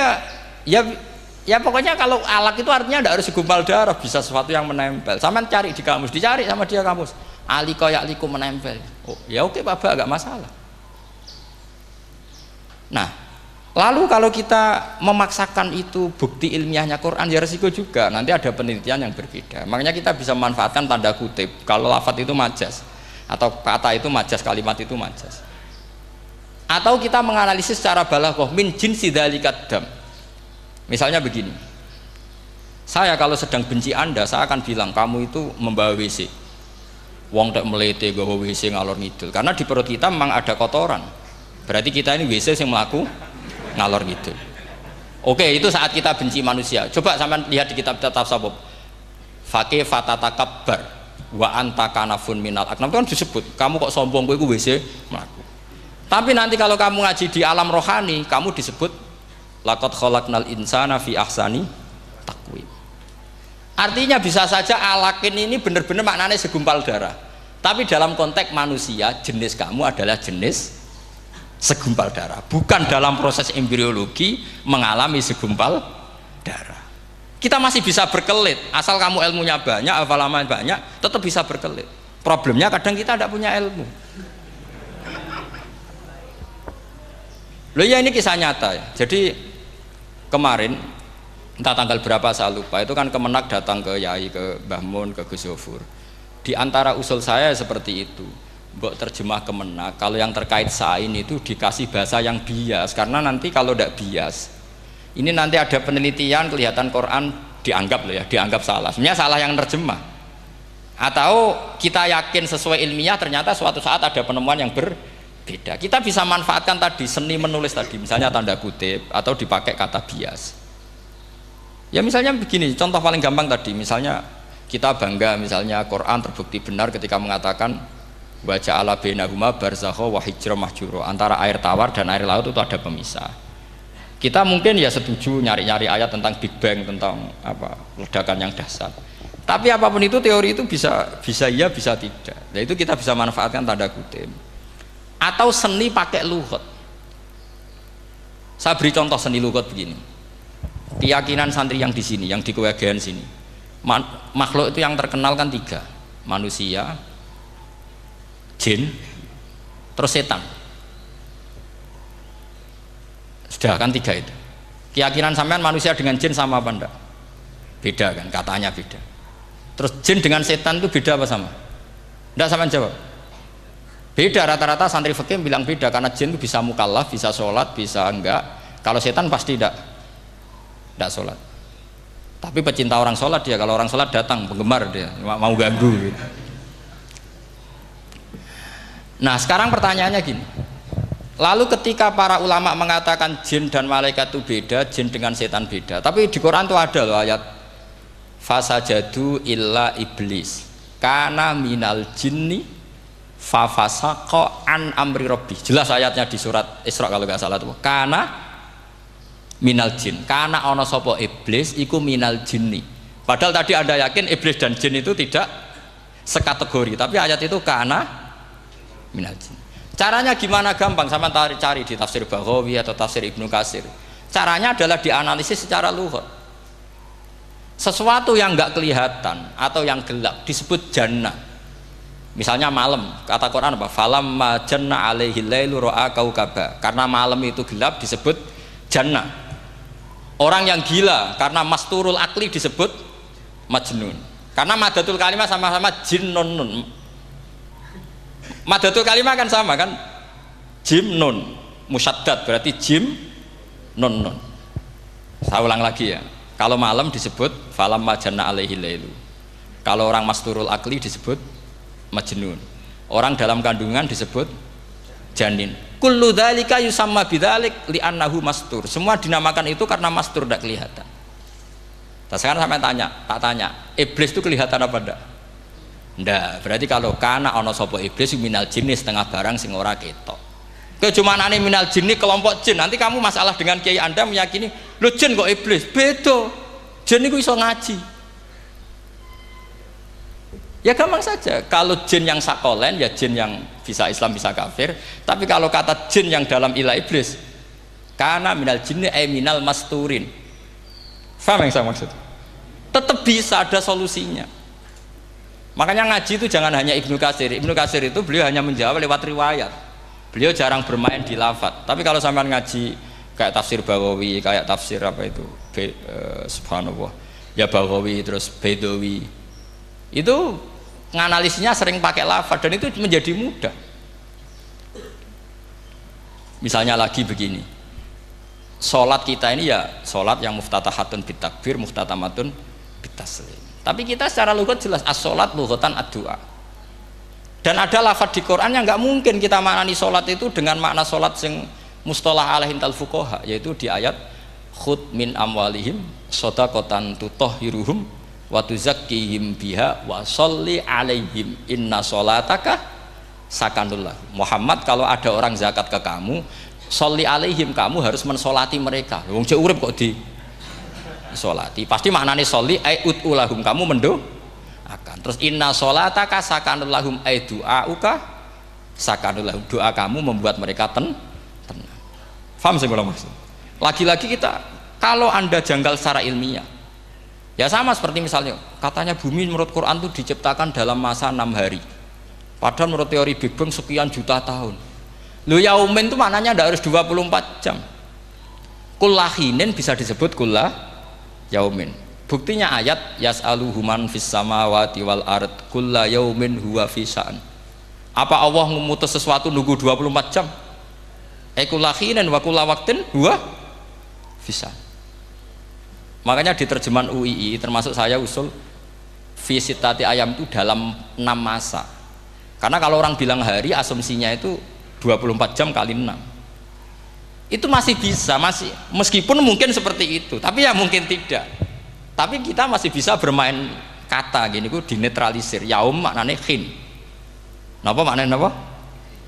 ya pokoknya kalau alaq itu artinya tidak harus segumpal darah, bisa sesuatu yang menempel. Sama cari di kamus, dicari sama dia kamus. Alika ya'liku menempel. Oh, ya oke Pak, enggak masalah. Nah, lalu kalau kita memaksakan itu bukti ilmiahnya Quran ya resiko juga. Nanti ada penelitian yang berbeda. Makanya kita bisa memanfaatkan tanda kutip kalau lafadz itu majas atau kata itu majas, kalimat itu majas. Atau kita menganalisis secara balaghah min jinsi dzalikat dam. Misalnya begini, saya kalau sedang benci Anda, saya akan bilang kamu itu membawa WC. Wong tak melete gawa WC ngalor ngidul, karena di perut kita memang ada kotoran. Berarti kita ini WC yang melaku ngalor ngidul. Oke, itu saat kita benci manusia. Coba sampean lihat di kitab tasawuf. Faqih fatatakabbar wa anta kanafun minal aknam, itu kan disebut kamu kok sombong kowe iku WC melaku. Tapi nanti kalau kamu ngaji di alam rohani, kamu disebut laqad khalaqnal insana fi ahsani taqwim. Artinya bisa saja alakin ini benar-benar maknanya segumpal darah. Tapi dalam konteks manusia, jenis kamu adalah jenis segumpal darah. Bukan dalam proses embriologi mengalami segumpal darah. Kita masih bisa berkelit. Asal kamu ilmunya banyak, hafalaman banyak, tetap bisa berkelit. Problemnya kadang kita tidak punya ilmu. Loh ya ini kisah nyata ya. Jadi kemarin entah tanggal berapa saya lupa, itu kan Kemenak datang ke Yai, ke Mbah Mun, ke Gus Zofur. Di antara usul saya seperti itu, mbok terjemah Kemenak, kalau yang terkait sain itu dikasih bahasa yang bias, karena nanti kalau tidak bias, ini nanti ada penelitian kelihatan Quran dianggap loh ya, dianggap salah. Sebenarnya salah yang terjemah. Atau kita yakin sesuai ilmiah ternyata suatu saat ada penemuan yang berbeda. Kita bisa manfaatkan tadi seni menulis tadi, misalnya tanda kutip atau dipakai kata bias. Ya misalnya begini, contoh paling gampang tadi, misalnya kita bangga misalnya Quran terbukti benar ketika mengatakan wa ja'ala bainahuma barzakha wa hijra mahjura, antara air tawar dan air laut itu ada pemisah. Kita mungkin ya setuju nyari-nyari ayat tentang Big Bang, tentang apa ledakan yang dahsyat. Tapi apapun itu teori itu bisa iya bisa tidak. Nah itu kita bisa manfaatkan tanda kutip. Atau seni pakai lughat. Saya beri contoh seni lughat begini. Keyakinan santri yang di sini, yang di kewagian sini, makhluk itu yang terkenal kan 3, manusia, jin, terus setan. Sudah kan 3 itu. Keyakinan sampean manusia dengan jin sama apa enggak? Beda kan, katanya beda. Terus jin dengan setan itu beda apa sama? Enggak, sampean jawab. Beda, rata-rata santri fikih bilang beda, karena jin itu bisa mukallaf, bisa sholat, bisa enggak. Kalau setan pasti tidak sholat. Tapi pecinta orang sholat dia, kalau orang sholat datang, penggemar dia, mau ganggu gitu. Nah sekarang pertanyaannya gini, lalu ketika para ulama mengatakan jin dan malaikat itu beda, jin dengan setan beda, tapi di Quran itu ada loh ayat fasajadu illa iblis kana minal jinni fafasaqa an amri rabbi. Jelas ayatnya di surat Isra kalau nggak salah tuh, kana minal jin, karena ono sopo iblis iku minal jinni. Padahal tadi Anda yakin iblis dan jin itu tidak sekategori, tapi ayat itu karena minal jin. Caranya gimana? Gampang, sama cari di tafsir Baghawi atau tafsir Ibnu Katsir. Caranya adalah dianalisis secara lughat. Sesuatu yang enggak kelihatan atau yang gelap disebut jannah. Misalnya malam, kata Quran apa? Falamma janna alaihi lailu ra'a kaukaba. Karena malam itu gelap disebut jannah. Orang yang gila karena masturul akli disebut majnun. Karena madatul kalimah sama-sama jinnun. Madatul kalimah kan sama kan? Jim nun musyaddad berarti jim nun nun. Saya ulang lagi ya. Kalau malam disebut falamma janna alaihi lailu. Kalau orang masturul akli disebut majnun. Orang dalam kandungan disebut janin. Kullu dzalika yusamma bidzalik li'annahu mastur. Semua dinamakan itu karena mastur, tidak kelihatan. Nah, sekarang sampai tak tanya, iblis itu kelihatan apa enggak? Enggak. Berarti kalau kana ana sapa iblis minal jinni setengah barang sing ora ketok. Kecumanane minal jinni kelompok jin. Nanti kamu masalah dengan kiai Anda meyakini, "Lho jin kok iblis?" Beda. Jin niku iso ngaji. Ya gampang saja, kalau jin yang sakolen ya jin yang bisa Islam bisa kafir. Tapi kalau kata jin yang dalam ilah iblis, karena minal jinni minal masturin. Faham yang saya maksud? Tetap bisa ada solusinya. Makanya ngaji itu jangan hanya Ibnu Katsir. Ibnu Katsir itu beliau hanya menjawab lewat riwayat. Beliau jarang bermain di lafadz. Tapi kalau sampean ngaji kayak tafsir Baghawi, kayak tafsir apa itu, subhanallah, ya Baghawi terus Bedawi, itu nganalisnya sering pakai lafadz dan itu menjadi mudah. Misalnya lagi begini, sholat kita ini ya sholat yang muftatahatun bitakbir, muftatamatun bitaslim. Tapi kita secara lughat jelas as-sholat lughatan ad-du'a. Dan ada lafadz di Quran yang nggak mungkin kita maknani sholat itu dengan makna sholat yang mustalah alaihim tal fuqaha, yaitu di ayat khud min amwalihim shadaqatan tutahhiruhum wa tuzakkihim biha wa sholli alaihim inna sholataka sakanullah. Muhammad, kalau ada orang zakat ke kamu, sholli alaihim, kamu harus mensolati mereka. Wong cek urip kok sholati. Pasti maknane sholli ai ud'ulahum, kamu mendoakan. Terus inna sholataka sakanul lahum ai du'auka sakanul lahum, doa kamu membuat mereka tenang. Paham sih kalau maksud? Lagi-lagi kita, kalau Anda janggal secara ilmiah, ya sama seperti misalnya katanya bumi menurut Quran itu diciptakan dalam masa 6 hari, padahal menurut teori Big Bang sekian juta tahun. Lu yaumin itu maknanya tidak harus 24 jam. Kullahinin bisa disebut kullah yaumin. Buktinya ayat yas'aluhu man fis samawati wal ard kulla yaumin huwa fi sya'an. Apa Allah memutus sesuatu nunggu 24 jam? Kullahinin wa kulla waqtin huwa fi sya'an. Makanya di terjemahan UII termasuk saya usul visitati ayam itu dalam 6 masa. Karena kalau orang bilang hari asumsinya itu 24 jam kali 6 itu masih bisa, masih meskipun mungkin seperti itu, tapi ya mungkin tidak, tapi kita masih bisa bermain kata gini, ku dinetralisir. Yaum maknanya khin, napa maknanya napa?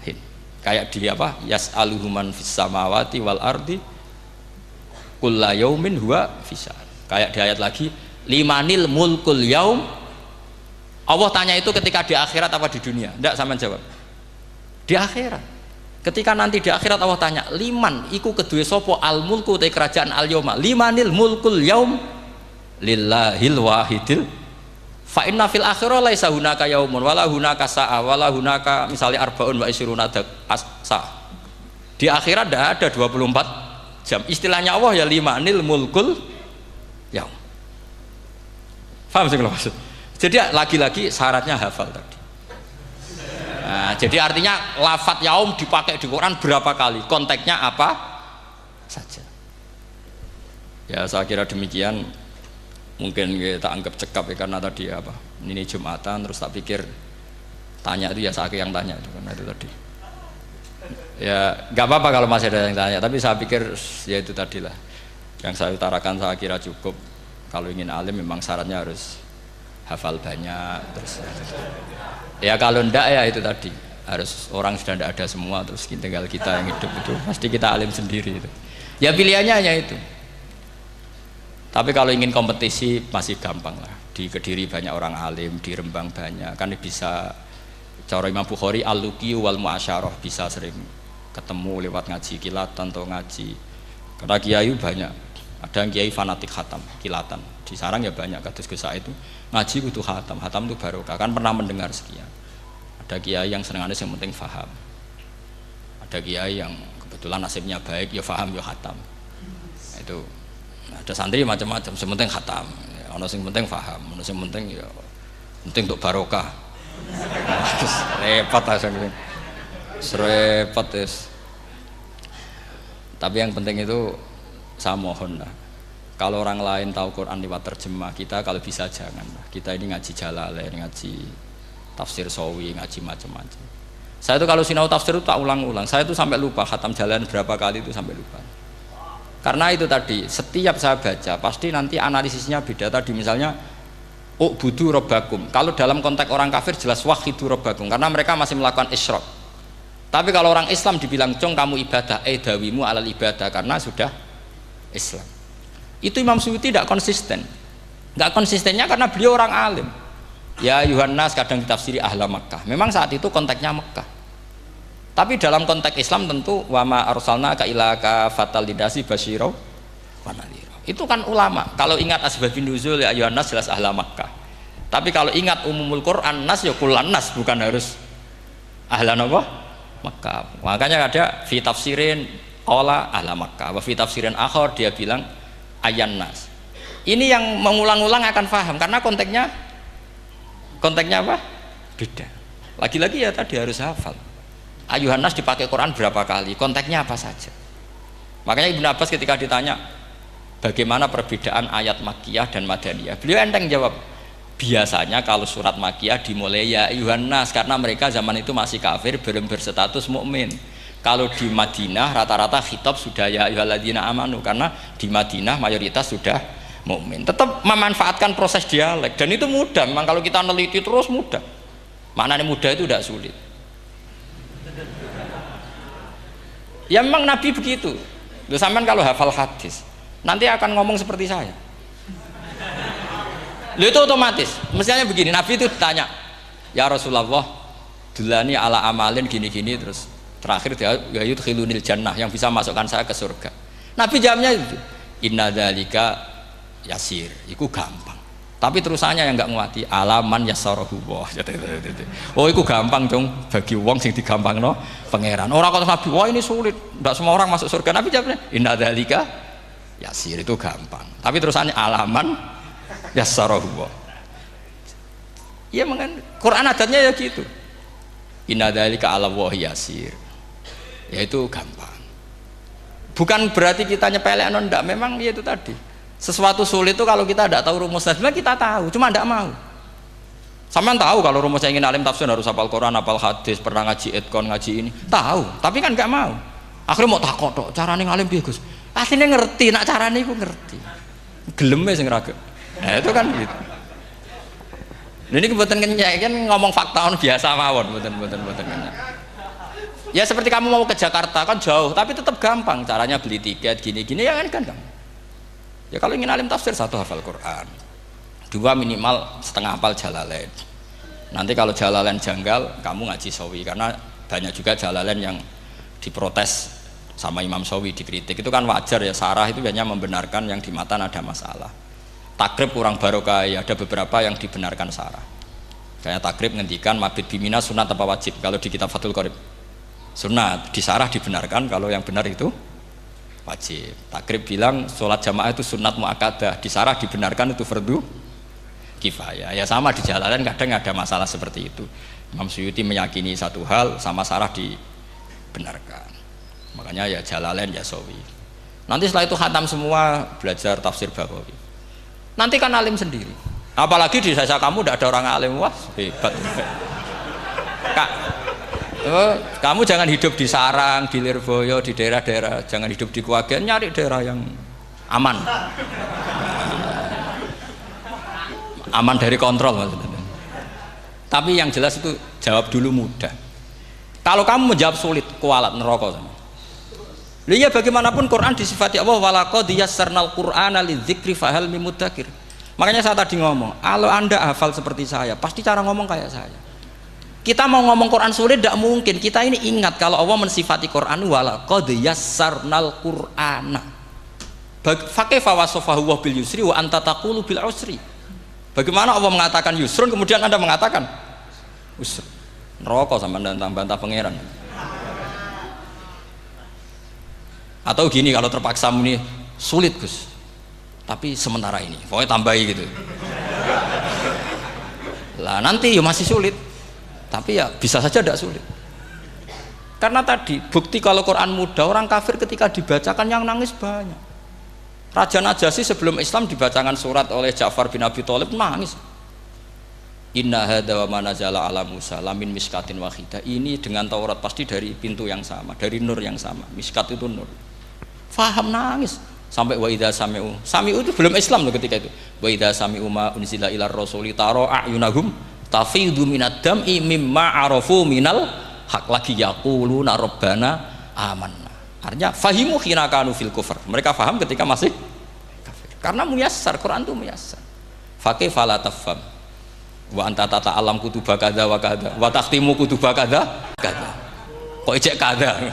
Khin. Kayak di apa? Yas'aluhu man fis samawati wal ardi kulla yaumin huwa fisa. Kayak di ayat lagi limanil mulkul yaum. Allah tanya itu ketika di akhirat apa di dunia? Enggak, sama jawab di akhirat. Ketika nanti di akhirat Allah tanya liman iku kedue sopo al mulku te kerajaan al yauma, limanil mulkul yaum lillahil wahidil fa inna fil akhirah laisa hunaka yaumun wala hunaka sa'a wala hunaka misalnya arbaun wa isyruna sa. Di akhirat tidak ada 24 jam. Istilahnya Allah ya limanil mulkul yaum. Paham sih kalau maksud? Jadi lagi-lagi syaratnya hafal tadi. Nah, jadi artinya lafadz yaum dipakai di Quran berapa kali, konteksnya apa saja. Ya saya kira demikian, mungkin kita anggap cekap ya, karena tadi apa ini Jumatan, terus tak pikir tanya itu ya saya yang tanya itu karena itu tadi. Ya nggak apa-apa kalau masih ada yang tanya, tapi saya pikir ya itu tadilah yang saya utarakan, saya kira cukup. Kalau ingin alim memang syaratnya harus hafal banyak, terus ya kalau ndak ya itu tadi harus orang sudah ndak ada semua, terus tinggal kita yang hidup, itu pasti kita alim sendiri itu. Ya pilihannya hanya itu. Tapi kalau ingin kompetisi masih gampang lah. Di Kediri banyak orang alim, di Rembang banyak, kan bisa. Cara Imam Bukhari al-luqi wal mu'asyarah, bisa sering ketemu lewat ngaji kilatan atau ngaji. Karena kiai banyak, ada yang kiai fanatik khatam kilatan. Di sarang ya banyak, kados Gus Said itu ngaji butuh khatam, khatam itu barokah, kan pernah mendengar sekian. Ada kiai yang senengannya yang penting faham, ada kiai yang kebetulan nasibnya baik ya faham ya khatam. Itu ada santri macam-macam, yang penting khatam, ono sing penting faham, ono sing penting ya penting untuk barokah. Terus repot asane, repot terus. Tapi yang penting itu saya mohon lah, kalau orang lain tahu Quran lewat terjemah, kita kalau bisa jangan. Kita ini ngaji Jalalain, ngaji tafsir Sawi, ngaji macam-macam. Saya itu kalau sinau tafsir itu tak ulang-ulang. Saya itu sampai lupa khatam Jalalain berapa kali, itu sampai lupa. Karena itu tadi, setiap saya baca pasti nanti analisisnya beda. Tadi misalnya u'budu rabbakum. Kalau dalam konteks orang kafir jelas wahidu rabbakum, karena mereka masih melakukan isyrak. Tapi kalau orang Islam dibilang cong kamu ibadah, dawimu alal ibadah, karena sudah Islam. Itu Imam Suyuti tidak konsisten. Nggak konsistennya karena beliau orang alim. Ya Yuhannas kadang ditafsiri ahla Makkah. Memang saat itu konteksnya Makkah. Tapi dalam konteks Islam tentu wama arsalnaka illa kafatal lidasi basyira wa nadhira. Itu kan ulama. Kalau ingat asbabun nuzul ya Yuhannas jelas ahla Makkah. Tapi kalau ingat umumul Quran nas ya kullan nas, bukan harus ahla apa? Makkah. Makanya ada fi tafsirin qala ahla Makkah, wa fi tafsirin akhar dia bilang ayan nas. Ini yang mengulang-ulang akan paham karena konteksnya apa? Beda. Lagi-lagi ya tadi harus hafal. Ayuhan nas dipakai Quran berapa kali? Konteksnya apa saja? Makanya Ibnu Abbas ketika ditanya bagaimana perbedaan ayat Makkiyah dan Madaniyah, beliau enteng jawab, biasanya kalau surat Makkiyah dimulai ya ayuhan nas karena mereka zaman itu masih kafir, belum berstatus mukmin. Kalau di Madinah rata-rata khitab sudah ya ayyuhalladzina amanu, karena di Madinah mayoritas sudah mukmin. Tetap memanfaatkan proses dialek dan itu mudah. Memang kalau kita neliti terus mudah. Maknanya mudah itu tidak sulit. Ya memang Nabi begitu. Sampean kalau hafal hadis nanti akan ngomong seperti saya. Lho itu otomatis. Misalnya begini, Nabi itu ditanya, ya Rasulullah, dulani ala amalin gini-gini, terus terakhir dia yudkhilunil jannah, yang bisa masukkan saya ke surga. Nabi jawabnya itu, inna dzalika yasir, itu gampang. Tapi terusannya yang nggak nguati, alaman yassarahu wah. Oh, itu gampang dong bagi wong sing digampangno pangeran. Orang kata Nabi, wah ini sulit, tidak semua orang masuk surga. Nabi jawabnya, inna dzalika yasir, itu gampang. Tapi terusannya alaman yassarahu wah. Iya, mengen Quran adatnya ya gitu. Inna dzalika ala wahi yasir. Yaitu gampang. Bukan berarti kita nyepelekno, ndak, memang ya itu tadi. Sesuatu sulit itu kalau kita tidak tahu rumusnya, sebenarnya kita tahu, cuma tidak mau. Sampean tahu kalau rumusnya ingin alim tafsir harus hafal Quran, hafal hadis, pernah ngaji etkon, ngaji ini, tahu, tapi kan nggak mau. Akhirnya mau takut tok, carane ngalim piye Gus? Asline ngerti, nak carane iku ngerti. Geleme sing raga. Nah, itu kan gitu. Ini kebetulan kenyek kan ngomong fakta biasa mawon, betul kenyek. Ya seperti kamu mau ke Jakarta kan jauh, tapi tetap gampang. Caranya beli tiket gini-gini ya kan gampang. Ya kalau ingin alim tafsir, 1 hafal Quran, 2 minimal setengah hafal Jalalain. Nanti kalau Jalalain janggal, kamu ngaji Sawi, karena banyak juga Jalalain yang diprotes sama Imam Sawi, dikritik. Itu kan wajar ya, sarah itu hanya membenarkan yang di matan ada masalah. Takrib kurang barokah, ya ada beberapa yang dibenarkan sarah. Kayak takrib ngendikan mabit bimina sunat apa wajib, kalau di kitab Fathul Qorib sunat, di sarah dibenarkan, kalau yang benar itu wajib. Takrib bilang sholat jamaah itu sunat muakkadah, di sarah dibenarkan itu fardu kifayah. Ya sama di Jalalain kadang ada masalah seperti itu. Imam Suyuti meyakini satu hal, sama sarah dibenarkan. Makanya ya Jalalain ya Sawi. Nanti setelah itu khatam semua, belajar tafsir Baghawi. Nanti kan alim sendiri. Apalagi di desa kamu tidak ada orang alim, wah hebat. Kak, kamu jangan hidup di sarang, di Lirboyo, di daerah-daerah, jangan hidup di Kuwagen, nyari daerah yang aman, aman dari kontrol maksudnya. Tapi yang jelas itu jawab dulu mudah. Kalau kamu menjawab sulit, kualat neraka sama. Lihat bagaimanapun Quran disifati Allah walaqad yassarnal Qur'ana lidzikri fahal mim mudzakir. Makanya saya tadi ngomong, kalau Anda hafal seperti saya, pasti cara ngomong kayak saya. Kita mau ngomong Quran sulit tidak mungkin. Kita ini ingat kalau Allah mensifati Quran walaqad yassarnal Qur'ana. Fakaifa wasafahu wa bil yusri wa anta taqulu bil usri. Bagaimana Allah mengatakan yusrun kemudian Anda mengatakan usr. Neraka sama bantah pangeran. Atau gini, kalau terpaksa muni sulit Gus, tapi sementara ini pokoknya tambahi gitu lah, nanti ya masih sulit, tapi ya bisa saja tidak sulit. Karena tadi bukti kalau Quran mudah, orang kafir ketika dibacakan yang nangis banyak. Raja Najasyi sebelum Islam dibacakan surat oleh Ja'far bin Abi Thalib nangis. Inna hadza wa ma nazala ala Musa lamin miskatin wahidah. Ini dengan Taurat pasti dari pintu yang sama, dari nur yang sama. Miskat itu nur. Faham nangis sampai wa idza sami'u. Sami'u itu belum Islam loh ketika itu. Wa idza sami'u ma unzila ilar rasuli tara a'yunahum tafidu minad dam'i mimma arafu minal haq, lagi yaquluna rabbana amanna. Artinya fahimu khina kanu fil kufr. Mereka faham ketika masih kafir. Karena muyassar, Quran itu muyassar. Faqih fala tafham. Wa anta tata alam kutuba kadza wa kadza wa takhtimu kutuba kadza kadza. Kok ejek kadza.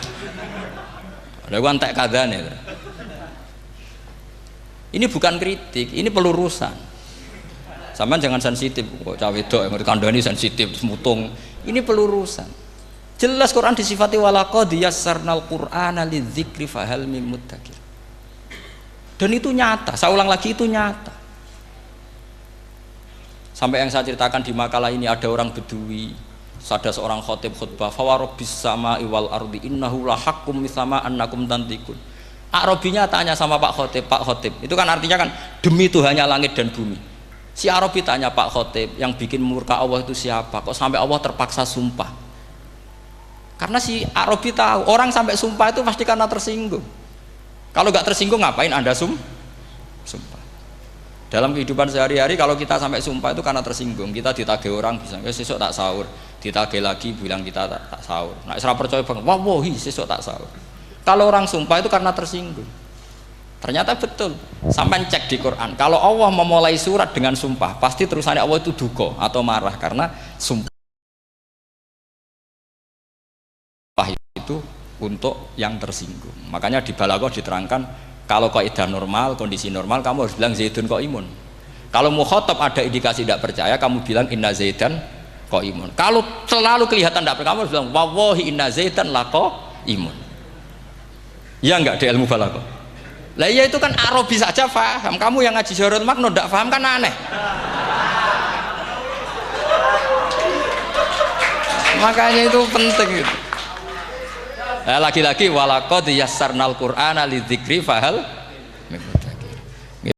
Ada gua entek kadane. Ini bukan kritik, ini pelurusan. Sampeyan jangan sensitif, kok cawe wedok yang kandhani sensitif mutung. Ini pelurusan. Jelas Quran disifati walaqad yassarnal Qur'ana lidzikri fahal mim mudzakir. Dan itu nyata, saya ulang lagi, itu nyata. Sampai yang saya ceritakan di makalah ini, ada orang Bedui, ada seorang khotib khutbah, fawarabbis sama'i wal ardi innahu lahaqqum mithama annakum tantikun. Arabinya tanya sama Pak Khotib, itu kan artinya kan demi Tuhannya langit dan bumi. Si Arabi tanya Pak Khotib, yang bikin murka Allah itu siapa? Kok sampai Allah terpaksa sumpah? Karena si Arabi tahu orang sampai sumpah itu pasti karena tersinggung. Kalau nggak tersinggung ngapain Anda sumpah? Dalam kehidupan sehari-hari kalau kita sampai sumpah itu karena tersinggung. Kita ditagih orang bisa, sesuk tak sahur, ditagih lagi bilang kita tak sahur. Nah, serap percaya banget, wahi sesuk tak sahur. Kalau orang sumpah itu karena tersinggung. Ternyata betul. Sampai cek di Quran. Kalau Allah memulai surat dengan sumpah, pasti terusannya Allah itu duka atau marah karena sumpah itu untuk yang tersinggung. Makanya di Balaghah diterangkan kalau kaidah normal, kondisi normal kamu harus bilang Zaidun qaimun. Kalau mukhatab ada indikasi tidak percaya, kamu bilang inna Zaidan qaimun. Kalau selalu kelihatan tidak percaya, kamu harus bilang wallahi inna Zaidan laqaimun. Ya enggak di ilmu Balaghah. Lah iya itu kan Arabi saja paham. Kamu yang ngaji Jawahirul Makna tidak paham kan aneh. Makanya itu penting itu. Lagi-lagi walaqad yassarnal Qur'ana lidzikri fahal